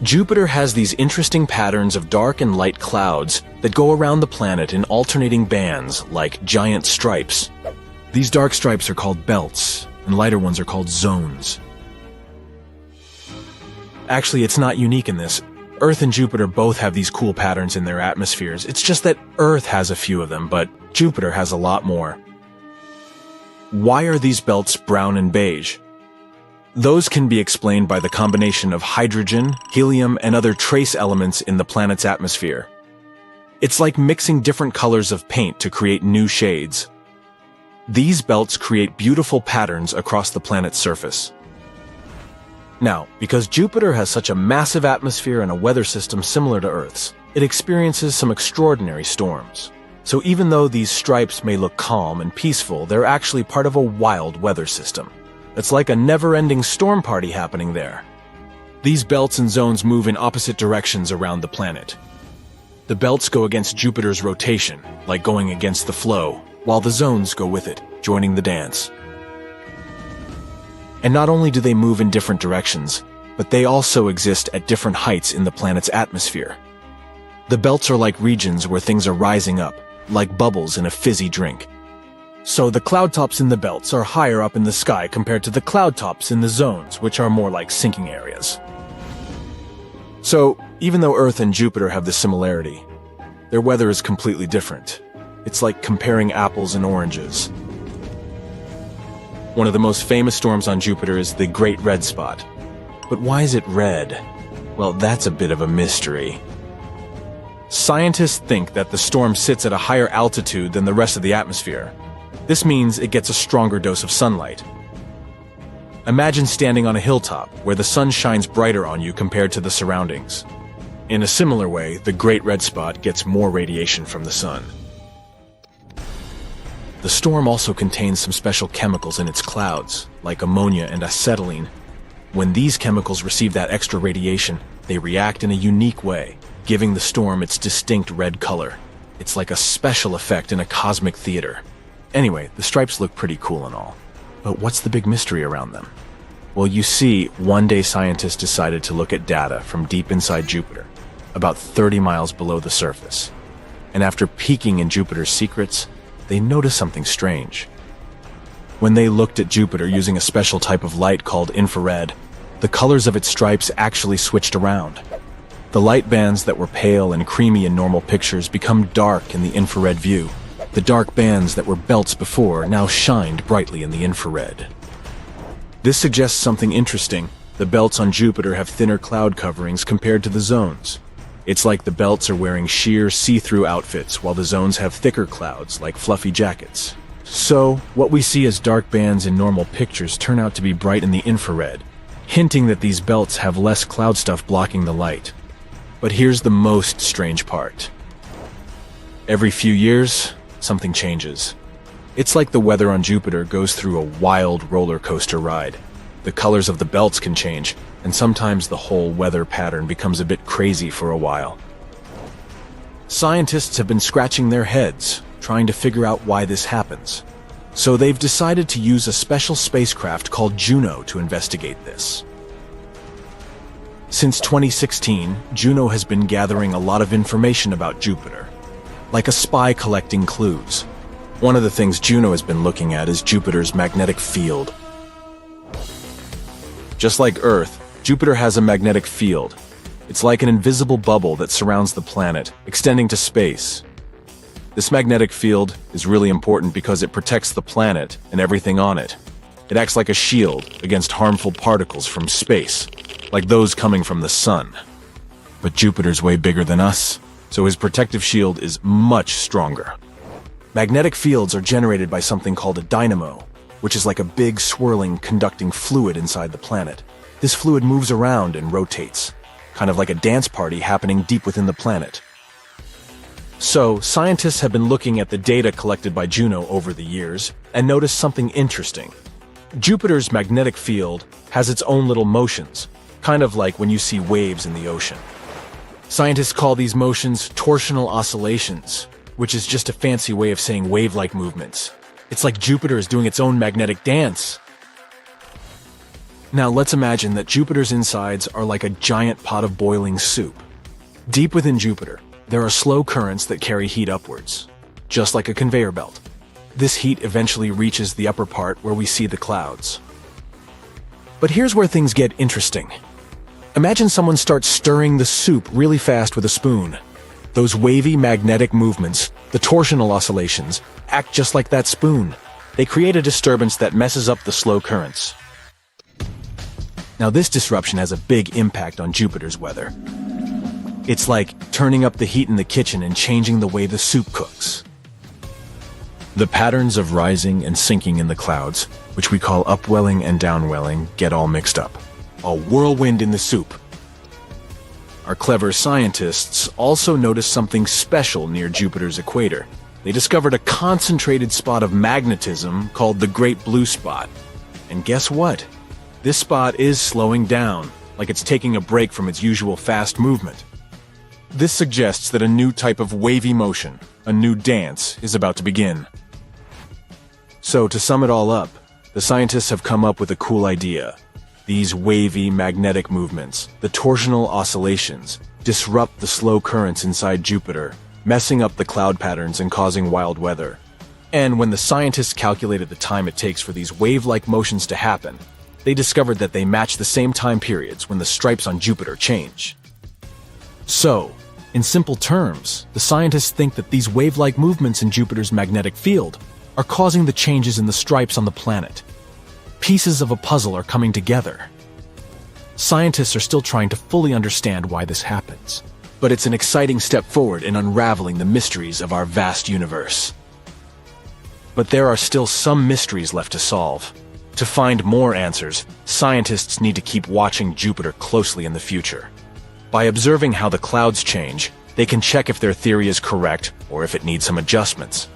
Jupiter has these interesting patterns of dark and light clouds that go around the planet in alternating bands like giant stripes. These dark stripes are called belts, and lighter ones are called zones. Actually, it's not unique in this. Earth and Jupiter both have these cool patterns in their atmospheres. It's just that Earth has a few of them, but Jupiter has a lot more. Why are these belts brown and beige? Those can be explained by the combination of hydrogen, helium, and other trace elements in the planet's atmosphere. It's like mixing different colors of paint to create new shades. These belts create beautiful patterns across the planet's surface. Now, because Jupiter has such a massive atmosphere and a weather system similar to Earth's, it experiences some extraordinary storms. So even though these stripes may look calm and peaceful, they're actually part of a wild weather system. It's like a never-ending storm party happening there. These belts and zones move in opposite directions around the planet. The belts go against Jupiter's rotation, like going against the flow, while the zones go with it, joining the dance. And not only do they move in different directions, but they also exist at different heights in the planet's atmosphere. The belts are like regions where things are rising up, like bubbles in a fizzy drink. So the cloud tops in the belts are higher up in the sky compared to the cloud tops in the zones, which are more like sinking areas. So, even though Earth and Jupiter have this similarity, their weather is completely different. It's like comparing apples and oranges. One of the most famous storms on Jupiter is the Great Red Spot. But why is it red? Well, that's a bit of a mystery. Scientists think that the storm sits at a higher altitude than the rest of the atmosphere. This means it gets a stronger dose of sunlight. Imagine standing on a hilltop where the sun shines brighter on you compared to the surroundings. In a similar way, the Great Red Spot gets more radiation from the sun. The storm also contains some special chemicals in its clouds, like ammonia and acetylene. When these chemicals receive that extra radiation, they react in a unique way, giving the storm its distinct red color. It's like a special effect in a cosmic theater. Anyway, the stripes look pretty cool and all. But what's the big mystery around them? Well, you see, one day scientists decided to look at data from deep inside Jupiter, about 30 miles below the surface. And after peeking in Jupiter's secrets, they noticed something strange. When they looked at Jupiter using a special type of light called infrared, the colors of its stripes actually switched around. The light bands that were pale and creamy in normal pictures become dark in the infrared view. The dark bands that were belts before now shined brightly in the infrared. This suggests something interesting. The belts on Jupiter have thinner cloud coverings compared to the zones. It's like the belts are wearing sheer, see-through outfits, while the zones have thicker clouds, like fluffy jackets. So, what we see as dark bands in normal pictures turn out to be bright in the infrared, hinting that these belts have less cloud stuff blocking the light. But here's the most strange part. Every few years, something changes. It's like the weather on Jupiter goes through a wild roller coaster ride. The colors of the belts can change, and sometimes the whole weather pattern becomes a bit crazy for a while. Scientists have been scratching their heads, trying to figure out why this happens. So they've decided to use a special spacecraft called Juno to investigate this. Since 2016, Juno has been gathering a lot of information about Jupiter, like a spy collecting clues. One of the things Juno has been looking at is Jupiter's magnetic field. Just like Earth, Jupiter has a magnetic field. It's like an invisible bubble that surrounds the planet, extending to space. This magnetic field is really important because it protects the planet and everything on it. It acts like a shield against harmful particles from space, like those coming from the sun. But Jupiter's way bigger than us, so his protective shield is much stronger. Magnetic fields are generated by something called a dynamo, which is like a big, swirling, conducting fluid inside the planet. This fluid moves around and rotates, kind of like a dance party happening deep within the planet. So, scientists have been looking at the data collected by Juno over the years and noticed something interesting. Jupiter's magnetic field has its own little motions, kind of like when you see waves in the ocean. Scientists call these motions torsional oscillations, which is just a fancy way of saying wave-like movements. It's like Jupiter is doing its own magnetic dance. Now let's imagine that Jupiter's insides are like a giant pot of boiling soup. Deep within Jupiter, there are slow currents that carry heat upwards, just like a conveyor belt. This heat eventually reaches the upper part where we see the clouds. But here's where things get interesting. Imagine someone starts stirring the soup really fast with a spoon. Those wavy magnetic movements, the torsional oscillations, act just like that spoon. They create a disturbance that messes up the slow currents. Now this disruption has a big impact on Jupiter's weather. It's like turning up the heat in the kitchen and changing the way the soup cooks. The patterns of rising and sinking in the clouds, which we call upwelling and downwelling, get all mixed up. A whirlwind in the soup. Our clever scientists also noticed something special near Jupiter's equator. They discovered a concentrated spot of magnetism called the Great Blue Spot. And guess what? This spot is slowing down, like it's taking a break from its usual fast movement. This suggests that a new type of wavy motion, a new dance, is about to begin. So, to sum it all up, the scientists have come up with a cool idea. These wavy magnetic movements, the torsional oscillations, disrupt the slow currents inside Jupiter, messing up the cloud patterns and causing wild weather. And when the scientists calculated the time it takes for these wave-like motions to happen, they discovered that they match the same time periods when the stripes on Jupiter change. So, in simple terms, the scientists think that these wave-like movements in Jupiter's magnetic field are causing the changes in the stripes on the planet. Pieces of a puzzle are coming together. Scientists are still trying to fully understand why this happens, but it's an exciting step forward in unraveling the mysteries of our vast universe. But there are still some mysteries left to solve. To find more answers, scientists need to keep watching Jupiter closely in the future. By observing how the clouds change, they can check if their theory is correct or if it needs some adjustments.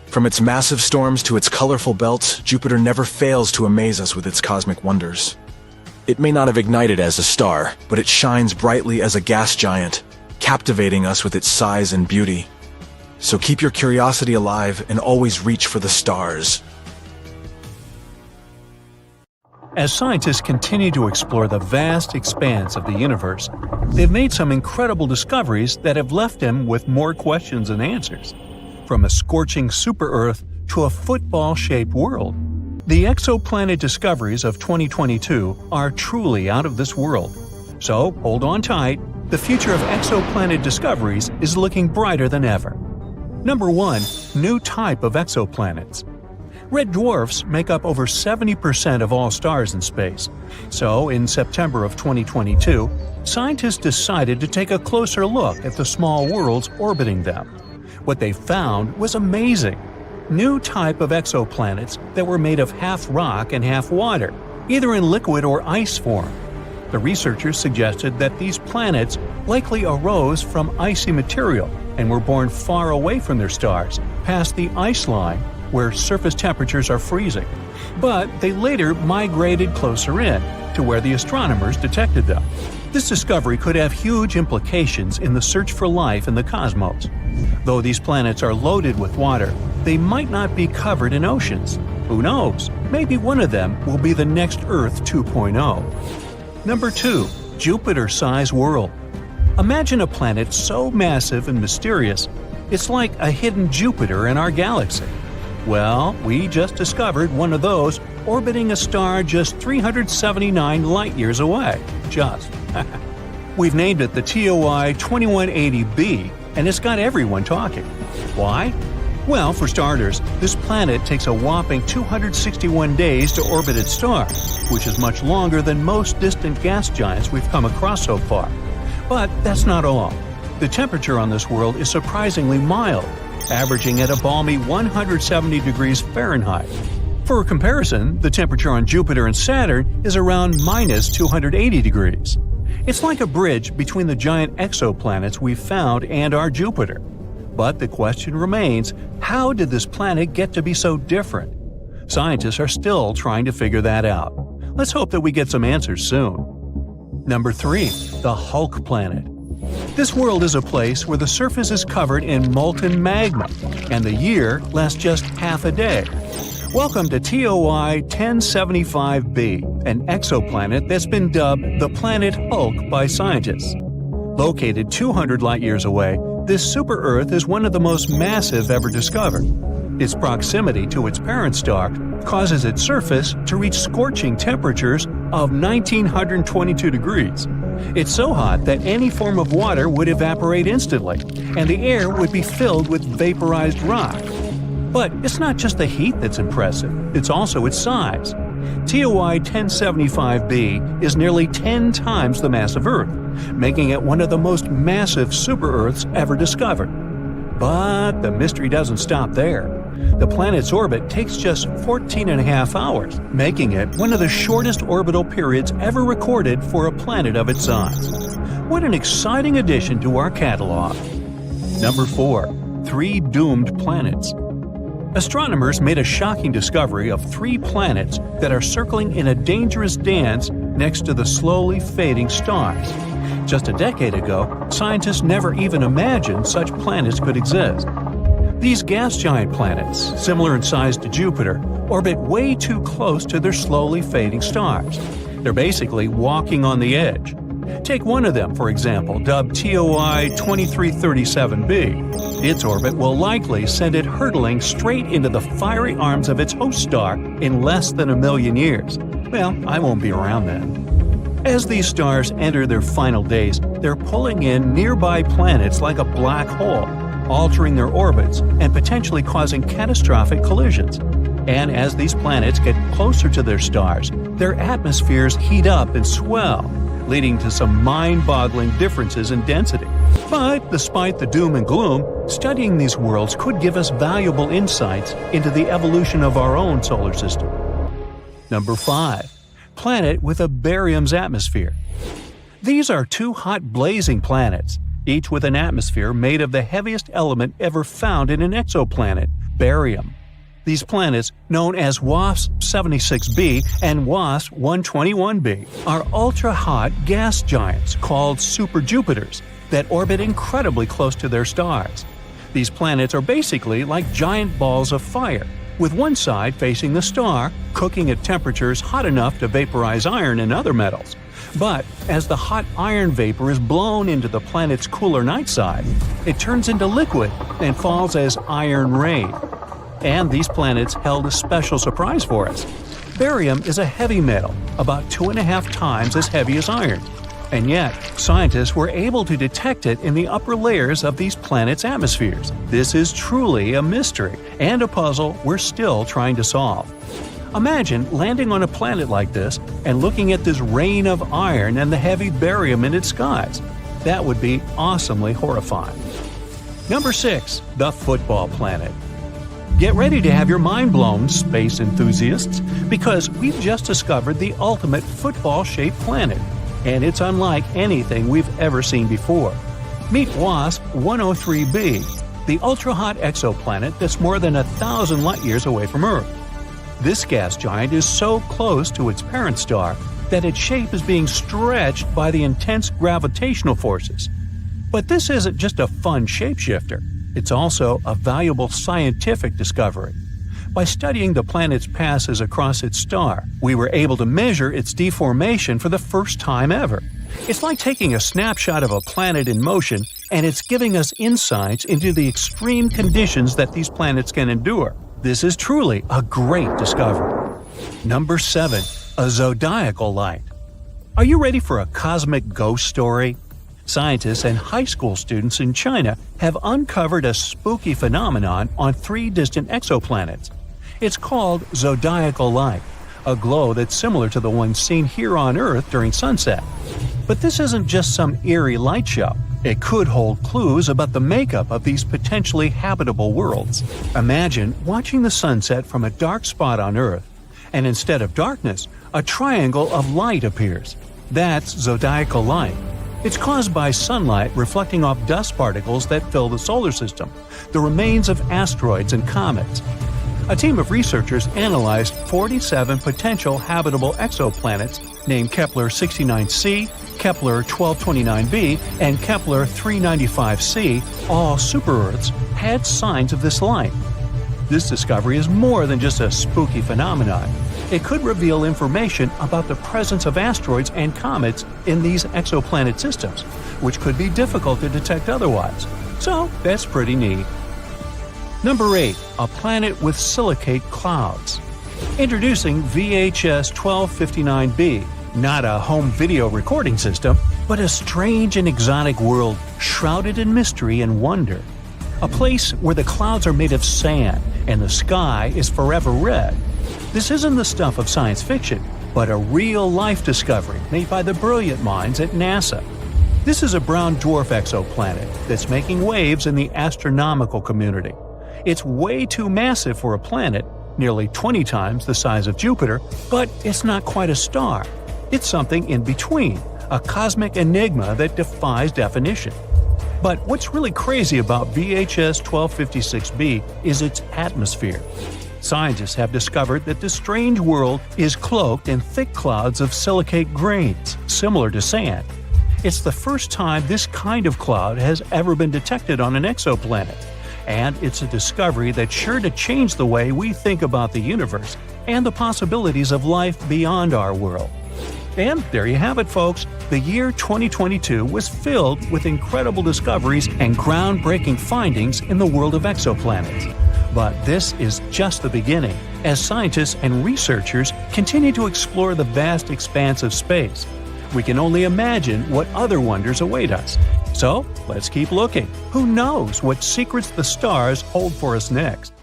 From its massive storms to its colorful belts, Jupiter never fails to amaze us with its cosmic wonders. It may not have ignited as a star, but it shines brightly as a gas giant, captivating us with its size and beauty. So keep your curiosity alive and always reach for the stars. As scientists continue to explore the vast expanse of the universe, they've made some incredible discoveries that have left them with more questions than answers. From a scorching super-Earth to a football-shaped world, the exoplanet discoveries of 2022 are truly out of this world. So, hold on tight, the future of exoplanet discoveries is looking brighter than ever. Number 1. New type of exoplanets. Red dwarfs make up over 70% of all stars in space. So, in September of 2022, scientists decided to take a closer look at the small worlds orbiting them. What they found was amazing. New type of exoplanets that were made of half rock and half water, either in liquid or ice form. The researchers suggested that these planets likely arose from icy material and were born far away from their stars, past the ice line, where surface temperatures are freezing. But they later migrated closer in, to where the astronomers detected them. This discovery could have huge implications in the search for life in the cosmos. Though these planets are loaded with water, they might not be covered in oceans. Who knows? Maybe one of them will be the next Earth 2.0. Number 2. Jupiter-sized world. Imagine a planet so massive and mysterious, it's like a hidden Jupiter in our galaxy. Well, we just discovered one of those orbiting a star just 379 light-years away. Just. We've named it the TOI 2180b, and it's got everyone talking. Why? Well, for starters, this planet takes a whopping 261 days to orbit its star, which is much longer than most distant gas giants we've come across so far. But that's not all. The temperature on this world is surprisingly mild, averaging at a balmy 170 degrees Fahrenheit. For comparison, the temperature on Jupiter and Saturn is around minus 280 degrees. It's like a bridge between the giant exoplanets we've found and our Jupiter. But the question remains, how did this planet get to be so different? Scientists are still trying to figure that out. Let's hope that we get some answers soon. Number 3. The Hulk planet. This world is a place where the surface is covered in molten magma, and the year lasts just half a day. Welcome to TOI 1075b, an exoplanet that's been dubbed the planet Hulk by scientists. Located 200 light-years away, this super-Earth is one of the most massive ever discovered. Its proximity to its parent star causes its surface to reach scorching temperatures of 1922 degrees. It's so hot that any form of water would evaporate instantly, and the air would be filled with vaporized rock. But it's not just the heat that's impressive, it's also its size. TOI 1075b is nearly 10 times the mass of Earth, making it one of the most massive super-Earths ever discovered. But the mystery doesn't stop there. The planet's orbit takes just 14.5 hours, making it one of the shortest orbital periods ever recorded for a planet of its size. What an exciting addition to our catalog! Number 4. 3 doomed planets. Astronomers made a shocking discovery of 3 planets that are circling in a dangerous dance next to the slowly fading stars. Just a decade ago, scientists never even imagined such planets could exist. These gas giant planets, similar in size to Jupiter, orbit way too close to their slowly fading stars. They're basically walking on the edge. Take one of them, for example, dubbed TOI 2337b. Its orbit will likely send it hurtling straight into the fiery arms of its host star in less than 1 million years. Well, I won't be around then. As these stars enter their final days, they're pulling in nearby planets like a black hole, altering their orbits and potentially causing catastrophic collisions. And as these planets get closer to their stars, their atmospheres heat up and swell, leading to some mind-boggling differences in density. But despite the doom and gloom, studying these worlds could give us valuable insights into the evolution of our own solar system. Number 5. Planet with a barium's atmosphere. These are 2 hot blazing planets, each with an atmosphere made of the heaviest element ever found in an exoplanet, barium. These planets, known as WASP-76b and WASP-121b, are ultra-hot gas giants called superjupiters that orbit incredibly close to their stars. These planets are basically like giant balls of fire, with one side facing the star, cooking at temperatures hot enough to vaporize iron and other metals. But as the hot iron vapor is blown into the planet's cooler night side, it turns into liquid and falls as iron rain. And these planets held a special surprise for us. Barium is a heavy metal, about 2.5 times as heavy as iron. And yet, scientists were able to detect it in the upper layers of these planets' atmospheres. This is truly a mystery, and a puzzle we're still trying to solve. Imagine landing on a planet like this and looking at this rain of iron and the heavy barium in its skies. That would be awesomely horrifying. Number 6. The Football Planet. Get ready to have your mind blown, space enthusiasts, because we've just discovered the ultimate football-shaped planet, and it's unlike anything we've ever seen before. Meet WASP-103b, the ultra-hot exoplanet that's more than 1,000 light-years away from Earth. This gas giant is so close to its parent star that its shape is being stretched by the intense gravitational forces. But this isn't just a fun shapeshifter. It's also a valuable scientific discovery. By studying the planet's passes across its star, we were able to measure its deformation for the first time ever. It's like taking a snapshot of a planet in motion, and it's giving us insights into the extreme conditions that these planets can endure. This is truly a great discovery. Number 7. A zodiacal light. Are you ready for a cosmic ghost story? Scientists and high school students in China have uncovered a spooky phenomenon on 3 distant exoplanets. It's called zodiacal light, a glow that's similar to the one seen here on Earth during sunset. But this isn't just some eerie light show. It could hold clues about the makeup of these potentially habitable worlds. Imagine watching the sunset from a dark spot on Earth, and instead of darkness, a triangle of light appears. That's zodiacal light. It's caused by sunlight reflecting off dust particles that fill the solar system, the remains of asteroids and comets. A team of researchers analyzed 47 potential habitable exoplanets named Kepler 69c, Kepler 1229b, and Kepler 395c, all super-Earths, had signs of this light. This discovery is more than just a spooky phenomenon. It could reveal information about the presence of asteroids and comets in these exoplanet systems, which could be difficult to detect otherwise. So that's pretty neat. Number 8. A planet with silicate clouds. Introducing VHS 1259b, not a home video recording system, but a strange and exotic world shrouded in mystery and wonder. A place where the clouds are made of sand and the sky is forever red. This isn't the stuff of science fiction, but a real-life discovery made by the brilliant minds at NASA. This is a brown dwarf exoplanet that's making waves in the astronomical community. It's way too massive for a planet, nearly 20 times the size of Jupiter, but it's not quite a star. It's something in between, a cosmic enigma that defies definition. But what's really crazy about VHS 1256b is its atmosphere. Scientists have discovered that this strange world is cloaked in thick clouds of silicate grains, similar to sand. It's the first time this kind of cloud has ever been detected on an exoplanet, and it's a discovery that's sure to change the way we think about the universe and the possibilities of life beyond our world. And there you have it, folks. The year 2022 was filled with incredible discoveries and groundbreaking findings in the world of exoplanets. But this is just the beginning, as scientists and researchers continue to explore the vast expanse of space. We can only imagine what other wonders await us. So, let's keep looking. Who knows what secrets the stars hold for us next?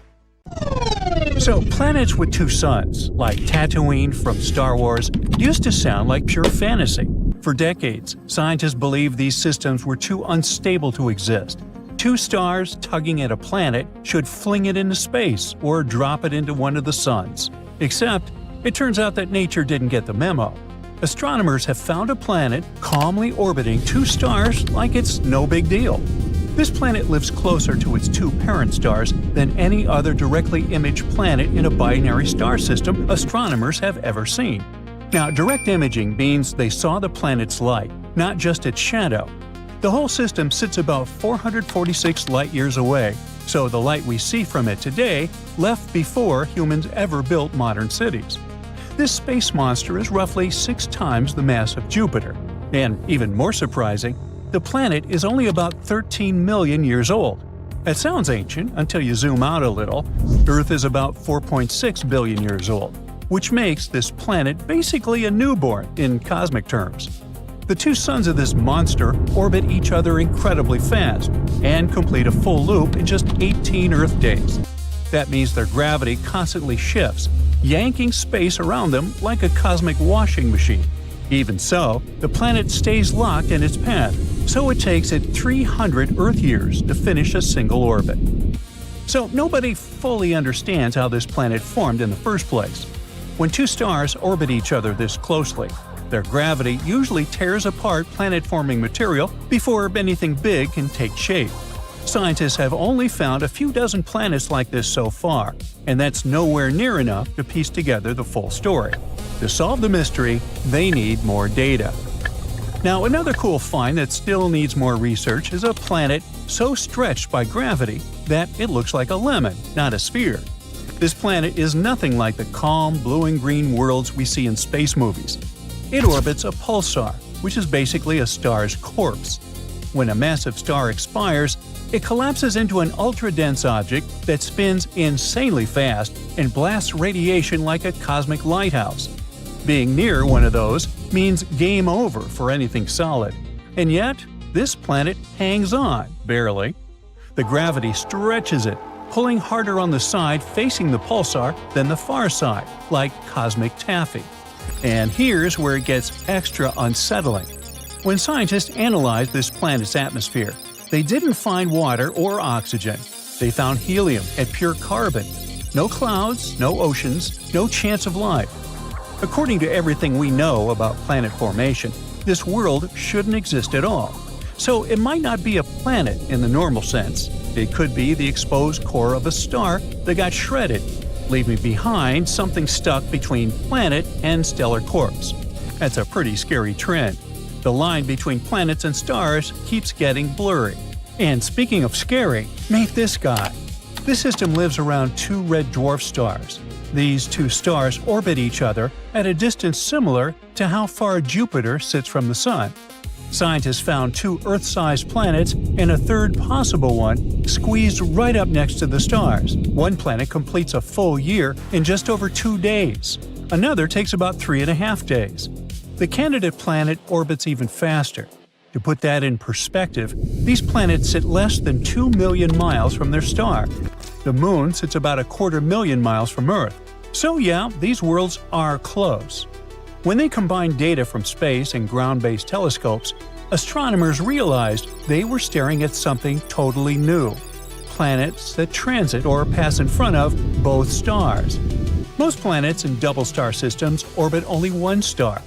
So, planets with two suns, like Tatooine from Star Wars, used to sound like pure fantasy. For decades, scientists believed these systems were too unstable to exist. Two stars tugging at a planet should fling it into space or drop it into one of the suns. Except, it turns out that nature didn't get the memo. Astronomers have found a planet calmly orbiting two stars like it's no big deal. This planet lives closer to its two parent stars than any other directly imaged planet in a binary star system astronomers have ever seen. Now, direct imaging means they saw the planet's light, not just its shadow. The whole system sits about 446 light-years away, so the light we see from it today left before humans ever built modern cities. This space monster is roughly 6 times the mass of Jupiter. And even more surprising, the planet is only about 13 million years old. That sounds ancient until you zoom out a little. Earth is about 4.6 billion years old, which makes this planet basically a newborn in cosmic terms. The two suns of this monster orbit each other incredibly fast and complete a full loop in just 18 Earth days. That means their gravity constantly shifts, yanking space around them like a cosmic washing machine. Even so, the planet stays locked in its path, so it takes it 300 Earth years to finish a single orbit. So nobody fully understands how this planet formed in the first place. When two stars orbit each other this closely, their gravity usually tears apart planet-forming material before anything big can take shape. Scientists have only found a few dozen planets like this so far, and that's nowhere near enough to piece together the full story. To solve the mystery, they need more data. Now, another cool find that still needs more research is a planet so stretched by gravity that it looks like a lemon, not a sphere. This planet is nothing like the calm blue and green worlds we see in space movies. It orbits a pulsar, which is basically a star's corpse. When a massive star expires, it collapses into an ultra-dense object that spins insanely fast and blasts radiation like a cosmic lighthouse. Being near one of those means game over for anything solid. And yet, this planet hangs on, barely. The gravity stretches it, pulling harder on the side facing the pulsar than the far side, like cosmic taffy. And here's where it gets extra unsettling. When scientists analyzed this planet's atmosphere, they didn't find water or oxygen. They found helium and pure carbon. No clouds, no oceans, no chance of life. According to everything we know about planet formation, this world shouldn't exist at all. So it might not be a planet in the normal sense. It could be the exposed core of a star that got shredded, leaving behind something stuck between planet and stellar corpse. That's a pretty scary trend. The line between planets and stars keeps getting blurry. And speaking of scary, meet this guy. This system lives around two red dwarf stars. These two stars orbit each other at a distance similar to how far Jupiter sits from the Sun. Scientists found two Earth-sized planets and a third possible one squeezed right up next to the stars. One planet completes a full year in just over 2 days. Another takes about 3.5 days. The candidate planet orbits even faster. To put that in perspective, these planets sit less than 2 million miles from their star. The Moon sits about 250,000 miles from Earth. So yeah, these worlds are close. When they combined data from space and ground-based telescopes, astronomers realized they were staring at something totally new – planets that transit or pass in front of both stars. Most planets in double-star systems orbit only one star,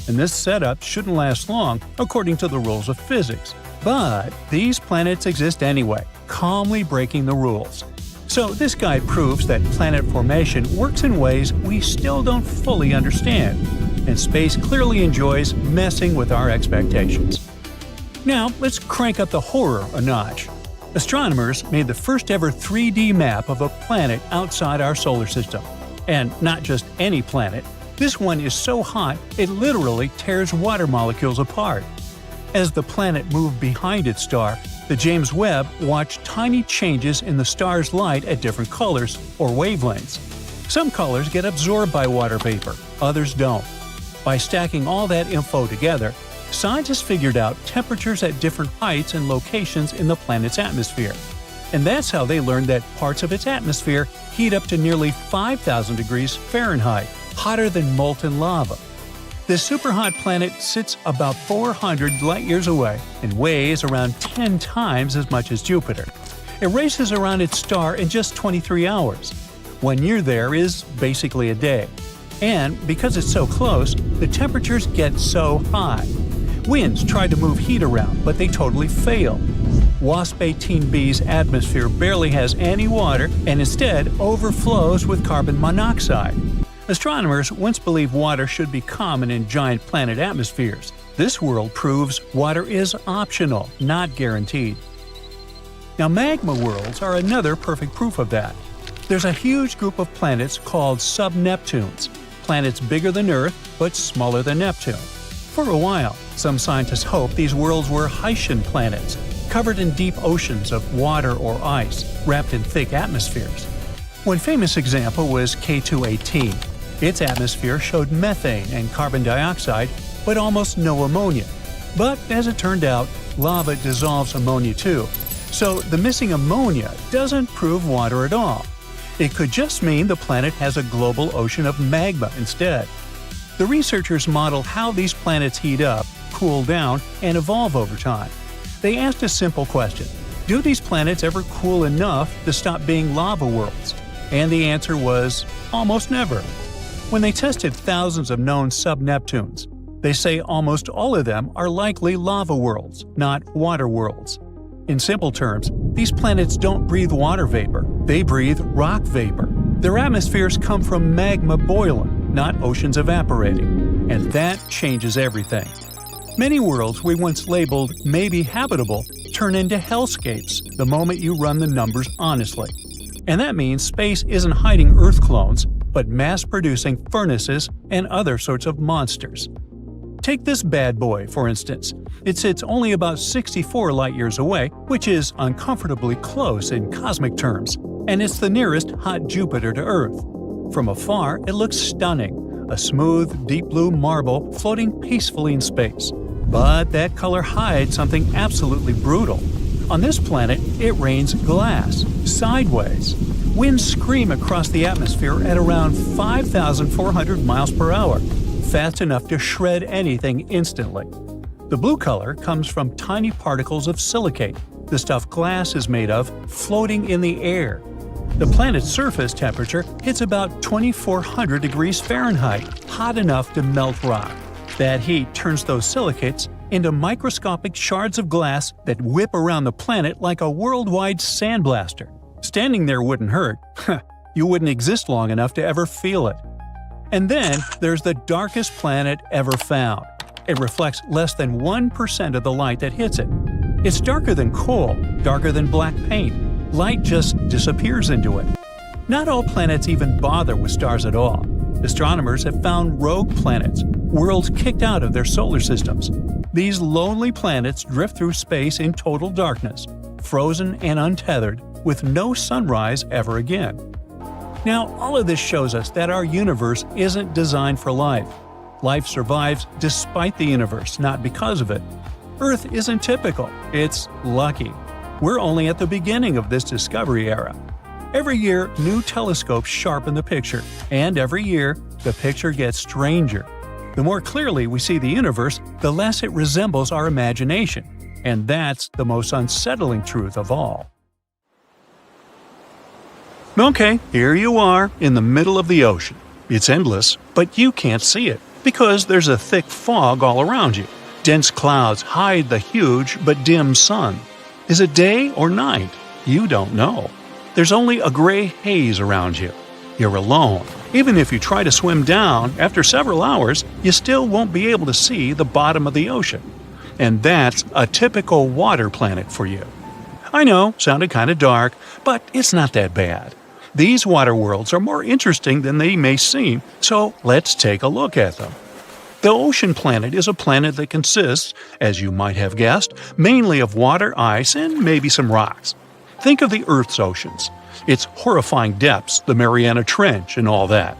and this setup shouldn't last long according to the rules of physics. But these planets exist anyway, calmly breaking the rules. So this guide proves that planet formation works in ways we still don't fully understand, and space clearly enjoys messing with our expectations. Now, let's crank up the horror a notch. Astronomers made the first ever 3D map of a planet outside our solar system. And not just any planet. This one is so hot it literally tears water molecules apart. As the planet moved behind its star, the James Webb watched tiny changes in the star's light at different colors or wavelengths. Some colors get absorbed by water vapor, others don't. By stacking all that info together, scientists figured out temperatures at different heights and locations in the planet's atmosphere. And that's how they learned that parts of its atmosphere heat up to nearly 5,000 degrees Fahrenheit, hotter than molten lava. This superhot planet sits about 400 light-years away and weighs around 10 times as much as Jupiter. It races around its star in just 23 hours. 1 year there is basically a day. And because it's so close, the temperatures get so high. Winds try to move heat around, but they totally fail. WASP 18b's atmosphere barely has any water and instead overflows with carbon monoxide. Astronomers once believed water should be common in giant planet atmospheres. This world proves water is optional, not guaranteed. Now, magma worlds are another perfect proof of that. There's a huge group of planets called sub-Neptunes, planets bigger than Earth but smaller than Neptune. For a while, some scientists hoped these worlds were Haitian planets, covered in deep oceans of water or ice, wrapped in thick atmospheres. One famous example was K2-18. Its atmosphere showed methane and carbon dioxide, but almost no ammonia. But as it turned out, lava dissolves ammonia too, so the missing ammonia doesn't prove water at all. It could just mean the planet has a global ocean of magma instead. The researchers modeled how these planets heat up, cool down, and evolve over time. They asked a simple question: do these planets ever cool enough to stop being lava worlds? And the answer was almost never. When they tested thousands of known sub-Neptunes, they say almost all of them are likely lava worlds, not water worlds. In simple terms, these planets don't breathe water vapor, they breathe rock vapor. Their atmospheres come from magma boiling, not oceans evaporating. And that changes everything. Many worlds we once labeled maybe habitable turn into hellscapes the moment you run the numbers honestly. And that means space isn't hiding Earth clones, but mass-producing furnaces and other sorts of monsters. Take this bad boy, for instance. It sits only about 64 light-years away, which is uncomfortably close in cosmic terms, and it's the nearest hot Jupiter to Earth. From afar, it looks stunning, a smooth, deep blue marble floating peacefully in space. But that color hides something absolutely brutal. On this planet, it rains glass, sideways. Winds scream across the atmosphere at around 5,400 miles per hour, fast enough to shred anything instantly. The blue color comes from tiny particles of silicate, the stuff glass is made of, floating in the air. The planet's surface temperature hits about 2,400 degrees Fahrenheit, hot enough to melt rock. That heat turns those silicates into microscopic shards of glass that whip around the planet like a worldwide sandblaster. Standing there wouldn't hurt. You wouldn't exist long enough to ever feel it. And then there's the darkest planet ever found. It reflects less than 1% of the light that hits it. It's darker than coal, darker than black paint. Light just disappears into it. Not all planets even bother with stars at all. Astronomers have found rogue planets, worlds kicked out of their solar systems. These lonely planets drift through space in total darkness, frozen and untethered, with no sunrise ever again. Now, all of this shows us that our universe isn't designed for life. Life survives despite the universe, not because of it. Earth isn't typical, it's lucky. We're only at the beginning of this discovery era. Every year, new telescopes sharpen the picture, and every year, the picture gets stranger. The more clearly we see the universe, the less it resembles our imagination. And that's the most unsettling truth of all. Okay, here you are, in the middle of the ocean. It's endless, but you can't see it, because there's a thick fog all around you. Dense clouds hide the huge but dim sun. Is it day or night? You don't know. There's only a gray haze around you. You're alone. Even if you try to swim down, after several hours, you still won't be able to see the bottom of the ocean. And that's a typical water planet for you. I know, sounded kind of dark, but it's not that bad. These water worlds are more interesting than they may seem, so let's take a look at them. The ocean planet is a planet that consists, as you might have guessed, mainly of water, ice, and maybe some rocks. Think of the Earth's oceans. Its horrifying depths, the Mariana Trench, and all that.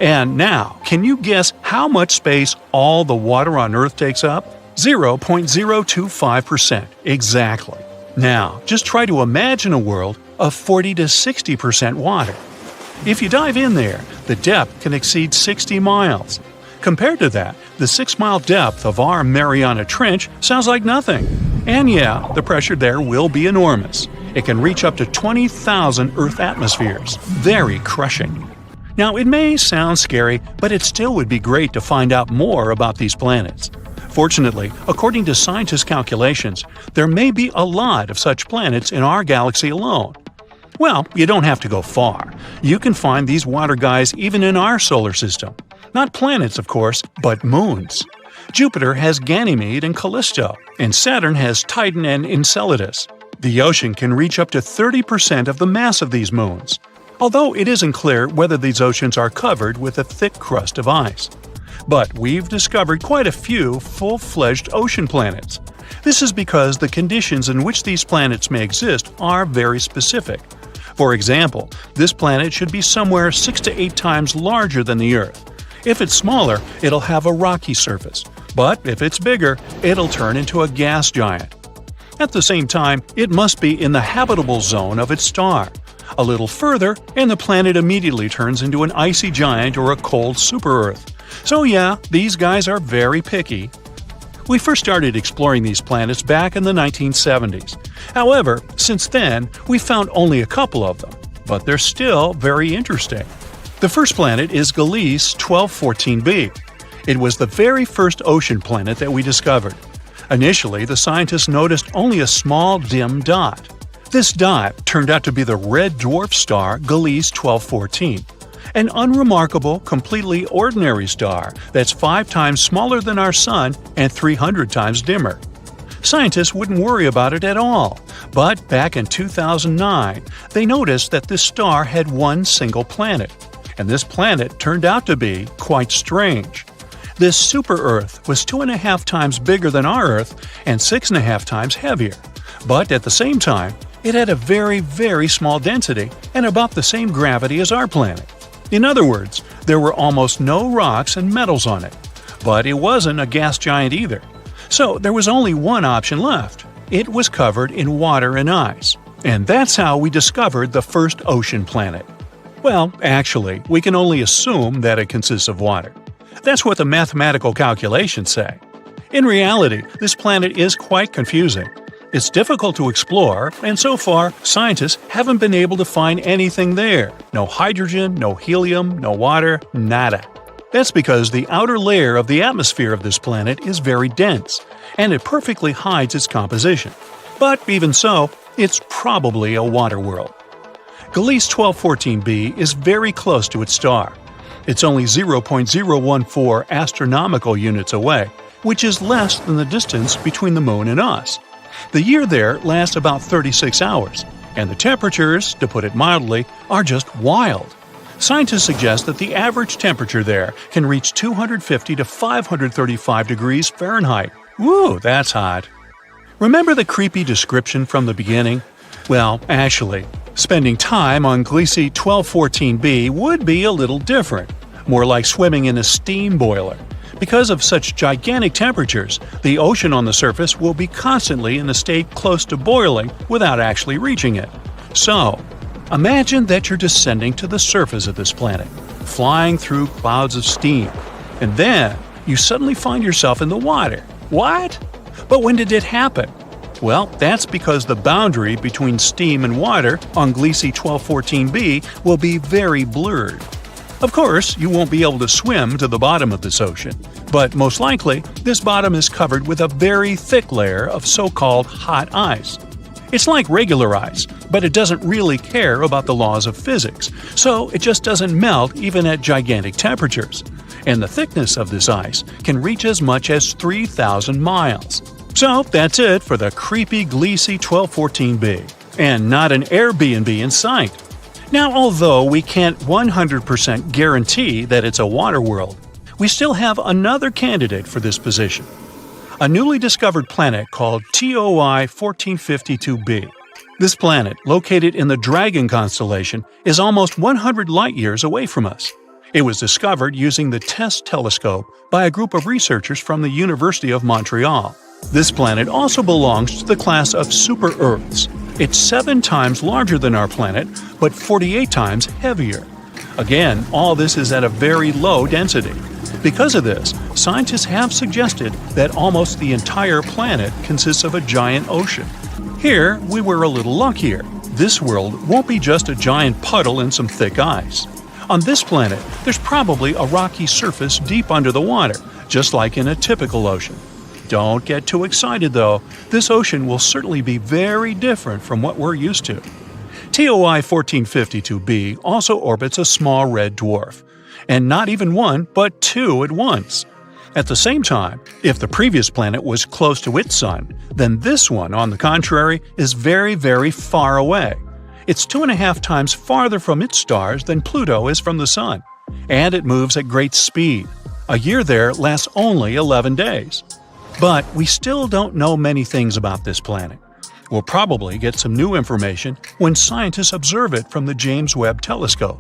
And now, can you guess how much space all the water on Earth takes up? 0.025%, exactly. Now, just try to imagine a world of 40 to 60% water. If you dive in there, the depth can exceed 60 miles. Compared to that, the 6-mile depth of our Mariana Trench sounds like nothing. And yeah, the pressure there will be enormous. It can reach up to 20,000 Earth atmospheres. Very crushing. Now, it may sound scary, but it still would be great to find out more about these planets. Fortunately, according to scientists' calculations, there may be a lot of such planets in our galaxy alone. Well, you don't have to go far. You can find these water guys even in our solar system. Not planets, of course, but moons. Jupiter has Ganymede and Callisto, and Saturn has Titan and Enceladus. The ocean can reach up to 30% of the mass of these moons, although it isn't clear whether these oceans are covered with a thick crust of ice. But we've discovered quite a few full-fledged ocean planets. This is because the conditions in which these planets may exist are very specific. For example, this planet should be somewhere 6 to 8 times larger than the Earth. If it's smaller, it'll have a rocky surface. But if it's bigger, it'll turn into a gas giant. At the same time, it must be in the habitable zone of its star. A little further, and the planet immediately turns into an icy giant or a cold super-Earth. So yeah, these guys are very picky. We first started exploring these planets back in the 1970s. However, since then, we found only a couple of them, but they're still very interesting. The first planet is Gliese 1214b. It was the very first ocean planet that we discovered. Initially, the scientists noticed only a small dim dot. This dot turned out to be the red dwarf star Gliese 1214. An unremarkable, completely ordinary star that's 5 times smaller than our Sun and 300 times dimmer. Scientists wouldn't worry about it at all, but back in 2009, they noticed that this star had one single planet, and this planet turned out to be quite strange. This super-Earth was 2.5 times bigger than our Earth and 6.5 times heavier, but at the same time, it had a very, very small density and about the same gravity as our planet. In other words, there were almost no rocks and metals on it. But it wasn't a gas giant either. So there was only one option left. It was covered in water and ice. And that's how we discovered the first ocean planet. Well, actually, we can only assume that it consists of water. That's what the mathematical calculations say. In reality, this planet is quite confusing. It's difficult to explore, and so far, scientists haven't been able to find anything there. No hydrogen, no helium, no water, nada. That's because the outer layer of the atmosphere of this planet is very dense, and it perfectly hides its composition. But even so, it's probably a water world. Gliese 1214b is very close to its star. It's only 0.014 astronomical units away, which is less than the distance between the Moon and us. The year there lasts about 36 hours, and the temperatures, to put it mildly, are just wild. Scientists suggest that the average temperature there can reach 250 to 535 degrees Fahrenheit. Woo, that's hot. Remember the creepy description from the beginning? Well, actually, spending time on Gliese 1214b would be a little different, more like swimming in a steam boiler. Because of such gigantic temperatures, the ocean on the surface will be constantly in a state close to boiling without actually reaching it. So, Imagine that you're descending to the surface of this planet, flying through clouds of steam, and then you suddenly find yourself in the water. What? But when did it happen? Well, that's because the boundary between steam and water on Gliese 1214b will be very blurred. Of course, you won't be able to swim to the bottom of this ocean, but most likely, this bottom is covered with a very thick layer of so-called hot ice. It's like regular ice, but it doesn't really care about the laws of physics, so it just doesn't melt even at gigantic temperatures. And the thickness of this ice can reach as much as 3,000 miles. So that's it for the creepy Gliese 1214b, and not an Airbnb in sight. Now, although we can't 100% guarantee that it's a water world, we still have another candidate for this position. A newly discovered planet called TOI 1452b. This planet, located in the Dragon constellation, is almost 100 light-years away from us. It was discovered using the TESS telescope by a group of researchers from the University of Montreal. This planet also belongs to the class of super-Earths. It's 7 times larger than our planet, but 48 times heavier. Again, all this is at a very low density. Because of this, scientists have suggested that almost the entire planet consists of a giant ocean. Here, we were a little luckier. This world won't be just a giant puddle in some thick ice. On this planet, there's probably a rocky surface deep under the water, just like in a typical ocean. Don't get too excited though, this ocean will certainly be very different from what we're used to. TOI 1452b also orbits a small red dwarf. And not even one, but 2 at once. At the same time, if the previous planet was close to its sun, then this one, on the contrary, is very, very far away. It's 2.5 times farther from its stars than Pluto is from the sun. And it moves at great speed. A year there lasts only 11 days. But we still don't know many things about this planet. We'll probably get some new information when scientists observe it from the James Webb Telescope.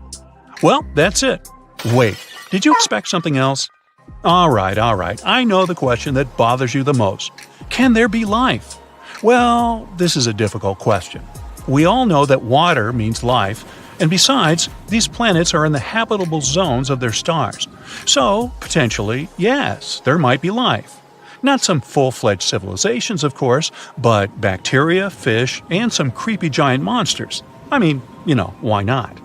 Well, that's it. Wait, did you expect something else? Alright, I know the question that bothers you the most. Can there be life? Well, this is a difficult question. We all know that water means life, and besides, these planets are in the habitable zones of their stars. So, potentially, yes, there might be life. Not some full-fledged civilizations, of course, but bacteria, fish, and some creepy giant monsters. I mean, why not?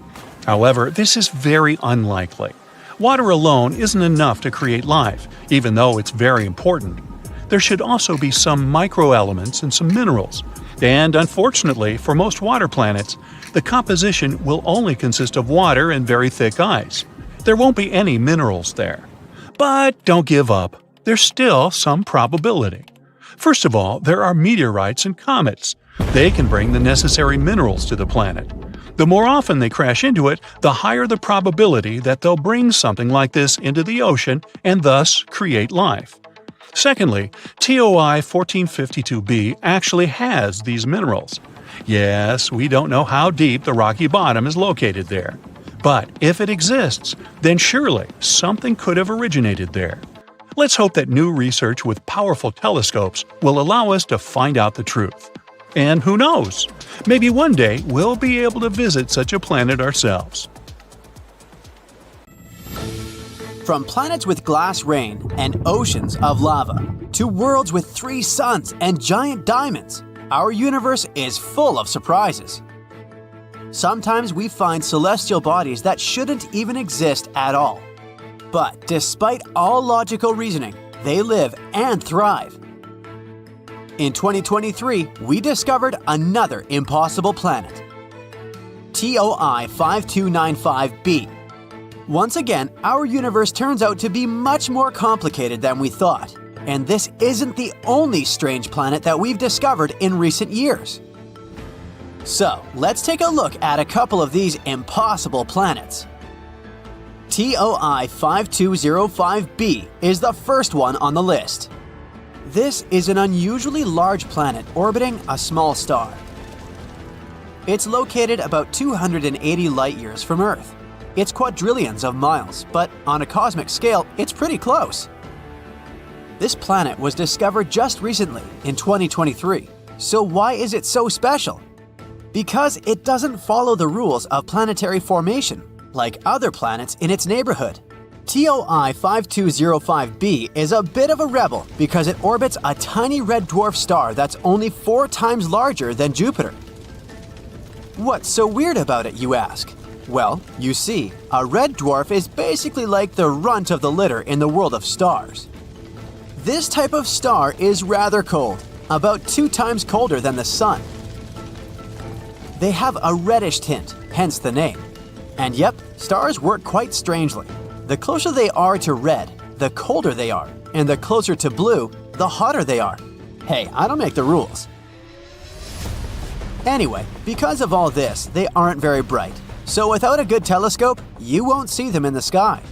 However, this is very unlikely. Water alone isn't enough to create life, even though it's very important. There should also be some microelements and some minerals. And unfortunately, for most water planets, the composition will only consist of water and very thick ice. There won't be any minerals there. But don't give up. There's still some probability. First of all, there are meteorites and comets. They can bring the necessary minerals to the planet. The more often they crash into it, the higher the probability that they'll bring something like this into the ocean and thus create life. Secondly, TOI 1452b actually has these minerals. Yes, we don't know how deep the rocky bottom is located there. But if it exists, then surely something could have originated there. Let's hope that new research with powerful telescopes will allow us to find out the truth. And who knows? Maybe one day we'll be able to visit such a planet ourselves. From planets with glass rain and oceans of lava, to worlds with 3 suns and giant diamonds, our universe is full of surprises. Sometimes we find celestial bodies that shouldn't even exist at all. But despite all logical reasoning, they live and thrive. In 2023, we discovered another impossible planet, TOI 5295b. Once again, our universe turns out to be much more complicated than we thought, and this isn't the only strange planet that we've discovered in recent years. So, let's take a look at a couple of these impossible planets. TOI 5205b is the first one on the list. This is an unusually large planet orbiting a small star. It's located about 280 light-years from Earth. It's quadrillions of miles, but on a cosmic scale, it's pretty close. This planet was discovered just recently, in 2023. So why is it so special? Because it doesn't follow the rules of planetary formation, like other planets in its neighborhood. TOI 5205b is a bit of a rebel because it orbits a tiny red dwarf star that's only 4 times larger than Jupiter. What's so weird about it, you ask? Well, you see, a red dwarf is basically like the runt of the litter in the world of stars. This type of star is rather cold, about 2 times colder than the Sun. They have a reddish tint, hence the name. And yep, stars work quite strangely. The closer they are to red, the colder they are, and the closer to blue, the hotter they are. Hey, I don't make the rules. Anyway, because of all this, they aren't very bright. So without a good telescope, you won't see them in the sky.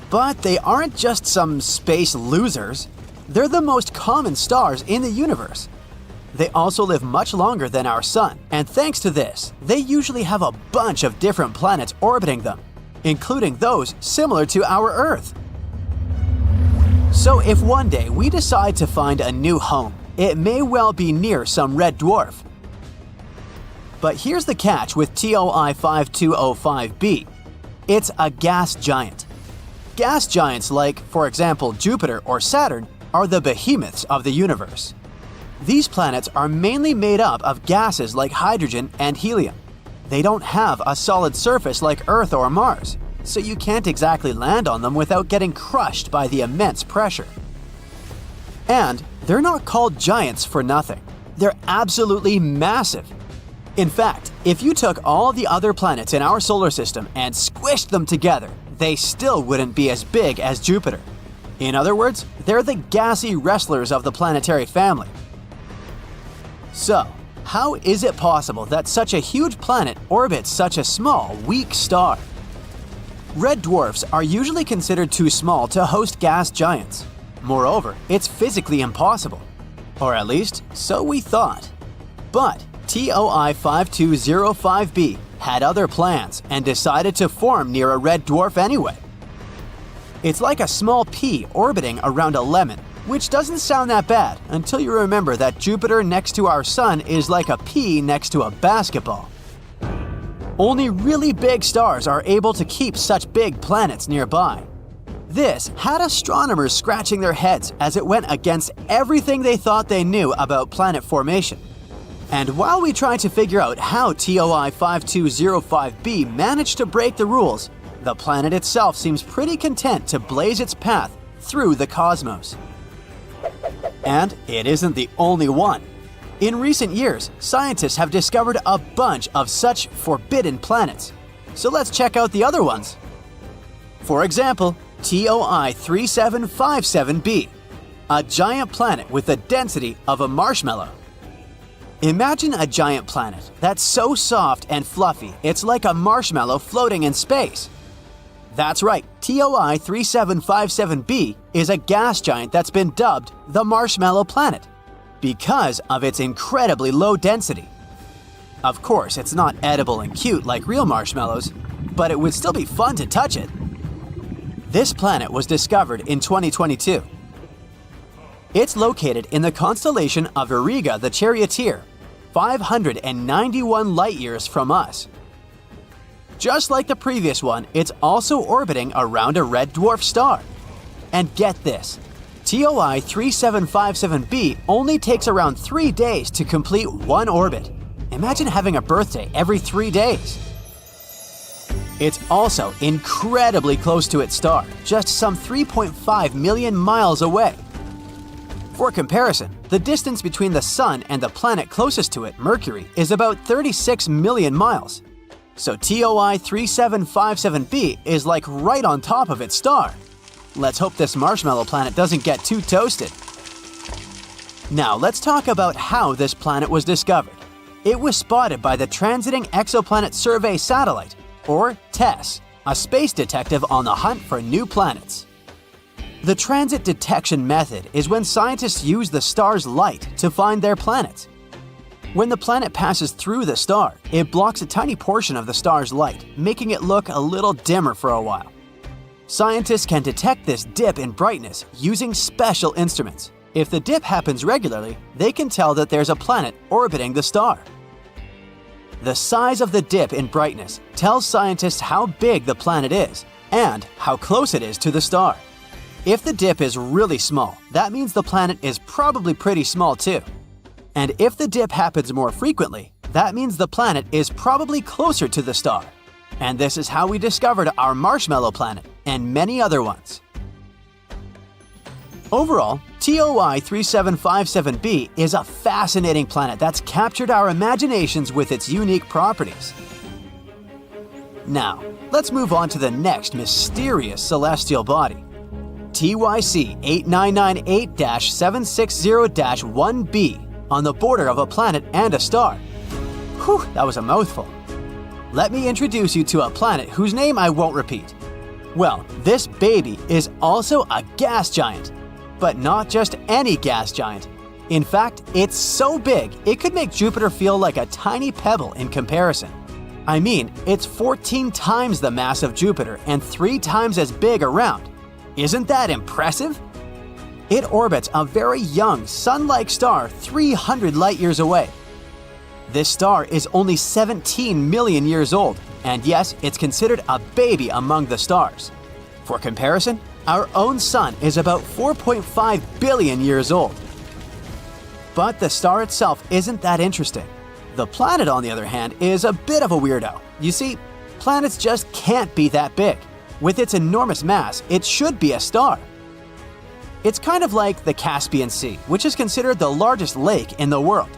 But they aren't just some space losers. They're the most common stars in the universe. They also live much longer than our Sun, and thanks to this, they usually have a bunch of different planets orbiting them, including those similar to our Earth. So if one day we decide to find a new home, it may well be near some red dwarf. But here's the catch with TOI 5205b. It's a gas giant. Gas giants like, for example, Jupiter or Saturn, are the behemoths of the universe. These planets are mainly made up of gases like hydrogen and helium. They don't have a solid surface like Earth or Mars, so you can't exactly land on them without getting crushed by the immense pressure. And they're not called giants for nothing. They're absolutely massive. In fact, if you took all the other planets in our solar system and squished them together, they still wouldn't be as big as Jupiter. In other words, they're the gassy wrestlers of the planetary family. So, how is it possible that such a huge planet orbits such a small, weak star? Red dwarfs are usually considered too small to host gas giants. Moreover, it's physically impossible. Or at least, so we thought. But TOI 5205b had other plans and decided to form near a red dwarf anyway. It's like a small pea orbiting around a lemon, which doesn't sound that bad until you remember that Jupiter next to our Sun is like a pea next to a basketball. Only really big stars are able to keep such big planets nearby. This had astronomers scratching their heads as it went against everything they thought they knew about planet formation. And while we try to figure out how TOI 5205b managed to break the rules, the planet itself seems pretty content to blaze its path through the cosmos. And it isn't the only one. In recent years, scientists have discovered a bunch of such forbidden planets. So let's check out the other ones. For example, TOI 3757b, a giant planet with the density of a marshmallow. Imagine a giant planet that's so soft and fluffy it's like a marshmallow floating in space. That's right, TOI 3757b is a gas giant that's been dubbed the Marshmallow Planet because of its incredibly low density. Of course, it's not edible and cute like real marshmallows, but it would still be fun to touch it. This planet was discovered in 2022. It's located in the constellation of Auriga the Charioteer, 591 light-years from us. Just like the previous one, it's also orbiting around a red dwarf star. And get this, TOI 3757b only takes around 3 days to complete one orbit. Imagine having a birthday every 3 days. It's also incredibly close to its star, just some 3.5 million miles away. For comparison, the distance between the Sun and the planet closest to it, Mercury, is about 36 million miles. So TOI 3757b is like right on top of its star. Let's hope this marshmallow planet doesn't get too toasted. Now let's talk about how this planet was discovered. It was spotted by the Transiting Exoplanet Survey Satellite, or TESS, a space detective on the hunt for new planets. The transit detection method is when scientists use the star's light to find their planets. When the planet passes through the star, it blocks a tiny portion of the star's light, making it look a little dimmer for a while. Scientists can detect this dip in brightness using special instruments. If the dip happens regularly, they can tell that there's a planet orbiting the star. The size of the dip in brightness tells scientists how big the planet is and how close it is to the star. If the dip is really small, that means the planet is probably pretty small too. And if the dip happens more frequently, that means the planet is probably closer to the star. And this is how we discovered our marshmallow planet and many other ones. Overall, TOI 3757b is a fascinating planet that's captured our imaginations with its unique properties. Now, let's move on to the next mysterious celestial body. TYC 8998-760-1b on the border of a planet and a star. Whew, that was a mouthful. Let me introduce you to a planet whose name I won't repeat. Well, this baby is also a gas giant, but not just any gas giant. In fact, it's so big it could make Jupiter feel like a tiny pebble in comparison. I mean, it's 14 times the mass of Jupiter and 3 times as big around. Isn't that impressive? It orbits a very young, sun-like star 300 light-years away. This star is only 17 million years old, and yes, it's considered a baby among the stars. For comparison, our own Sun is about 4.5 billion years old. But the star itself isn't that interesting. The planet, on the other hand, is a bit of a weirdo. You see, planets just can't be that big. With its enormous mass, it should be a star. It's kind of like the Caspian Sea, which is considered the largest lake in the world.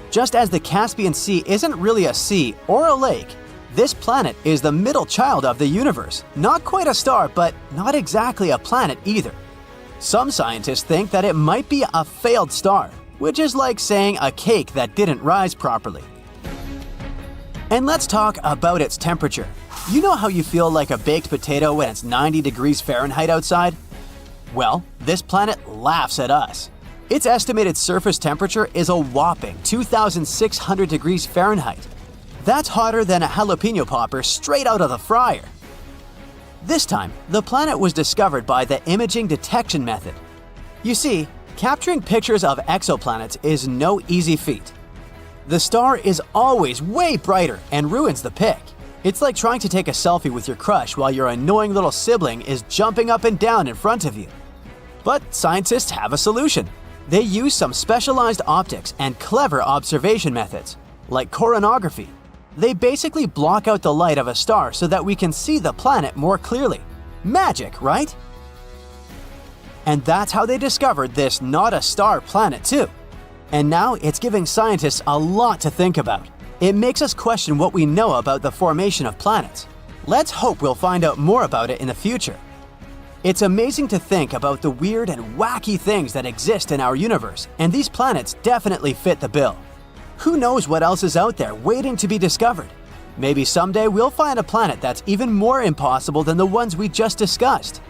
Just as the Caspian Sea isn't really a sea or a lake, this planet is the middle child of the universe. Not quite a star, but not exactly a planet either. Some scientists think that it might be a failed star, which is like saying a cake that didn't rise properly. And let's talk about its temperature. You know how you feel like a baked potato when it's 90 degrees Fahrenheit outside? Well, this planet laughs at us. Its estimated surface temperature is a whopping 2,600 degrees Fahrenheit. That's hotter than a jalapeno popper straight out of the fryer. This time, the planet was discovered by the imaging detection method. You see, capturing pictures of exoplanets is no easy feat. The star is always way brighter and ruins the pic. It's like trying to take a selfie with your crush while your annoying little sibling is jumping up and down in front of you. But scientists have a solution. They use some specialized optics and clever observation methods, like coronography. They basically block out the light of a star so that we can see the planet more clearly. Magic, right? And that's how they discovered this not-a-star planet too. And now it's giving scientists a lot to think about. It makes us question what we know about the formation of planets. Let's hope we'll find out more about it in the future. It's amazing to think about the weird and wacky things that exist in our universe, and these planets definitely fit the bill. Who knows what else is out there waiting to be discovered? Maybe someday we'll find a planet that's even more impossible than the ones we just discussed.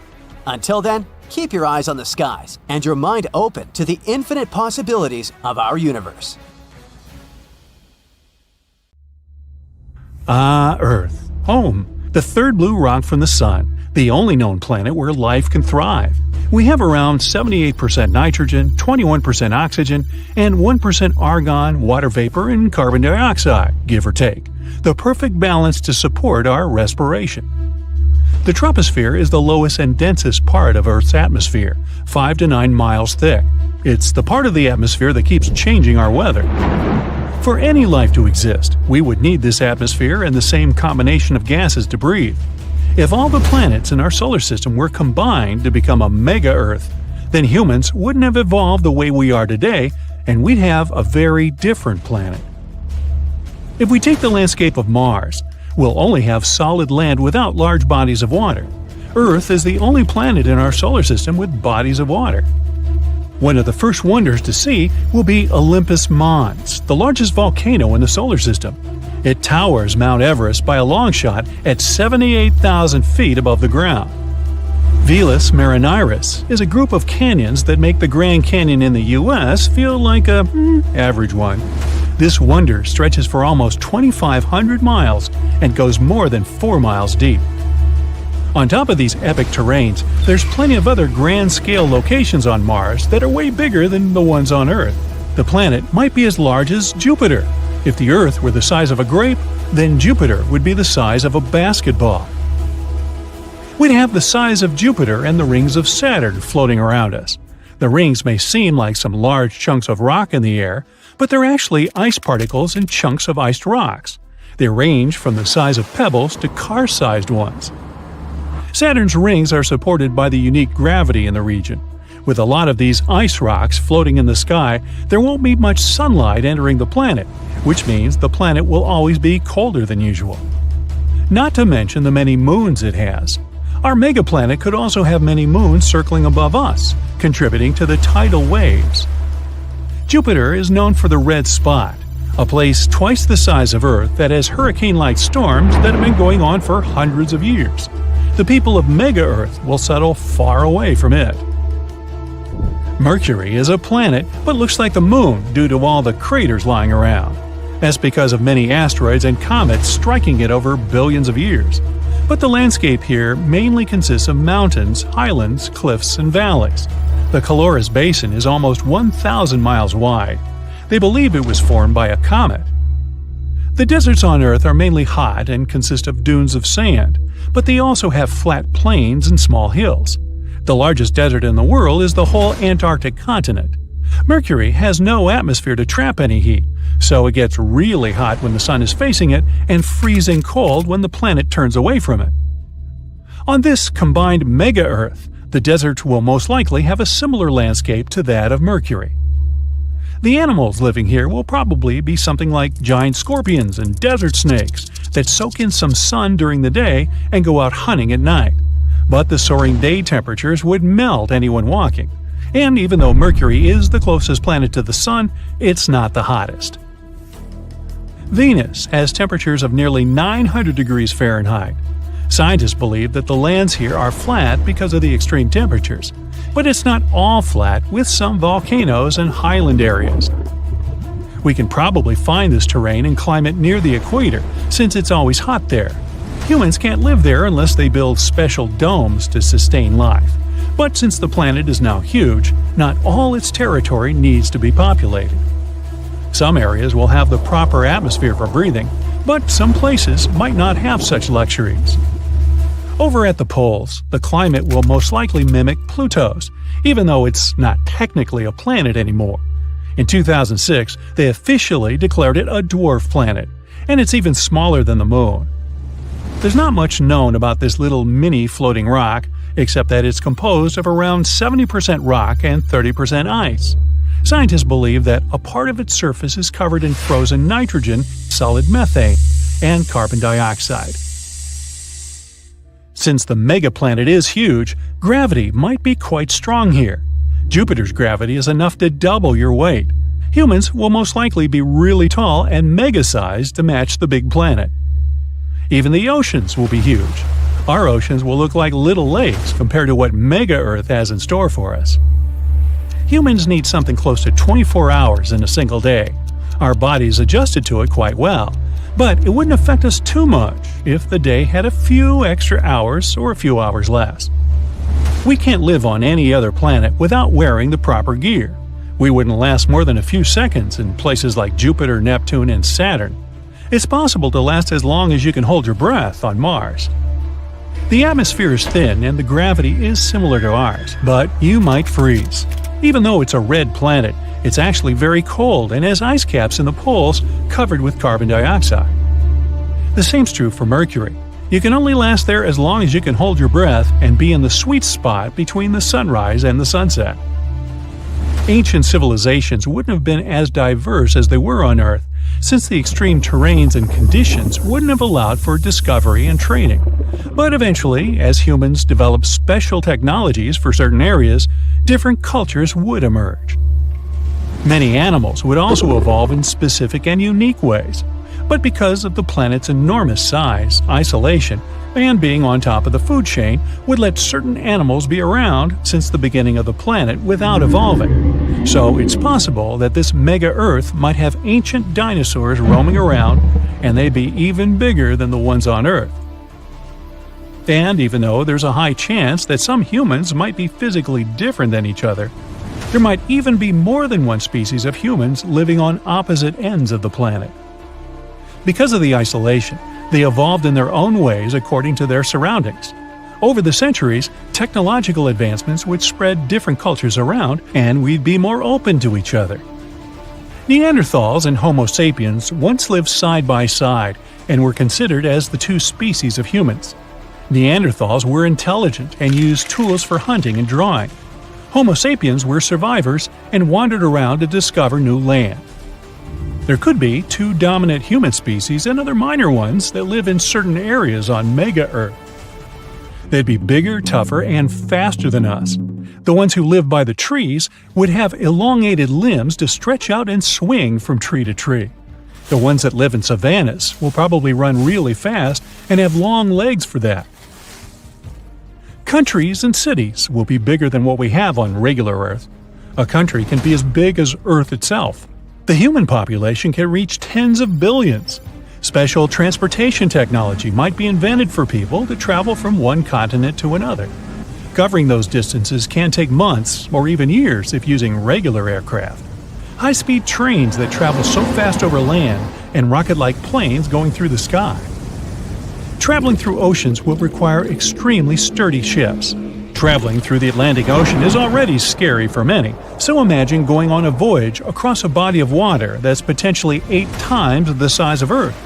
Until then, keep your eyes on the skies and your mind open to the infinite possibilities of our universe. Earth. Home. The third blue rock from the Sun. The only known planet where life can thrive. We have around 78% nitrogen, 21% oxygen, and 1% argon, water vapor, and carbon dioxide, give or take. The perfect balance to support our respiration. The troposphere is the lowest and densest part of Earth's atmosphere, 5 to 9 miles thick. It's the part of the atmosphere that keeps changing our weather. For any life to exist, we would need this atmosphere and the same combination of gases to breathe. If all the planets in our solar system were combined to become a mega-Earth, then humans wouldn't have evolved the way we are today, and we'd have a very different planet. If we take the landscape of Mars, we'll only have solid land without large bodies of water. Earth is the only planet in our solar system with bodies of water. One of the first wonders to see will be Olympus Mons, the largest volcano in the solar system. It towers Mount Everest by a long shot at 78,000 feet above the ground. Valles Marineris is a group of canyons that make the Grand Canyon in the U.S. feel like a average one. This wonder stretches for almost 2,500 miles and goes more than 4 miles deep. On top of these epic terrains, there's plenty of other grand-scale locations on Mars that are way bigger than the ones on Earth. The planet might be as large as Jupiter. If the Earth were the size of a grape, then Jupiter would be the size of a basketball. We'd have the size of Jupiter and the rings of Saturn floating around us. The rings may seem like some large chunks of rock in the air, but they're actually ice particles and chunks of iced rocks. They range from the size of pebbles to car-sized ones. Saturn's rings are supported by the unique gravity in the region. With a lot of these ice rocks floating in the sky, there won't be much sunlight entering the planet, which means the planet will always be colder than usual. Not to mention the many moons it has. Our megaplanet could also have many moons circling above us, contributing to the tidal waves. Jupiter is known for the red spot, a place twice the size of Earth that has hurricane-like storms that have been going on for hundreds of years. The people of Mega-Earth will settle far away from it. Mercury is a planet but looks like the Moon due to all the craters lying around. That's because of many asteroids and comets striking it over billions of years. But the landscape here mainly consists of mountains, highlands, cliffs, and valleys. The Caloris Basin is almost 1,000 miles wide. They believe it was formed by a comet. The deserts on Earth are mainly hot and consist of dunes of sand, but they also have flat plains and small hills. The largest desert in the world is the whole Antarctic continent. Mercury has no atmosphere to trap any heat, so it gets really hot when the sun is facing it and freezing cold when the planet turns away from it. On this combined mega-Earth, the desert will most likely have a similar landscape to that of Mercury. The animals living here will probably be something like giant scorpions and desert snakes that soak in some sun during the day and go out hunting at night. But the soaring day temperatures would melt anyone walking. And even though Mercury is the closest planet to the Sun, it's not the hottest. Venus has temperatures of nearly 900 degrees Fahrenheit. Scientists believe that the lands here are flat because of the extreme temperatures, but it's not all flat, with some volcanoes and highland areas. We can probably find this terrain and climate near the equator, since it's always hot there. Humans can't live there unless they build special domes to sustain life. But since the planet is now huge, not all its territory needs to be populated. Some areas will have the proper atmosphere for breathing, but some places might not have such luxuries. Over at the poles, the climate will most likely mimic Pluto's, even though it's not technically a planet anymore. In 2006, they officially declared it a dwarf planet, and it's even smaller than the Moon. There's not much known about this little mini floating rock, except that it's composed of around 70% rock and 30% ice. Scientists believe that a part of its surface is covered in frozen nitrogen, solid methane, and carbon dioxide. Since the megaplanet is huge, gravity might be quite strong here. Jupiter's gravity is enough to double your weight. Humans will most likely be really tall and mega-sized to match the big planet. Even the oceans will be huge. Our oceans will look like little lakes compared to what Mega-Earth has in store for us. Humans need something close to 24 hours in a single day. Our bodies adjusted to it quite well, but it wouldn't affect us too much if the day had a few extra hours or a few hours less. We can't live on any other planet without wearing the proper gear. We wouldn't last more than a few seconds in places like Jupiter, Neptune, and Saturn. It's possible to last as long as you can hold your breath on Mars. The atmosphere is thin and the gravity is similar to ours, but you might freeze. Even though it's a red planet, it's actually very cold and has ice caps in the poles covered with carbon dioxide. The same's true for Mercury. You can only last there as long as you can hold your breath and be in the sweet spot between the sunrise and the sunset. Ancient civilizations wouldn't have been as diverse as they were on Earth, since the extreme terrains and conditions wouldn't have allowed for discovery and trading. But eventually, as humans developed special technologies for certain areas, different cultures would emerge. Many animals would also evolve in specific and unique ways, but because of the planet's enormous size, isolation, and being on top of the food chain would let certain animals be around since the beginning of the planet without evolving. So it's possible that this mega-Earth might have ancient dinosaurs roaming around, and they'd be even bigger than the ones on Earth. And even though there's a high chance that some humans might be physically different than each other, there might even be more than one species of humans living on opposite ends of the planet. Because of the isolation, they evolved in their own ways according to their surroundings. Over the centuries, technological advancements would spread different cultures around, and we'd be more open to each other. Neanderthals and Homo sapiens once lived side by side and were considered as the two species of humans. Neanderthals were intelligent and used tools for hunting and drawing. Homo sapiens were survivors and wandered around to discover new land. There could be two dominant human species and other minor ones that live in certain areas on Mega-Earth. They'd be bigger, tougher, and faster than us. The ones who live by the trees would have elongated limbs to stretch out and swing from tree to tree. The ones that live in savannas will probably run really fast and have long legs for that. Countries and cities will be bigger than what we have on regular Earth. A country can be as big as Earth itself. The human population can reach tens of billions. Special transportation technology might be invented for people to travel from one continent to another. Covering those distances can take months or even years if using regular aircraft. High-speed trains that travel so fast over land and rocket-like planes going through the sky. Traveling through oceans will require extremely sturdy ships. Traveling through the Atlantic Ocean is already scary for many, so imagine going on a voyage across a body of water that's potentially 8 times the size of Earth.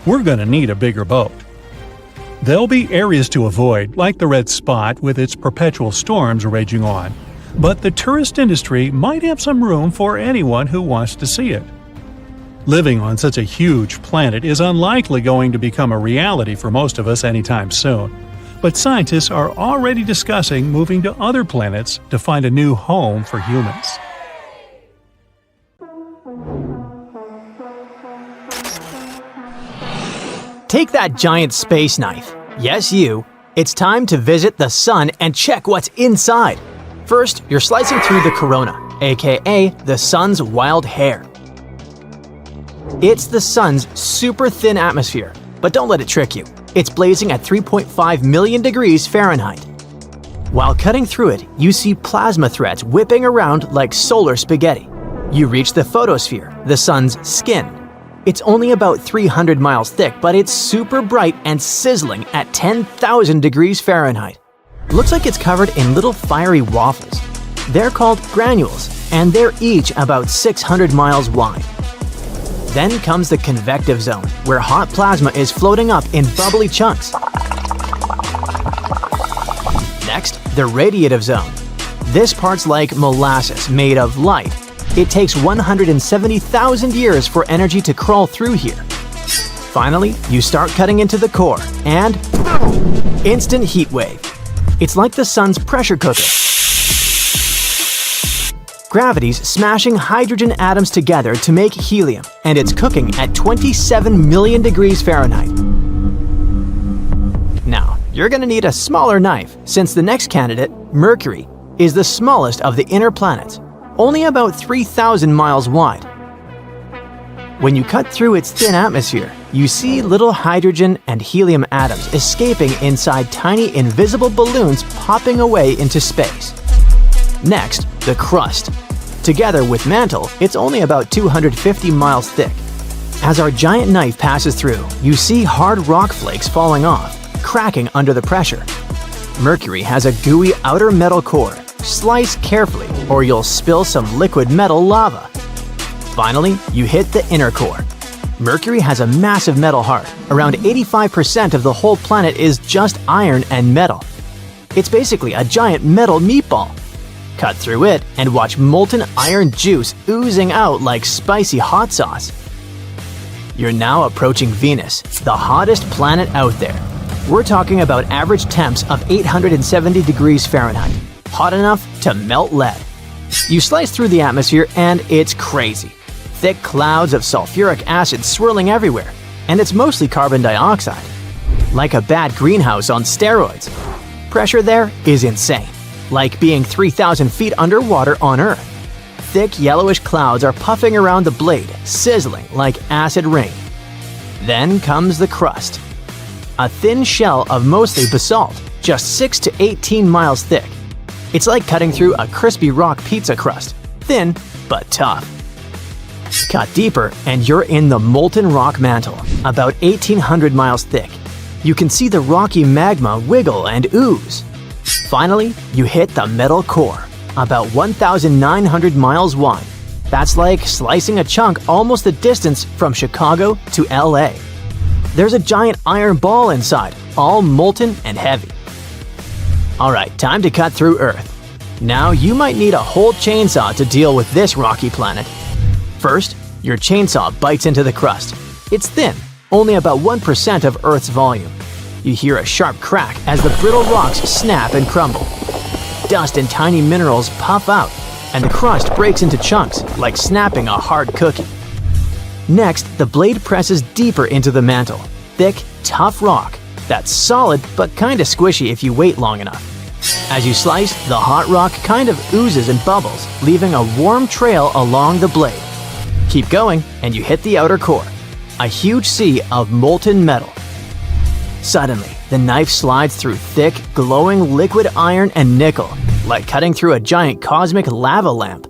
We're going to need a bigger boat. There'll be areas to avoid, like the red spot with its perpetual storms raging on, but the tourist industry might have some room for anyone who wants to see it. Living on such a huge planet is unlikely going to become a reality for most of us anytime soon. But scientists are already discussing moving to other planets to find a new home for humans. Take that giant space knife. Yes, you. It's time to visit the sun and check what's inside. First, you're slicing through the corona, aka the sun's wild hair. It's the sun's super thin atmosphere, but don't let it trick you. It's blazing at 3.5 million degrees Fahrenheit. While cutting through it, you see plasma threads whipping around like solar spaghetti. You reach the photosphere, the sun's skin. It's only about 300 miles thick, but it's super bright and sizzling at 10,000 degrees Fahrenheit. Looks like it's covered in little fiery waffles. They're called granules, and they're each about 600 miles wide. Then comes the convective zone, where hot plasma is floating up in bubbly chunks. Next, the radiative zone. This part's like molasses made of light. It takes 170,000 years for energy to crawl through here. Finally, you start cutting into the core, and boom! Instant heat wave. It's like the sun's pressure cooker. Gravity's smashing hydrogen atoms together to make helium, and it's cooking at 27 million degrees Fahrenheit. Now, you're gonna need a smaller knife, since the next candidate, Mercury, is the smallest of the inner planets, only about 3,000 miles wide. When you cut through its thin atmosphere, you see little hydrogen and helium atoms escaping inside tiny invisible balloons popping away into space. Next, the crust. Together with mantle, it's only about 250 miles thick. As our giant knife passes through, you see hard rock flakes falling off, cracking under the pressure. Mercury has a gooey outer metal core. Slice carefully, or you'll spill some liquid metal lava. Finally, you hit the inner core. Mercury has a massive metal heart. Around 85% of the whole planet is just iron and metal. It's basically a giant metal meatball. Cut through it and watch molten iron juice oozing out like spicy hot sauce. You're now approaching Venus, the hottest planet out there. We're talking about average temps of 870 degrees Fahrenheit, hot enough to melt lead. You slice through the atmosphere and it's crazy. Thick clouds of sulfuric acid swirling everywhere, and it's mostly carbon dioxide. Like a bad greenhouse on steroids. Pressure there is insane. Like being 3,000 feet underwater on Earth. Thick yellowish clouds are puffing around the blade, sizzling like acid rain. Then comes the crust. A thin shell of mostly basalt, just 6 to 18 miles thick. It's like cutting through a crispy rock pizza crust, thin but tough. Cut deeper and you're in the molten rock mantle, about 1,800 miles thick. You can see the rocky magma wiggle and ooze. Finally, you hit the metal core, about 1,900 miles wide. That's like slicing a chunk almost the distance from Chicago to LA. There's a giant iron ball inside, all molten and heavy. Alright, time to cut through Earth. Now you might need a whole chainsaw to deal with this rocky planet. First, your chainsaw bites into the crust. It's thin, only about 1% of Earth's volume. You hear a sharp crack as the brittle rocks snap and crumble. Dust and tiny minerals puff out, and the crust breaks into chunks, like snapping a hard cookie. Next, the blade presses deeper into the mantle. Thick, tough rock that's solid but kinda squishy if you wait long enough. As you slice, the hot rock kind of oozes and bubbles, leaving a warm trail along the blade. Keep going, and you hit the outer core, a huge sea of molten metal. Suddenly, the knife slides through thick, glowing liquid iron and nickel, like cutting through a giant cosmic lava lamp.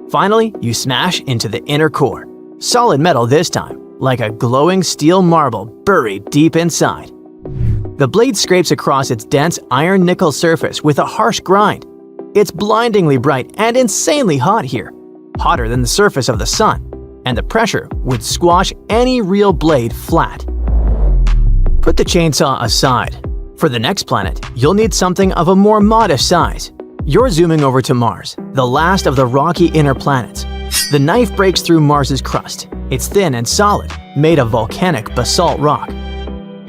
Finally, you smash into the inner core. Solid metal this time, like a glowing steel marble buried deep inside. The blade scrapes across its dense iron-nickel surface with a harsh grind. It's blindingly bright and insanely hot here, hotter than the surface of the sun, and the pressure would squash any real blade flat. Put the chainsaw aside. For the next planet, you'll need something of a more modest size. You're zooming over to Mars, the last of the rocky inner planets. The knife breaks through Mars's crust. It's thin and solid, made of volcanic basalt rock.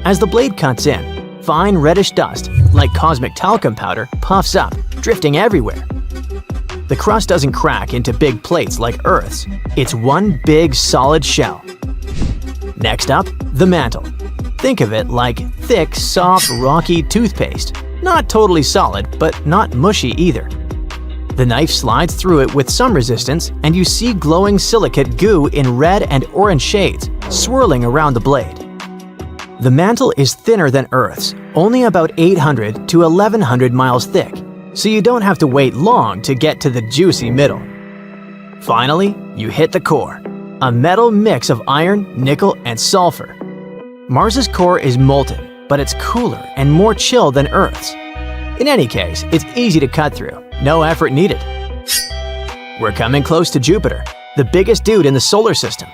As the blade cuts in, fine reddish dust, like cosmic talcum powder, puffs up, drifting everywhere. The crust doesn't crack into big plates like Earth's. It's one big solid shell. Next up, the mantle. Think of it like thick, soft, rocky toothpaste. Not totally solid, but not mushy either. The knife slides through it with some resistance, and you see glowing silicate goo in red and orange shades, swirling around the blade. The mantle is thinner than Earth's, only about 800 to 1,100 miles thick, so you don't have to wait long to get to the juicy middle. Finally, you hit the core, a metal mix of iron, nickel, and sulfur. Mars's core is molten, but it's cooler and more chill than Earth's. In any case, it's easy to cut through, no effort needed. We're coming close to Jupiter, the biggest dude in the solar system.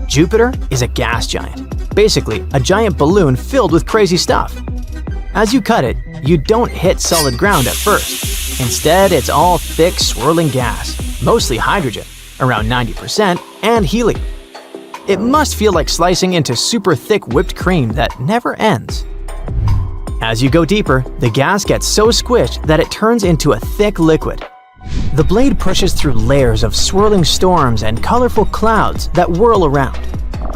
Jupiter is a gas giant, basically a giant balloon filled with crazy stuff. As you cut it, you don't hit solid ground at first. Instead, it's all thick, swirling gas, mostly hydrogen, around 90%, and helium. It must feel like slicing into super thick whipped cream that never ends. As you go deeper, the gas gets so squished that it turns into a thick liquid. The blade pushes through layers of swirling storms and colorful clouds that whirl around.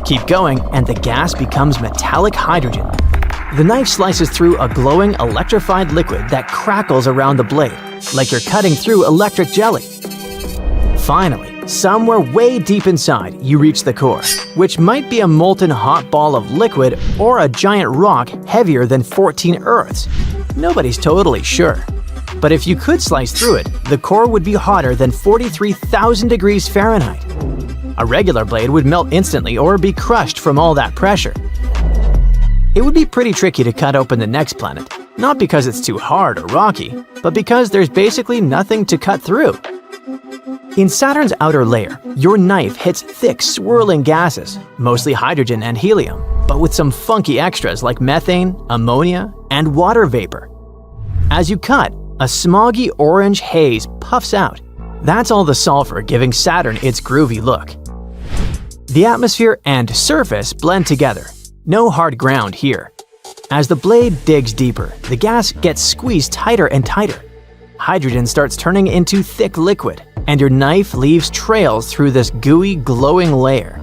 Keep going, and the gas becomes metallic hydrogen. The knife slices through a glowing, electrified liquid that crackles around the blade, like you're cutting through electric jelly. Finally, somewhere way deep inside, you reach the core, which might be a molten hot ball of liquid or a giant rock heavier than 14 Earths. Nobody's totally sure. But if you could slice through it, the core would be hotter than 43,000 degrees Fahrenheit. A regular blade would melt instantly or be crushed from all that pressure. It would be pretty tricky to cut open the next planet, not because it's too hard or rocky, but because there's basically nothing to cut through. In Saturn's outer layer, your knife hits thick, swirling gases, mostly hydrogen and helium, but with some funky extras like methane, ammonia, and water vapor. As you cut, a smoggy orange haze puffs out. That's all the sulfur giving Saturn its groovy look. The atmosphere and surface blend together. No hard ground here. As the blade digs deeper, the gas gets squeezed tighter and tighter. Hydrogen starts turning into thick liquid, and your knife leaves trails through this gooey, glowing layer.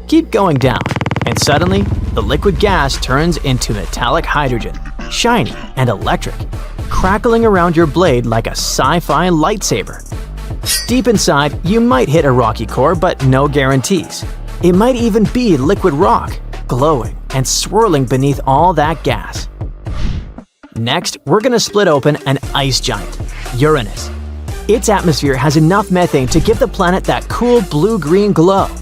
Keep going down, and suddenly, the liquid gas turns into metallic hydrogen, shiny and electric, crackling around your blade like a sci-fi lightsaber. Deep inside, you might hit a rocky core, but no guarantees. It might even be liquid rock, glowing and swirling beneath all that gas. Next, we're gonna split open an ice giant, Uranus. Its atmosphere has enough methane to give the planet that cool blue-green glow.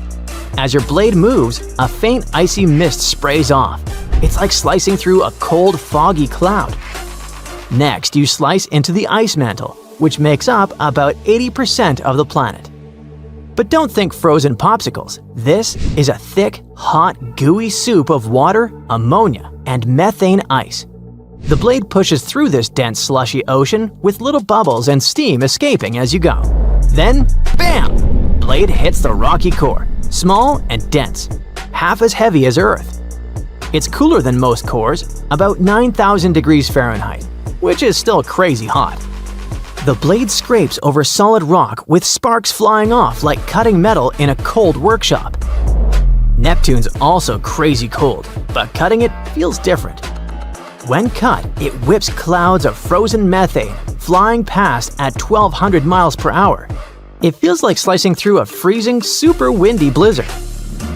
As your blade moves, a faint icy mist sprays off. It's like slicing through a cold, foggy cloud. Next, you slice into the ice mantle, which makes up about 80% of the planet. But don't think frozen popsicles. This is a thick, hot, gooey soup of water, ammonia, and methane ice. The blade pushes through this dense, slushy ocean with little bubbles and steam escaping as you go. Then, bam! Blade hits the rocky core, small and dense, half as heavy as Earth. It's cooler than most cores, about 9,000 degrees Fahrenheit, which is still crazy hot. The blade scrapes over solid rock with sparks flying off like cutting metal in a cold workshop. Neptune's also crazy cold, but cutting it feels different. When cut, it whips clouds of frozen methane, flying past at 1,200 miles per hour. It feels like slicing through a freezing, super windy blizzard.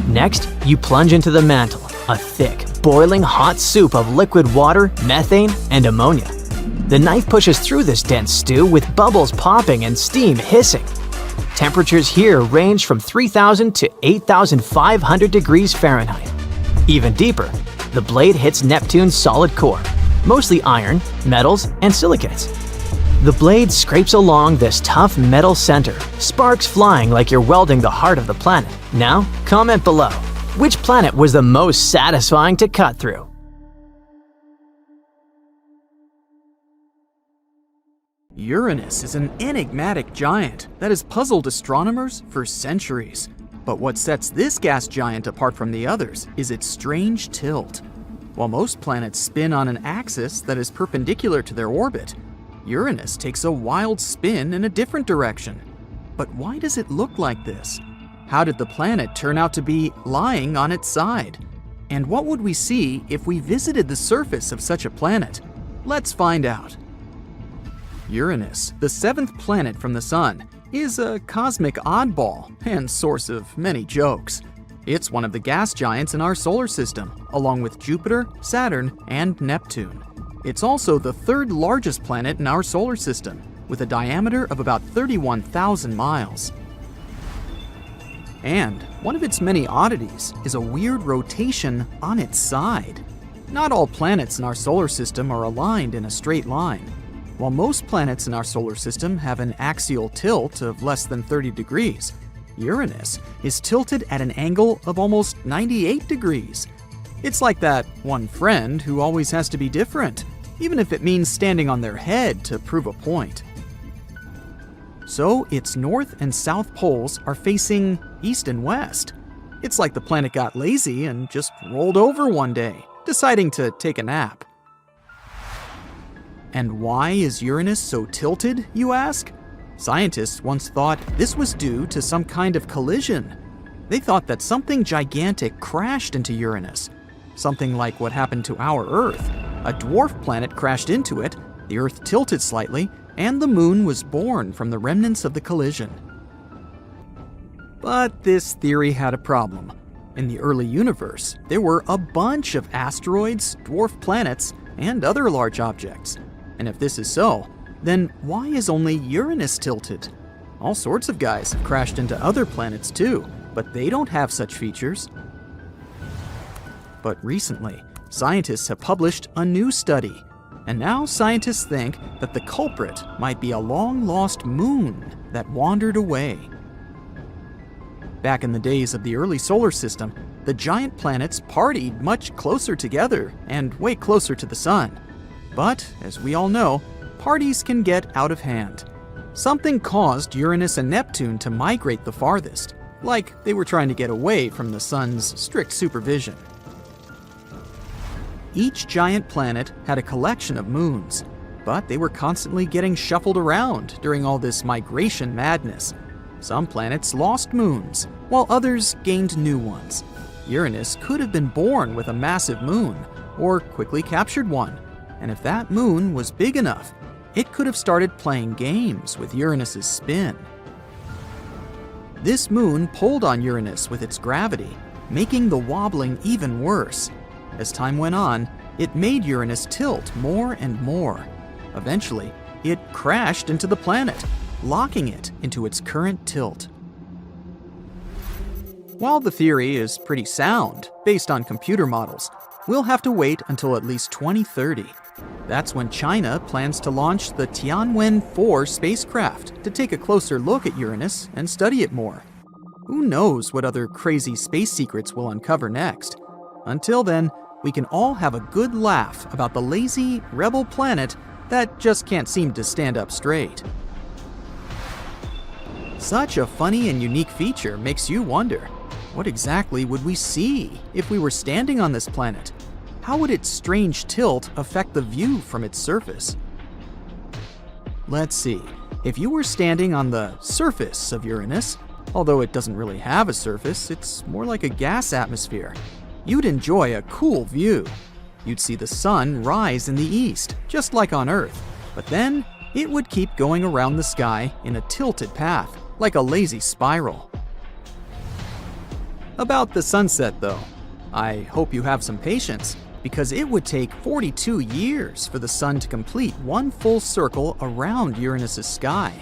Next, you plunge into the mantle, a thick, boiling hot soup of liquid water, methane, and ammonia. The knife pushes through this dense stew with bubbles popping and steam hissing. Temperatures here range from 3,000 to 8,500 degrees Fahrenheit. Even deeper, the blade hits Neptune's solid core, mostly iron, metals, and silicates. The blade scrapes along this tough metal center, sparks flying like you're welding the heart of the planet. Now, comment below. Which planet was the most satisfying to cut through? Uranus is an enigmatic giant that has puzzled astronomers for centuries. But what sets this gas giant apart from the others is its strange tilt. While most planets spin on an axis that is perpendicular to their orbit, Uranus takes a wild spin in a different direction. But why does it look like this? How did the planet turn out to be lying on its side? And what would we see if we visited the surface of such a planet? Let's find out. Uranus, the seventh planet from the Sun, is a cosmic oddball and source of many jokes. It's one of the gas giants in our solar system, along with Jupiter, Saturn, and Neptune. It's also the third largest planet in our solar system, with a diameter of about 31,000 miles. And one of its many oddities is a weird rotation on its side. Not all planets in our solar system are aligned in a straight line. While most planets in our solar system have an axial tilt of less than 30 degrees, Uranus is tilted at an angle of almost 98 degrees. It's like that one friend who always has to be different, even if it means standing on their head to prove a point. So its north and south poles are facing east and west. It's like the planet got lazy and just rolled over one day, deciding to take a nap. And why is Uranus so tilted, you ask? Scientists once thought this was due to some kind of collision. They thought that something gigantic crashed into Uranus. Something like what happened to our Earth. A dwarf planet crashed into it, the Earth tilted slightly, and the Moon was born from the remnants of the collision. But this theory had a problem. In the early universe, there were a bunch of asteroids, dwarf planets, and other large objects. And if this is so, then why is only Uranus tilted? All sorts of guys have crashed into other planets too, but they don't have such features. But recently, scientists have published a new study, and now scientists think that the culprit might be a long-lost moon that wandered away. Back in the days of the early solar system, the giant planets partied much closer together and way closer to the sun. But, as we all know, parties can get out of hand. Something caused Uranus and Neptune to migrate the farthest, like they were trying to get away from the sun's strict supervision. Each giant planet had a collection of moons, but they were constantly getting shuffled around during all this migration madness. Some planets lost moons, while others gained new ones. Uranus could have been born with a massive moon, or quickly captured one. And if that moon was big enough, it could have started playing games with Uranus's spin. This moon pulled on Uranus with its gravity, making the wobbling even worse. As time went on, it made Uranus tilt more and more. Eventually, it crashed into the planet, locking it into its current tilt. While the theory is pretty sound, based on computer models, we'll have to wait until at least 2030. That's when China plans to launch the Tianwen-4 spacecraft to take a closer look at Uranus and study it more. Who knows what other crazy space secrets we'll uncover next? Until then, we can all have a good laugh about the lazy, rebel planet that just can't seem to stand up straight. Such a funny and unique feature makes you wonder, what exactly would we see if we were standing on this planet? How would its strange tilt affect the view from its surface? Let's see, if you were standing on the surface of Uranus, although it doesn't really have a surface, it's more like a gas atmosphere, you'd enjoy a cool view. You'd see the sun rise in the east, just like on Earth, but then it would keep going around the sky in a tilted path, like a lazy spiral. About the sunset, though, I hope you have some patience, because it would take 42 years for the sun to complete one full circle around Uranus's sky.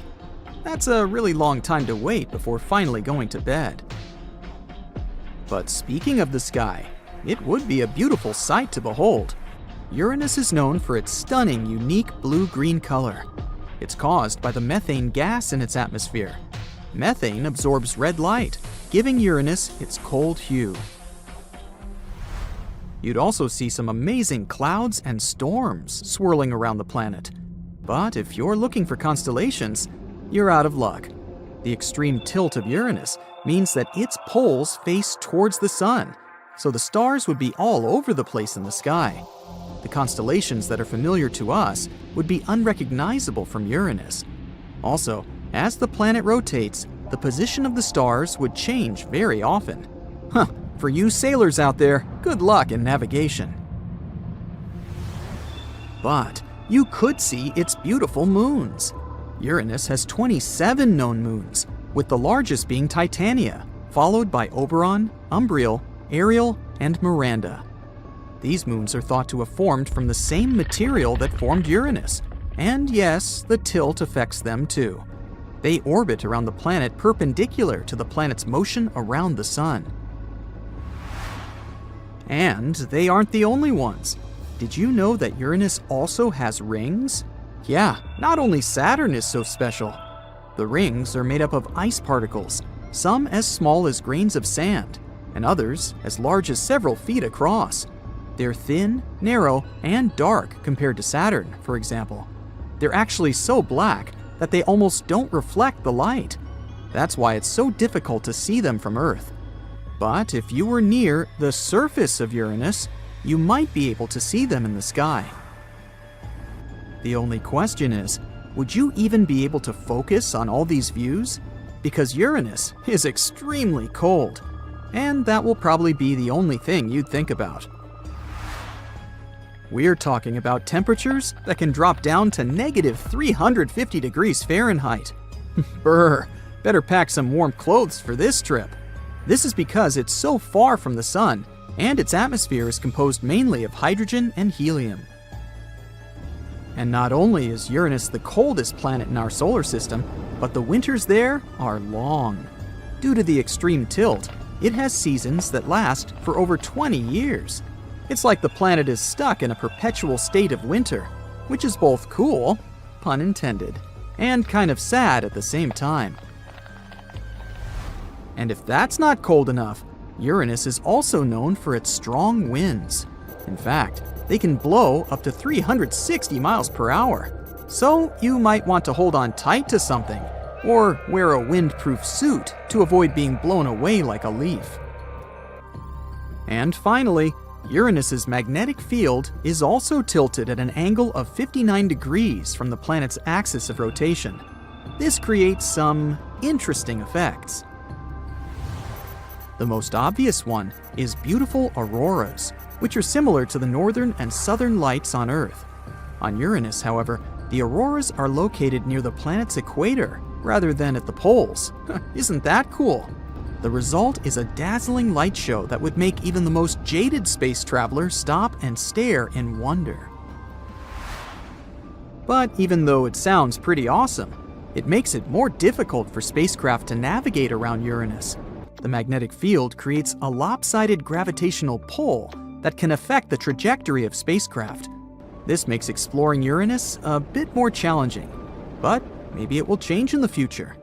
That's a really long time to wait before finally going to bed. But speaking of the sky, it would be a beautiful sight to behold. Uranus is known for its stunning, unique blue-green color. It's caused by the methane gas in its atmosphere. Methane absorbs red light, giving Uranus its cold hue. You'd also see some amazing clouds and storms swirling around the planet. But if you're looking for constellations, you're out of luck. The extreme tilt of Uranus means that its poles face towards the sun, so the stars would be all over the place in the sky. The constellations that are familiar to us would be unrecognizable from Uranus. Also, as the planet rotates, the position of the stars would change very often. For you sailors out there, good luck in navigation. But you could see its beautiful moons. Uranus has 27 known moons, with the largest being Titania, followed by Oberon, Umbriel, Ariel, and Miranda. These moons are thought to have formed from the same material that formed Uranus, and yes, the tilt affects them too. They orbit around the planet perpendicular to the planet's motion around the sun. And they aren't the only ones. Did you know that Uranus also has rings? Yeah, not only Saturn is so special. The rings are made up of ice particles, some as small as grains of sand, and others as large as several feet across. They're thin, narrow, and dark compared to Saturn, for example. They're actually so black that they almost don't reflect the light. That's why it's so difficult to see them from Earth. But if you were near the surface of Uranus, you might be able to see them in the sky. The only question is, would you even be able to focus on all these views? Because Uranus is extremely cold, and that will probably be the only thing you'd think about. We're talking about temperatures that can drop down to negative 350 degrees Fahrenheit. Brr, better pack some warm clothes for this trip. This is because it's so far from the sun, and its atmosphere is composed mainly of hydrogen and helium. And not only is Uranus the coldest planet in our solar system, but the winters there are long. Due to the extreme tilt, it has seasons that last for over 20 years. It's like the planet is stuck in a perpetual state of winter, which is both cool, pun intended, and kind of sad at the same time. And if that's not cold enough, Uranus is also known for its strong winds. In fact, they can blow up to 360 miles per hour. So you might want to hold on tight to something, or wear a windproof suit to avoid being blown away like a leaf. And finally, Uranus's magnetic field is also tilted at an angle of 59 degrees from the planet's axis of rotation. This creates some interesting effects. The most obvious one is beautiful auroras, which are similar to the northern and southern lights on Earth. On Uranus, however, the auroras are located near the planet's equator rather than at the poles. Isn't that cool? The result is a dazzling light show that would make even the most jaded space traveler stop and stare in wonder. But even though it sounds pretty awesome, It makes it more difficult for spacecraft to navigate around Uranus. The magnetic field creates a lopsided gravitational pull that can affect the trajectory of spacecraft. This makes exploring Uranus a bit more challenging, but maybe it will change in the future.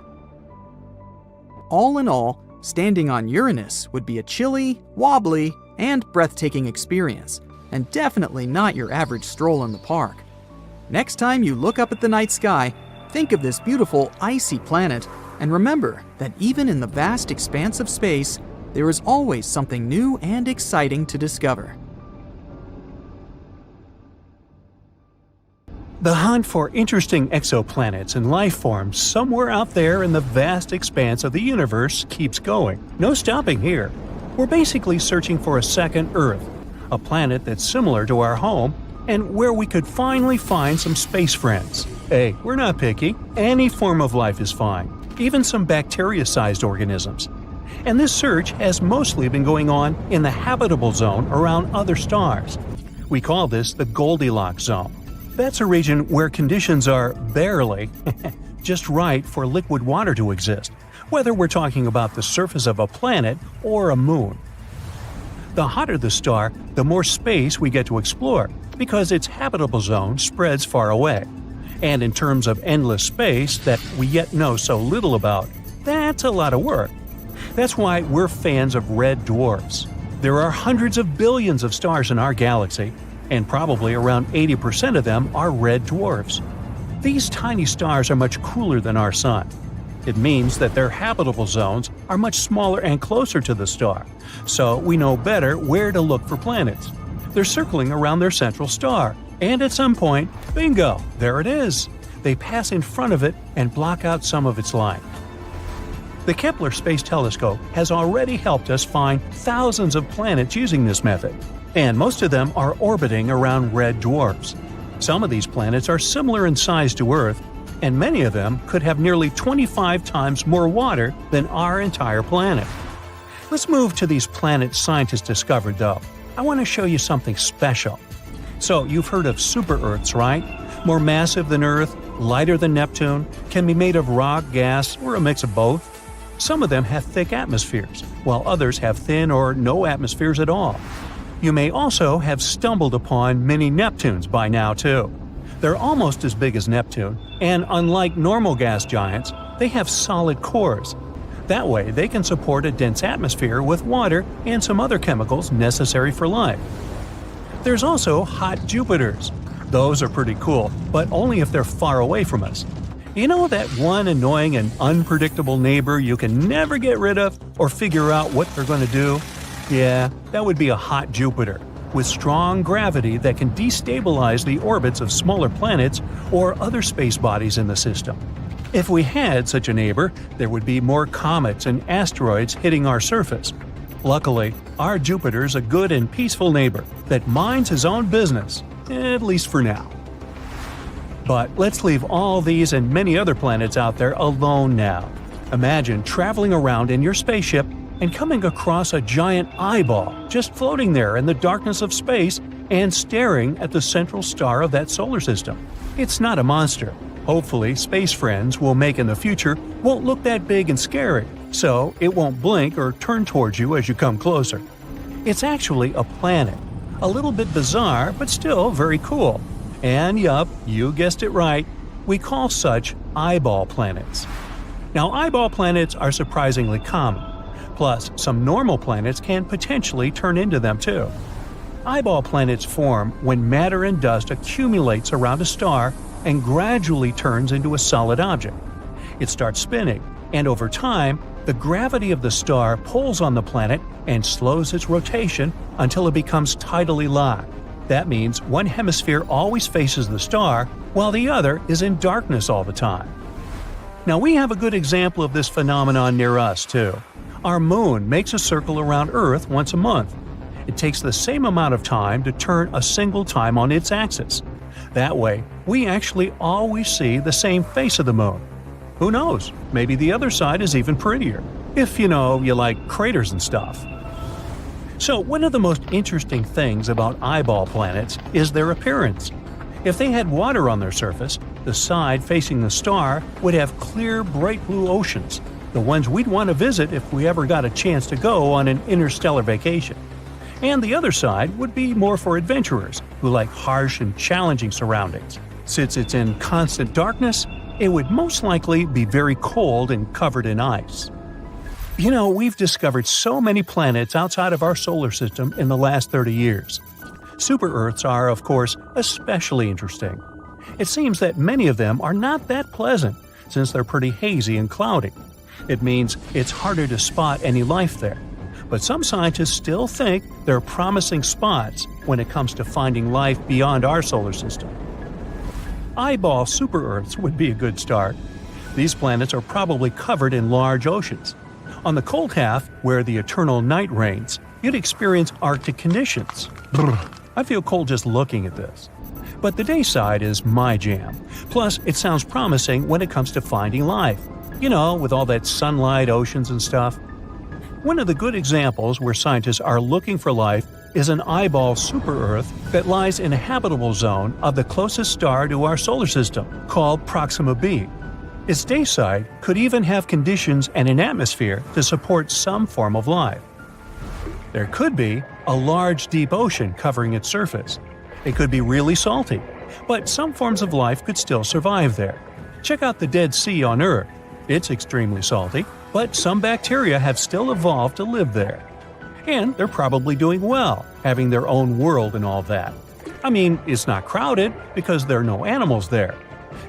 All in all, standing on Uranus would be a chilly, wobbly, and breathtaking experience, and definitely not your average stroll in the park. Next time you look up at the night sky, think of this beautiful icy planet, and remember that even in the vast expanse of space, there is always something new and exciting to discover. The hunt for interesting exoplanets and life forms somewhere out there in the vast expanse of the universe keeps going. No stopping here. We're basically searching for a second Earth, a planet that's similar to our home, and where we could finally find some space friends. Hey, we're not picky. Any form of life is fine, even some bacteria-sized organisms. And this search has mostly been going on in the habitable zone around other stars. We call this the Goldilocks zone. That's a region where conditions are barely just right for liquid water to exist, whether we're talking about the surface of a planet or a moon. The hotter the star, the more space we get to explore, because its habitable zone spreads far away. And in terms of endless space that we yet know so little about, that's a lot of work. That's why we're fans of red dwarfs. There are hundreds of billions of stars in our galaxy, and probably around 80% of them are red dwarfs. These tiny stars are much cooler than our Sun. It means that their habitable zones are much smaller and closer to the star, so we know better where to look for planets. They're circling around their central star, and at some point, bingo, there it is. They pass in front of it and block out some of its light. The Kepler Space Telescope has already helped us find thousands of planets using this method, and most of them are orbiting around red dwarfs. Some of these planets are similar in size to Earth, and many of them could have nearly 25 times more water than our entire planet. Let's move to these planets scientists discovered, though. I want to show you something special. So, you've heard of super-Earths, right? More massive than Earth, lighter than Neptune, can be made of rock, gas, or a mix of both. Some of them have thick atmospheres, while others have thin or no atmospheres at all. You may also have stumbled upon mini Neptunes by now, too. They're almost as big as Neptune, and unlike normal gas giants, they have solid cores. That way, they can support a dense atmosphere with water and some other chemicals necessary for life. There's also hot Jupiters. Those are pretty cool, but only if they're far away from us. You know that one annoying and unpredictable neighbor you can never get rid of or figure out what they're going to do? Yeah, that would be a hot Jupiter, with strong gravity that can destabilize the orbits of smaller planets or other space bodies in the system. If we had such a neighbor, there would be more comets and asteroids hitting our surface. Luckily, our Jupiter's a good and peaceful neighbor that minds his own business, at least for now. But let's leave all these and many other planets out there alone now. Imagine traveling around in your spaceship and coming across a giant eyeball just floating there in the darkness of space and staring at the central star of that solar system. It's not a monster. Hopefully, space friends we'll make in the future won't look that big and scary, so it won't blink or turn towards you as you come closer. It's actually a planet. A little bit bizarre, but still very cool. And yup, you guessed it right, we call such eyeball planets. Now, eyeball planets are surprisingly common. Plus, some normal planets can potentially turn into them too. Eyeball planets form when matter and dust accumulates around a star and gradually turns into a solid object. It starts spinning, and over time, the gravity of the star pulls on the planet and slows its rotation until it becomes tidally locked. That means one hemisphere always faces the star, while the other is in darkness all the time. Now, we have a good example of this phenomenon near us, too. Our moon makes a circle around Earth once a month. It takes the same amount of time to turn a single time on its axis. That way, we actually always see the same face of the moon. Who knows, maybe the other side is even prettier, if you like craters and stuff. So one of the most interesting things about eyeball planets is their appearance. If they had water on their surface, the side facing the star would have clear, bright blue oceans, the ones we'd want to visit if we ever got a chance to go on an interstellar vacation. And the other side would be more for adventurers who like harsh and challenging surroundings. Since it's in constant darkness, it would most likely be very cold and covered in ice. You know, we've discovered so many planets outside of our solar system in the last 30 years. Super-Earths are, of course, especially interesting. It seems that many of them are not that pleasant, since they're pretty hazy and cloudy. It means it's harder to spot any life there. But some scientists still think they're promising spots when it comes to finding life beyond our solar system. Eyeball super-Earths would be a good start. These planets are probably covered in large oceans. On the cold half, where the eternal night reigns, you'd experience Arctic conditions. I feel cold just looking at this. But the day side is my jam. Plus, it sounds promising when it comes to finding life. You know, with all that sunlight, oceans, and stuff. One of the good examples where scientists are looking for life is an eyeball super-Earth that lies in a habitable zone of the closest star to our solar system, called Proxima b. Its day side could even have conditions and an atmosphere to support some form of life. There could be a large deep ocean covering its surface. It could be really salty, but some forms of life could still survive there. Check out the Dead Sea on Earth. It's extremely salty, but some bacteria have still evolved to live there. And they're probably doing well, having their own world and all that. I mean, it's not crowded because there are no animals there.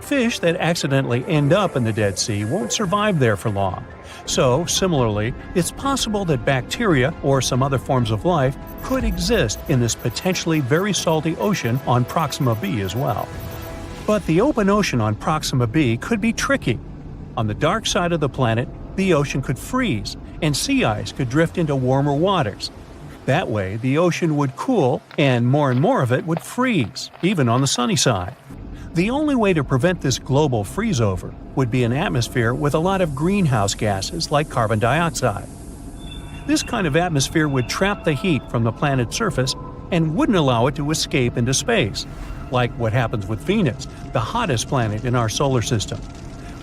Fish that accidentally end up in the Dead Sea won't survive there for long. So, similarly, it's possible that bacteria or some other forms of life could exist in this potentially very salty ocean on Proxima b as well. But the open ocean on Proxima b could be tricky. On the dark side of the planet, the ocean could freeze, and sea ice could drift into warmer waters. That way, the ocean would cool, and more of it would freeze, even on the sunny side. The only way to prevent this global freeze-over would be an atmosphere with a lot of greenhouse gases like carbon dioxide. This kind of atmosphere would trap the heat from the planet's surface and wouldn't allow it to escape into space, like what happens with Venus, the hottest planet in our solar system.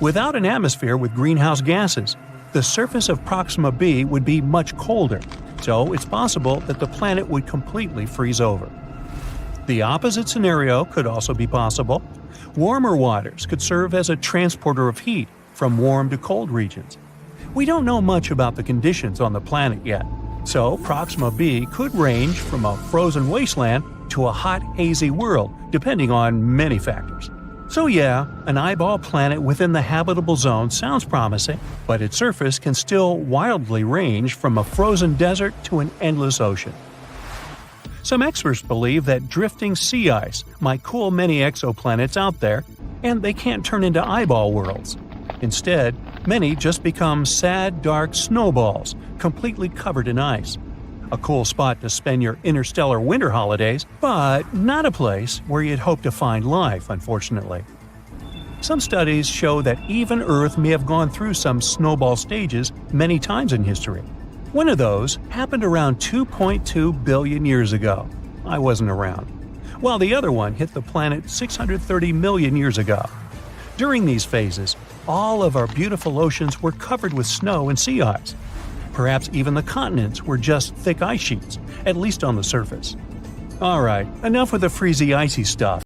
Without an atmosphere with greenhouse gases, the surface of Proxima b would be much colder, so it's possible that the planet would completely freeze over. The opposite scenario could also be possible. Warmer waters could serve as a transporter of heat from warm to cold regions. We don't know much about the conditions on the planet yet, so Proxima b could range from a frozen wasteland to a hot, hazy world, depending on many factors. So yeah, an eyeball planet within the habitable zone sounds promising, but its surface can still wildly range from a frozen desert to an endless ocean. Some experts believe that drifting sea ice might cool many exoplanets out there, and they can't turn into eyeball worlds. Instead, many just become sad, dark snowballs, completely covered in ice. A cool spot to spend your interstellar winter holidays, but not a place where you'd hope to find life, unfortunately. Some studies show that even Earth may have gone through some snowball stages many times in history. One of those happened around 2.2 billion years ago. I wasn't around. While the other one hit the planet 630 million years ago. During these phases, all of our beautiful oceans were covered with snow and sea ice. Perhaps even the continents were just thick ice sheets, at least on the surface. Alright, enough with the freezy icy stuff.